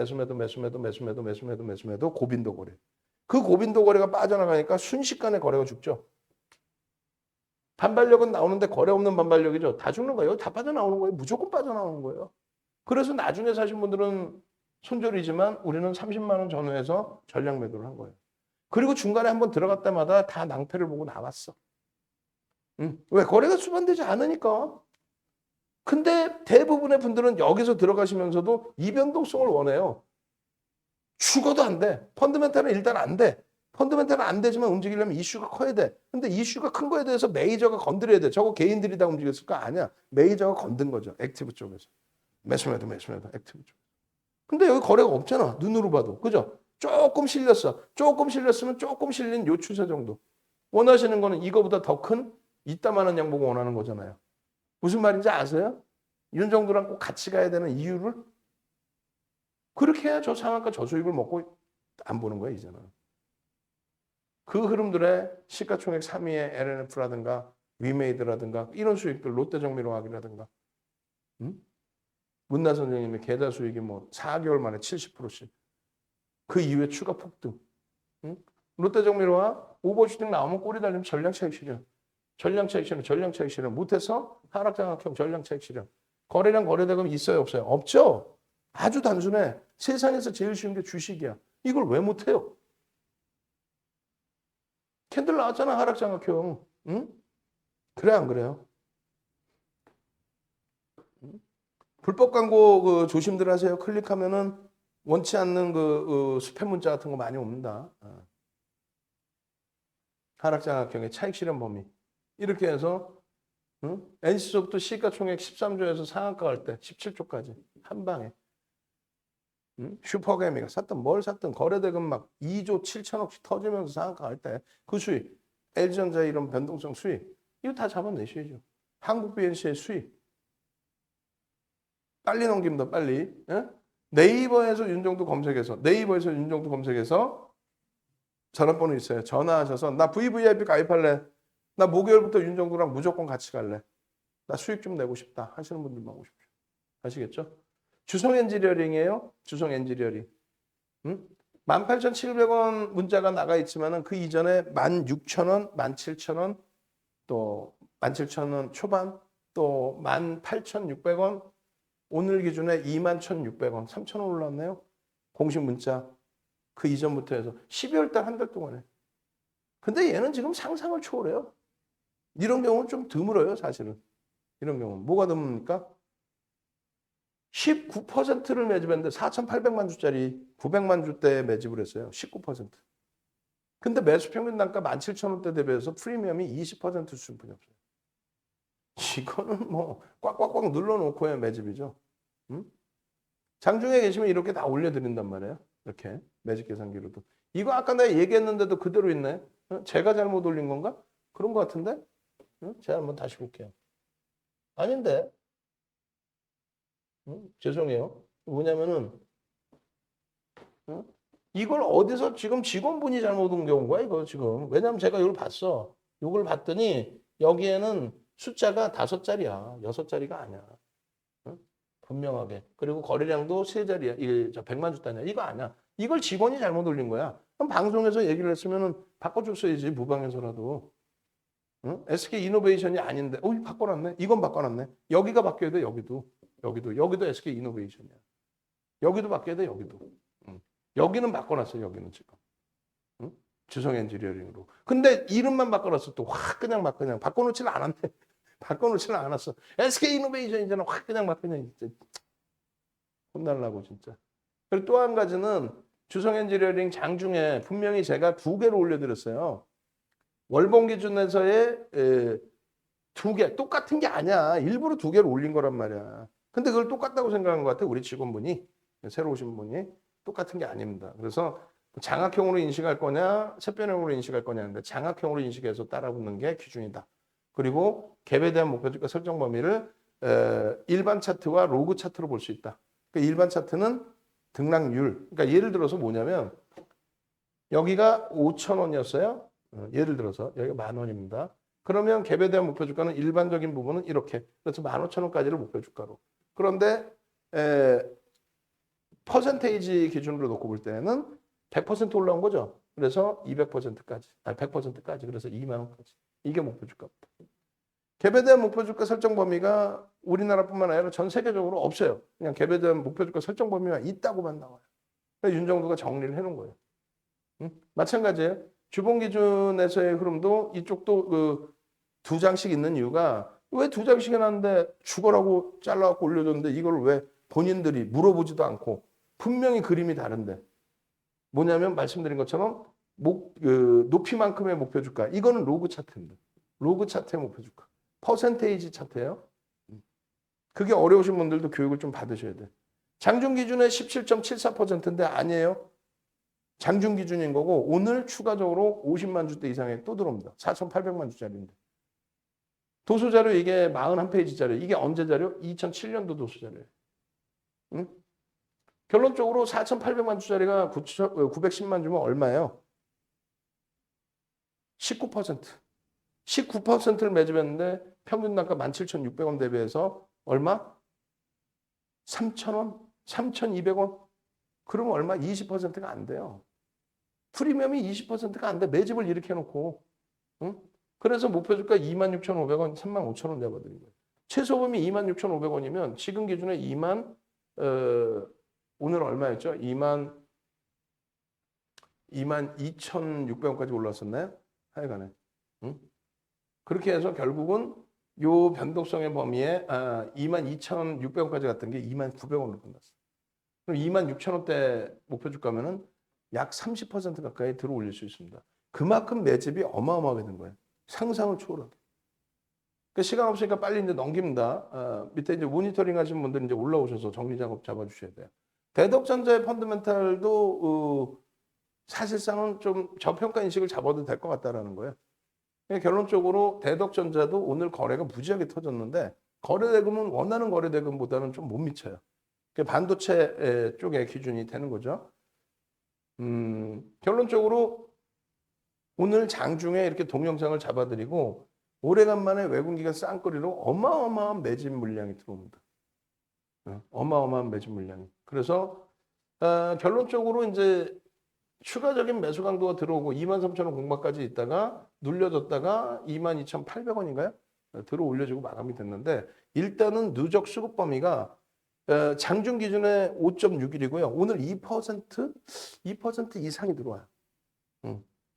고빈도 거래. 그 고빈도 거래가 빠져나가니까 순식간에 거래가 죽죠. 반발력은 나오는데 거래 없는 반발력이죠. 다 죽는 거예요. 다 빠져나오는 거예요. 무조건 빠져나오는 거예요. 그래서 나중에 사신 분들은 손절이지만 우리는 30만 원 전후에서 전량 매도를 한 거예요. 그리고 중간에 한번 들어갈 때마다 다 낭패를 보고 나왔어. 왜? 거래가 수반되지 않으니까. 근데 대부분의 분들은 여기서 들어가시면서도 이변동성을 원해요. 죽어도 안 돼. 펀드멘탈은 일단 안 돼. 펀드멘탈은 안 되지만 움직이려면 이슈가 커야 돼. 근데 이슈가 큰 거에 대해서 메이저가 건드려야 돼. 저거 개인들이 다 움직였을 거 아니야. 메이저가 건든 거죠. 액티브 쪽에서. 매수매도 액티브 쪽. 근데 여기 거래가 없잖아. 눈으로 봐도. 그죠? 조금 실렸어. 조금 실렸으면 조금 실린 요 추세 정도. 원하시는 거는 이거보다 더 큰 이따만한 양봉 원하는 거잖아요. 무슨 말인지 아세요? 윤 정도랑 꼭 같이 가야 되는 이유를? 그렇게 해야 저 상한가 저수익을 먹고 안 보는 거야, 이제는. 그 흐름들의 시가총액 3위의 LNF라든가 위메이드라든가 이런 수익들, 롯데정밀화학이라든가 문나 선생님의 계좌 수익이 뭐 4개월 만에 70%씩. 그 이후에 추가 폭등. 롯데정밀화학 오버슈팅 나오면 꼬리 달리면 전량차익 실현. 전량차익 실현. 못해서 하락장악형 전량차익 실현. 거래량 거래대금 있어요, 없어요? 없죠. 아주 단순해. 세상에서 제일 쉬운 게 주식이야. 이걸 왜 못해요? 캔들 나왔잖아, 하락장악형. 응? 그래, 안 그래요? 불법 광고 그 조심들 하세요. 클릭하면은 원치 않는 그 스팸 문자 같은 거 많이 옵니다. 하락장악형의 차익 실현 범위. 이렇게 해서 NC소프트 시가총액 13조에서 상한가 갈 때 17조까지 한 방에. 슈퍼개미가 샀든 뭘 샀든 거래대금 막 2조 7천억씩 터지면서 상한가 갈 때 그 수익, LG전자 이런 변동성 수익 이거 다 잡아내셔야죠. 한국 BNC의 수익 빨리 넘깁니다. 빨리. 예? 네이버에서 윤정도 검색해서 전화번호 있어요. 전화하셔서 나 VVIP 가입할래. 나 목요일부터 윤정도랑 무조건 같이 갈래. 나 수익 좀 내고 싶다 하시는 분들만 오십시오. 아시겠죠? 주성 엔지니어링이에요. 주성 엔지니어링. 18,700원 문자가 나가 있지만은 그 이전에 16,000원, 17,000원, 또 17,000원 초반, 또 18,600원, 오늘 기준에 21,600원, 3,000원 올랐네요. 공식 문자. 그 이전부터 해서 12월 달 한 달 동안에. 근데 얘는 지금 상상을 초월해요. 이런 경우는 좀 드물어요, 사실은. 이런 경우는. 뭐가 드뭅니까? 19%를 매집했는데 4,800만 주짜리 900만 주대에 매집을 했어요. 19%. 근데 매수 평균 단가 17,000원대 대비해서 프리미엄이 20% 수준뿐이 없어요. 이거는 뭐 꽉꽉꽉 눌러놓고의 매집이죠. 장중에 계시면 이렇게 다 올려드린단 말이에요. 이렇게 매집 계산기로도. 이거 아까 내가 얘기했는데도 그대로 있네. 제가 잘못 올린 건가? 그런 것 같은데? 제가 한번 다시 볼게요. 아닌데? 죄송해요. 뭐냐면은 이걸 어디서 지금 직원분이 잘못 옮겨온 거야 이거 지금. 왜냐면 제가 이걸 봤어. 이걸 봤더니 여기에는 숫자가 5자리야. 6자리가 아니야. 분명하게. 그리고 거래량도 3자리야. 이게 100만 주 단위야. 이거 아니야. 이걸 직원이 잘못 올린 거야. 그럼 방송에서 얘기를 했으면은 바꿔줬어야지. 무방에서라도. SK 이노베이션이 아닌데. 바꿔놨네. 이건 바꿔놨네. 여기가 바뀌어야 돼. 여기도 SK 이노베이션이야. 여기도 바뀌어야 돼. 여기도. 여기는 바꿔놨어요. 여기는 지금. 주성 엔지니어링으로. 근데 이름만 바꿔놨어. 또 확 그냥 막 그냥 바꿔놓지는 않았네. 바꿔놓지는 않았어. SK 이노베이션이잖아. 확 그냥 막 그냥 진짜 혼날라고 진짜. 그리고 또 한 가지는 주성 엔지니어링 장중에 분명히 제가 2개를 올려드렸어요. 월봉 기준에서의 2개 똑같은 게 아니야. 일부러 2개를 올린 거란 말이야. 근데 그걸 똑같다고 생각한 것 같아. 우리 직원분이 새로 오신 분이 똑같은 게 아닙니다. 그래서 장악형으로 인식할 거냐, 샛변형으로 인식할 거냐 하는데 장악형으로 인식해서 따라붙는 게 기준이다. 그리고 갭에 대한 목표주가 설정 범위를 일반 차트와 로그 차트로 볼 수 있다. 그러니까 일반 차트는 등락률. 그러니까 예를 들어서 뭐냐면 여기가 5,000원이었어요. 예를 들어서 여기가 10,000원입니다. 그러면 갭에 대한 목표주가는 일반적인 부분은 이렇게. 그래서 15,000원까지를 목표주가로. 그런데 퍼센테이지 기준으로 놓고 볼 때는 100% 올라온 거죠. 그래서 200%까지, 100%까지. 그래서 2만 원까지. 이게 목표주가입니다. 갭에 대한 목표주가 설정 범위가 우리나라뿐만 아니라 전 세계적으로 없어요. 그냥 갭에 대한 목표주가 설정 범위가 있다고만 나와요. 그래서 윤정도가 정리를 해놓은 거예요. 마찬가지예요. 주봉 기준에서의 흐름도 이쪽도 그 두 장씩 있는 이유가 왜 두 장씩 해놨는데 죽어라고 잘라갖고 올려줬는데 이걸 왜 본인들이 물어보지도 않고 분명히 그림이 다른데 뭐냐면 말씀드린 것처럼 높이만큼의 목표 주가 이거는 로그 차트입니다. 로그 차트의 목표 주가 퍼센테이지 차트예요. 그게 어려우신 분들도 교육을 좀 받으셔야 돼요. 장중 기준에 17.74%인데 아니에요. 장중 기준인 거고 오늘 추가적으로 50만 주대 이상의 또 들어옵니다. 4,800만 주짜리인데. 도서 자료 이게 41페이지 자료. 이게 언제 자료? 2007년도 도서 자료예요. 응? 결론적으로 4,800만 주짜리가 910만 주면 얼마예요? 19%. 19%를 매집했는데 평균 단가 17,600원 대비해서 얼마? 3,000원? 3,200원? 그러면 얼마? 20%가 안 돼요. 프리미엄이 20%가 안 돼. 매집을 이렇게 해놓고. 응? 그래서 목표주가 26,500원, 35,000원 잡아드린 거예요. 최소범위 26,500원이면 지금 기준에 오늘 얼마였죠? 22,600원까지 올랐었나요? 하여간에. 응? 그렇게 해서 결국은 요 변동성의 범위에 22,600원까지 갔던 게 29,900원으로 끝났어요. 그럼 26,000원대 목표주가면은 약 30% 가까이 들어 올릴 수 있습니다. 그만큼 매집이 어마어마하게 된 거예요. 상상을 초월하게. 그 시간 없으니까 빨리 이제 넘깁니다. 밑에 이제 모니터링 하신 분들 이제 올라오셔서 정리 작업 잡아주셔야 돼요. 대덕전자의 펀더멘탈도 사실상은 좀 저평가 인식을 잡아도 될 것 같다라는 거예요. 결론적으로 대덕전자도 오늘 거래가 무지하게 터졌는데 거래대금은 원하는 거래대금보다는 좀 못 미쳐요. 반도체 쪽의 기준이 되는 거죠. 결론적으로 오늘 장중에 이렇게 동영상을 잡아드리고 오래간만에 외국인기관 쌍거리로 어마어마한 매집 물량이 들어옵니다. 어마어마한 매집 물량이. 그래서 결론적으로 이제 추가적인 매수 강도가 들어오고 23,000원 공박까지 있다가 눌려졌다가 22,800원인가요? 들어 올려지고 마감이 됐는데 일단은 누적 수급 범위가 장중 기준에 5.61이고요. 오늘 2% 이상이 들어와요.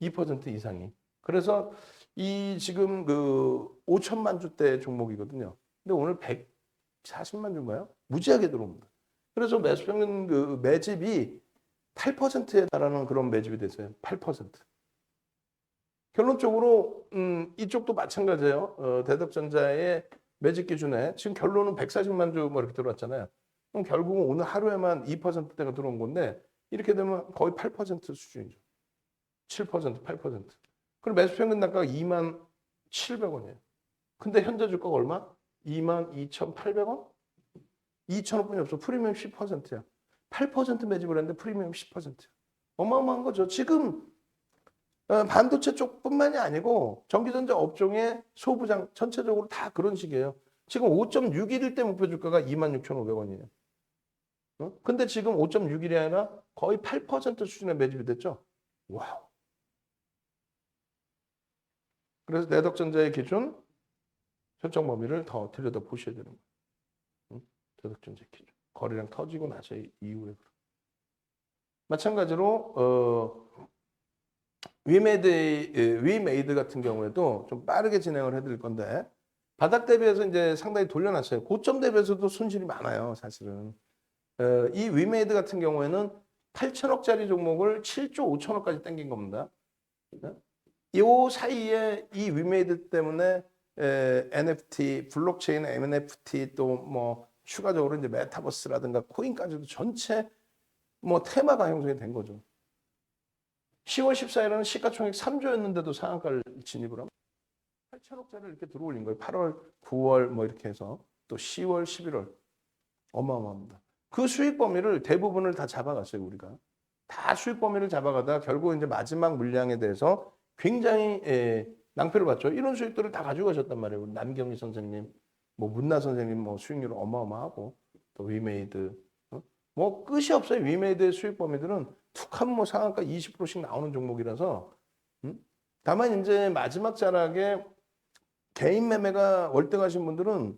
2% 이상이. 그래서 이 지금 그 5천만 주대 종목이거든요. 근데 오늘 140만 주인가요? 무지하게 들어옵니다. 그래서 매수평균 그 매집이 8%에 달하는 그런 매집이 됐어요. 8%. 결론적으로 이쪽도 마찬가지예요. 대덕전자의 매집 기준에 지금 결론은 140만 주 뭐 이렇게 들어왔잖아요. 그럼 결국은 오늘 하루에만 2%대가 들어온 건데 이렇게 되면 거의 8% 수준이죠. 7%, 8%. 그럼 매수평균 단가가 27,000원이에요. 근데 현재 주가가 얼마? 22,800원? 2,000원뿐이 없어. 프리미엄 10%야. 8% 매집을 했는데 프리미엄 10%야. 어마어마한 거죠. 지금 반도체 쪽뿐만이 아니고 전기전자 업종의 소부장 전체적으로 다 그런 식이에요. 지금 5.61일 때 목표 주가가 26,500원이에요. 근데 지금 5.61이 아니라 거의 8% 수준의 매집이 됐죠. 와우. 그래서 내덕전자의 기준 설정 범위를 더 들여다 보셔야 되는 거예요. 내덕전자 기준. 거래량 터지고 나서 이후에. 마찬가지로 위메이드 같은 경우에도 좀 빠르게 진행을 해드릴 건데 바닥 대비해서 이제 상당히 돌려놨어요. 고점 대비해서도 손실이 많아요, 사실은. 이 위메이드 같은 경우에는 8천억짜리 종목을 7조 5천억까지 땡긴 겁니다. 이 사이에 이 위메이드 때문에 NFT, 블록체인 NFT 또 뭐 추가적으로 이제 메타버스라든가 코인까지도 전체 뭐 테마가 형성이 된 거죠. 10월 14일에는 시가총액 3조였는데도 상한가를 진입을 하면 8천억짜리를 이렇게 들어올린 거예요. 8월, 9월 뭐 이렇게 해서 또 10월, 11월 어마어마합니다. 그 수익 범위를 대부분을 다 잡아갔어요, 우리가. 다 수익 범위를 잡아가다 결국 이제 마지막 물량에 대해서 굉장히 낭패를 봤죠. 이런 수익들을 다 가지고 가셨단 말이에요. 우리 남경희 선생님, 뭐 문나 선생님 뭐 수익률 어마어마하고 또 위메이드 뭐 끝이 없어요. 위메이드의 수익 범위들은 툭하면 뭐 상한가 20%씩 나오는 종목이라서 다만 이제 마지막 자락에 개인 매매가 월등하신 분들은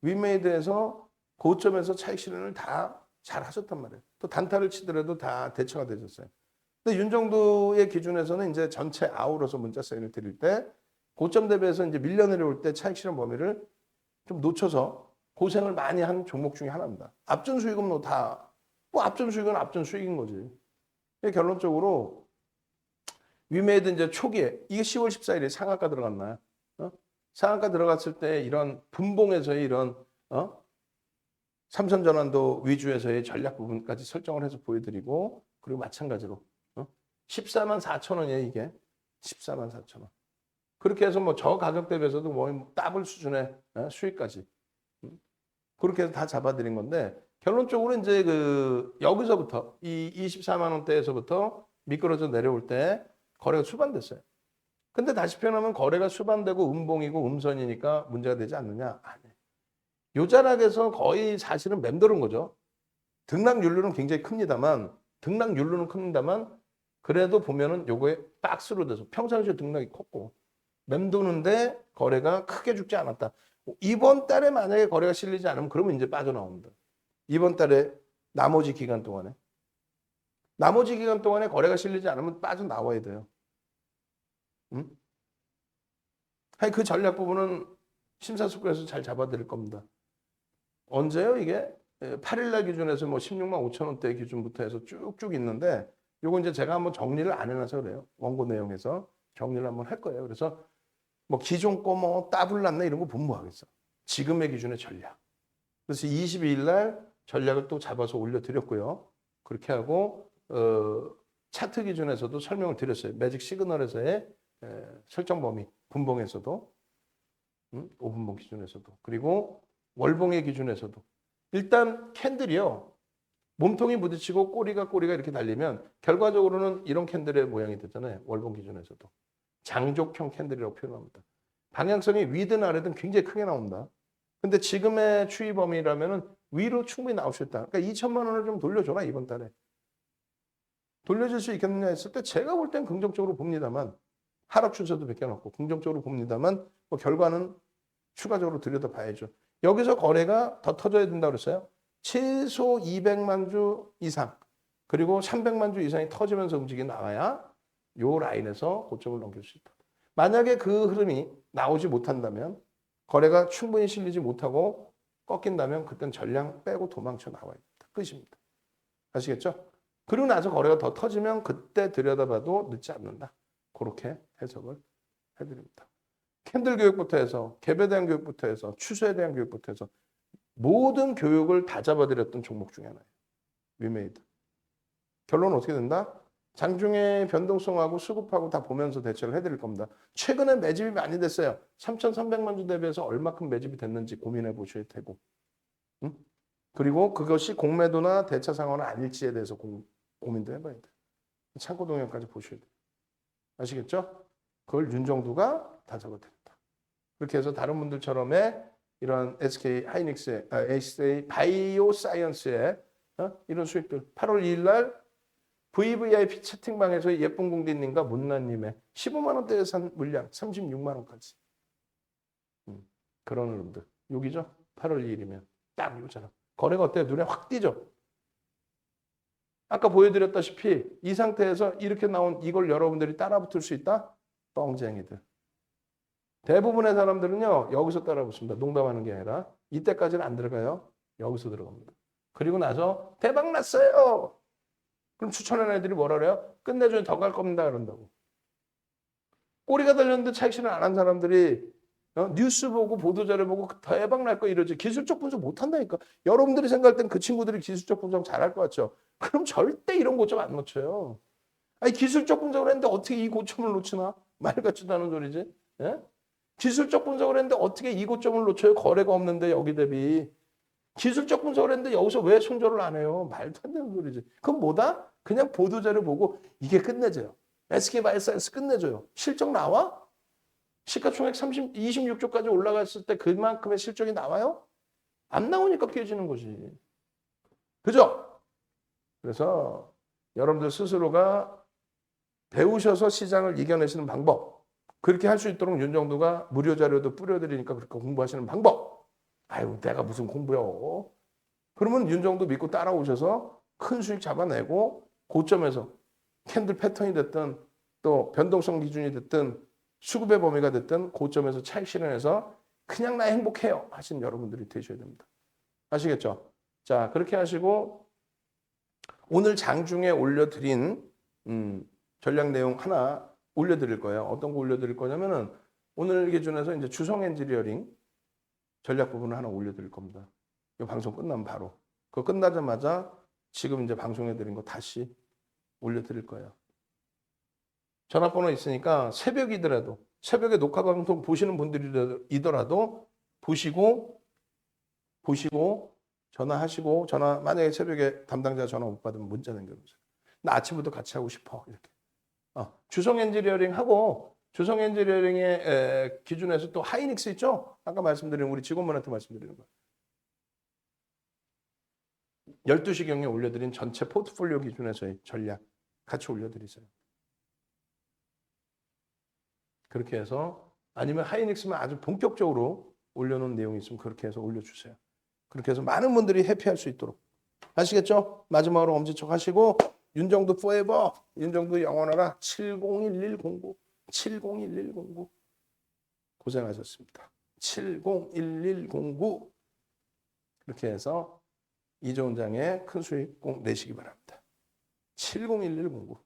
위메이드에서 고점에서 차익 실현을 다 잘 하셨단 말이에요. 또 단타를 치더라도 다 대처가 되셨어요. 근데 윤정도의 기준에서는 이제 전체 아우러서 문자 사인을 드릴 때 고점 대비해서 이제 밀려 내려올 때 차익 실현 범위를 좀 놓쳐서 고생을 많이 한 종목 중에 하나입니다. 앞전 수익은 뭐 다, 뭐 앞전 수익은 앞전 수익인 거지. 결론적으로 위메이드 이제 초기에 이게 10월 14일에 상한가 들어갔나요? 상한가 들어갔을 때 이런 분봉에서의 이런 삼선 전환도 위주에서의 전략 부분까지 설정을 해서 보여드리고 그리고 마찬가지로 14만 4천 원이에요 이게 14만 4천 원. 그렇게 해서 뭐 저 가격 대비해서도 뭐 더블 수준의 수익까지 그렇게 해서 다 잡아드린 건데 결론적으로 이제 그 여기서부터 이 24만 원대에서부터 미끄러져 내려올 때 거래가 수반됐어요. 근데 다시 표현하면 거래가 수반되고 음봉이고 음선이니까 문제가 되지 않느냐? 아니에요. 요 자락에서 거의 사실은 맴도는 거죠. 등락률로는 굉장히 큽니다만 그래도 보면은 요거에 박스로 돼서 평상시에 등락이 컸고 맴도는데 거래가 크게 죽지 않았다. 이번 달에 만약에 거래가 실리지 않으면 그러면 이제 빠져나옵니다. 이번 달에 나머지 기간 동안에 거래가 실리지 않으면 빠져나와야 돼요. 응? 그 전략 부분은 심사숙고해서 잘 잡아드릴 겁니다. 언제요 이게? 8일날 기준에서 뭐 16만 5천 원대 기준부터 해서 쭉쭉 있는데 요거 이제 제가 한번 정리를 안 해놔서 그래요. 원고 내용에서 정리를 한번 할 거예요. 그래서 뭐 기존 거 뭐 따블 났네 이런 거 보면 뭐 하겠어. 지금의 기준의 전략. 그래서 22일 날 전략을 또 잡아서 올려드렸고요. 그렇게 하고 차트 기준에서도 설명을 드렸어요. 매직 시그널에서의 설정 범위, 분봉에서도 5분봉 기준에서도 그리고 월봉의 기준에서도 일단 캔들이요. 몸통이 부딪히고 꼬리가 이렇게 달리면 결과적으로는 이런 캔들의 모양이 되잖아요. 월봉 기준에서도. 장족형 캔들이라고 표현합니다. 방향성이 위든 아래든 굉장히 크게 나온다. 근데 지금의 추이 범위라면은 위로 충분히 나올 수 있다. 그러니까 2천만 원을 좀 돌려줘라 이번 달에. 돌려줄 수 있겠느냐 했을 때 제가 볼 땐 긍정적으로 봅니다만 하락 추세도 벗겨놓고 긍정적으로 봅니다만 뭐 결과는 추가적으로 들여다봐야죠. 여기서 거래가 더 터져야 된다고 그랬어요. 최소 200만 주 이상 그리고 300만 주 이상이 터지면서 움직이 나와야 요 라인에서 고점을 넘길 수 있다. 만약에 그 흐름이 나오지 못한다면 거래가 충분히 실리지 못하고 꺾인다면 그땐 전량 빼고 도망쳐 나와야 된다. 끝입니다. 아시겠죠? 그리고 나서 거래가 더 터지면 그때 들여다봐도 늦지 않는다. 그렇게 해석을 해드립니다. 캔들 교육부터 해서 갭에 대한 교육부터 해서 추세에 대한 교육부터 해서 모든 교육을 다 잡아드렸던 종목 중에 하나예요. 위메이드. 결론은 어떻게 된다? 장중에 변동성하고 수급하고 다 보면서 대처를 해드릴 겁니다. 최근에 매집이 많이 됐어요. 3,300만 주 대비해서 얼마큼 매집이 됐는지 고민해 보셔야 되고 그리고 그것이 공매도나 대차 상황은 아닐지에 대해서 고민도 해봐야 돼요. 참고 동향까지 보셔야 돼요. 아시겠죠? 그걸 윤정두가 다 적어드린다. 그렇게 해서 다른 분들처럼의 이런 SK 하이닉스의 SK 바이오사이언스의 이런 수익들 8월 2일 날 VVIP 채팅방에서 예쁜 공디님과 문나님의 15만 원대에 산 물량 36만 원까지 그런 흐름들 여기죠. 8월 2일이면 딱 요처럼 거래가 어때요? 눈에 확 띄죠. 아까 보여드렸다시피 이 상태에서 이렇게 나온 이걸 여러분들이 따라붙을 수 있다? 뻥쟁이들. 대부분의 사람들은요. 여기서 따라붙습니다. 농담하는 게 아니라 이때까지는 안 들어가요. 여기서 들어갑니다. 그리고 나서 대박 났어요. 그럼 추천하는 애들이 뭐라 그래요? 끝내줘야 더 갈 겁니다. 그런다고. 꼬리가 달렸는데 차익 실현 안 한 사람들이 뉴스 보고 보도자료 보고 대박 날 거 이러지. 기술적 분석 못 한다니까. 여러분들이 생각할 땐 그 친구들이 기술적 분석 잘할 것 같죠. 그럼 절대 이런 고점 안 놓쳐요. 아니 기술적 분석을 했는데 어떻게 이 고점을 놓치나? 말 같지도 않은 소리지. 예? 기술적 분석을 했는데 어떻게 이 고점을 놓쳐요? 거래가 없는데 여기 대비. 기술적 분석을 했는데 여기서 왜 손절을 안 해요? 말도 안 되는 소리지. 그럼 뭐다? 그냥 보도자료 보고 이게 끝내줘요. SK바이오사이언스 끝내줘요. 실적 나와? 시가총액 26조까지 올라갔을 때 그만큼의 실적이 나와요? 안 나오니까 깨지는 거지. 그죠? 그래서 여러분들 스스로가 배우셔서 시장을 이겨내시는 방법 그렇게 할 수 있도록 윤정두가 무료 자료도 뿌려드리니까 그렇게 공부하시는 방법 아유 내가 무슨 공부요. 그러면 윤정도 믿고 따라오셔서 큰 수익 잡아내고 고점에서 캔들 패턴이 됐든 또 변동성 기준이 됐든 수급의 범위가 됐든 고점에서 차익 실현해서 그냥 나 행복해요 하신 여러분들이 되셔야 됩니다. 아시겠죠? 자, 그렇게 하시고 오늘 장중에 올려드린 전략 내용 하나 올려드릴 거예요. 어떤 거 올려드릴 거냐면은 오늘 기준에서 이제 주성 엔지니어링 전략 부분을 하나 올려드릴 겁니다. 이 방송 끝나면 바로. 그거 끝나자마자 지금 이제 방송해드린 거 다시 올려드릴 거예요. 전화번호 있으니까 새벽이더라도 새벽에 녹화 방송 보시는 분들이더라도 보시고 전화하시고 만약에 새벽에 담당자 전화 못 받으면 문자 남겨보세요. 나 아침부터 같이 하고 싶어 이렇게. 주성 엔지니어링 하고 주성 엔지니어링의 기준에서 또 하이닉스 있죠? 아까 말씀드린 우리 직원분한테 말씀드리는 거. 12시경에 올려드린 전체 포트폴리오 기준에서의 전략 같이 올려드리세요. 그렇게 해서 아니면 하이닉스만 아주 본격적으로 올려놓은 내용이 있으면 그렇게 해서 올려주세요. 그렇게 해서 많은 분들이 해피할 수 있도록. 아시겠죠? 마지막으로 엄지척 하시고 윤정도 포에버, 윤정도 영원하라 701109 701109 고생하셨습니다. 701109 이렇게 해서 이재훈 장의 큰 수익 꼭 내시기 바랍니다. 701109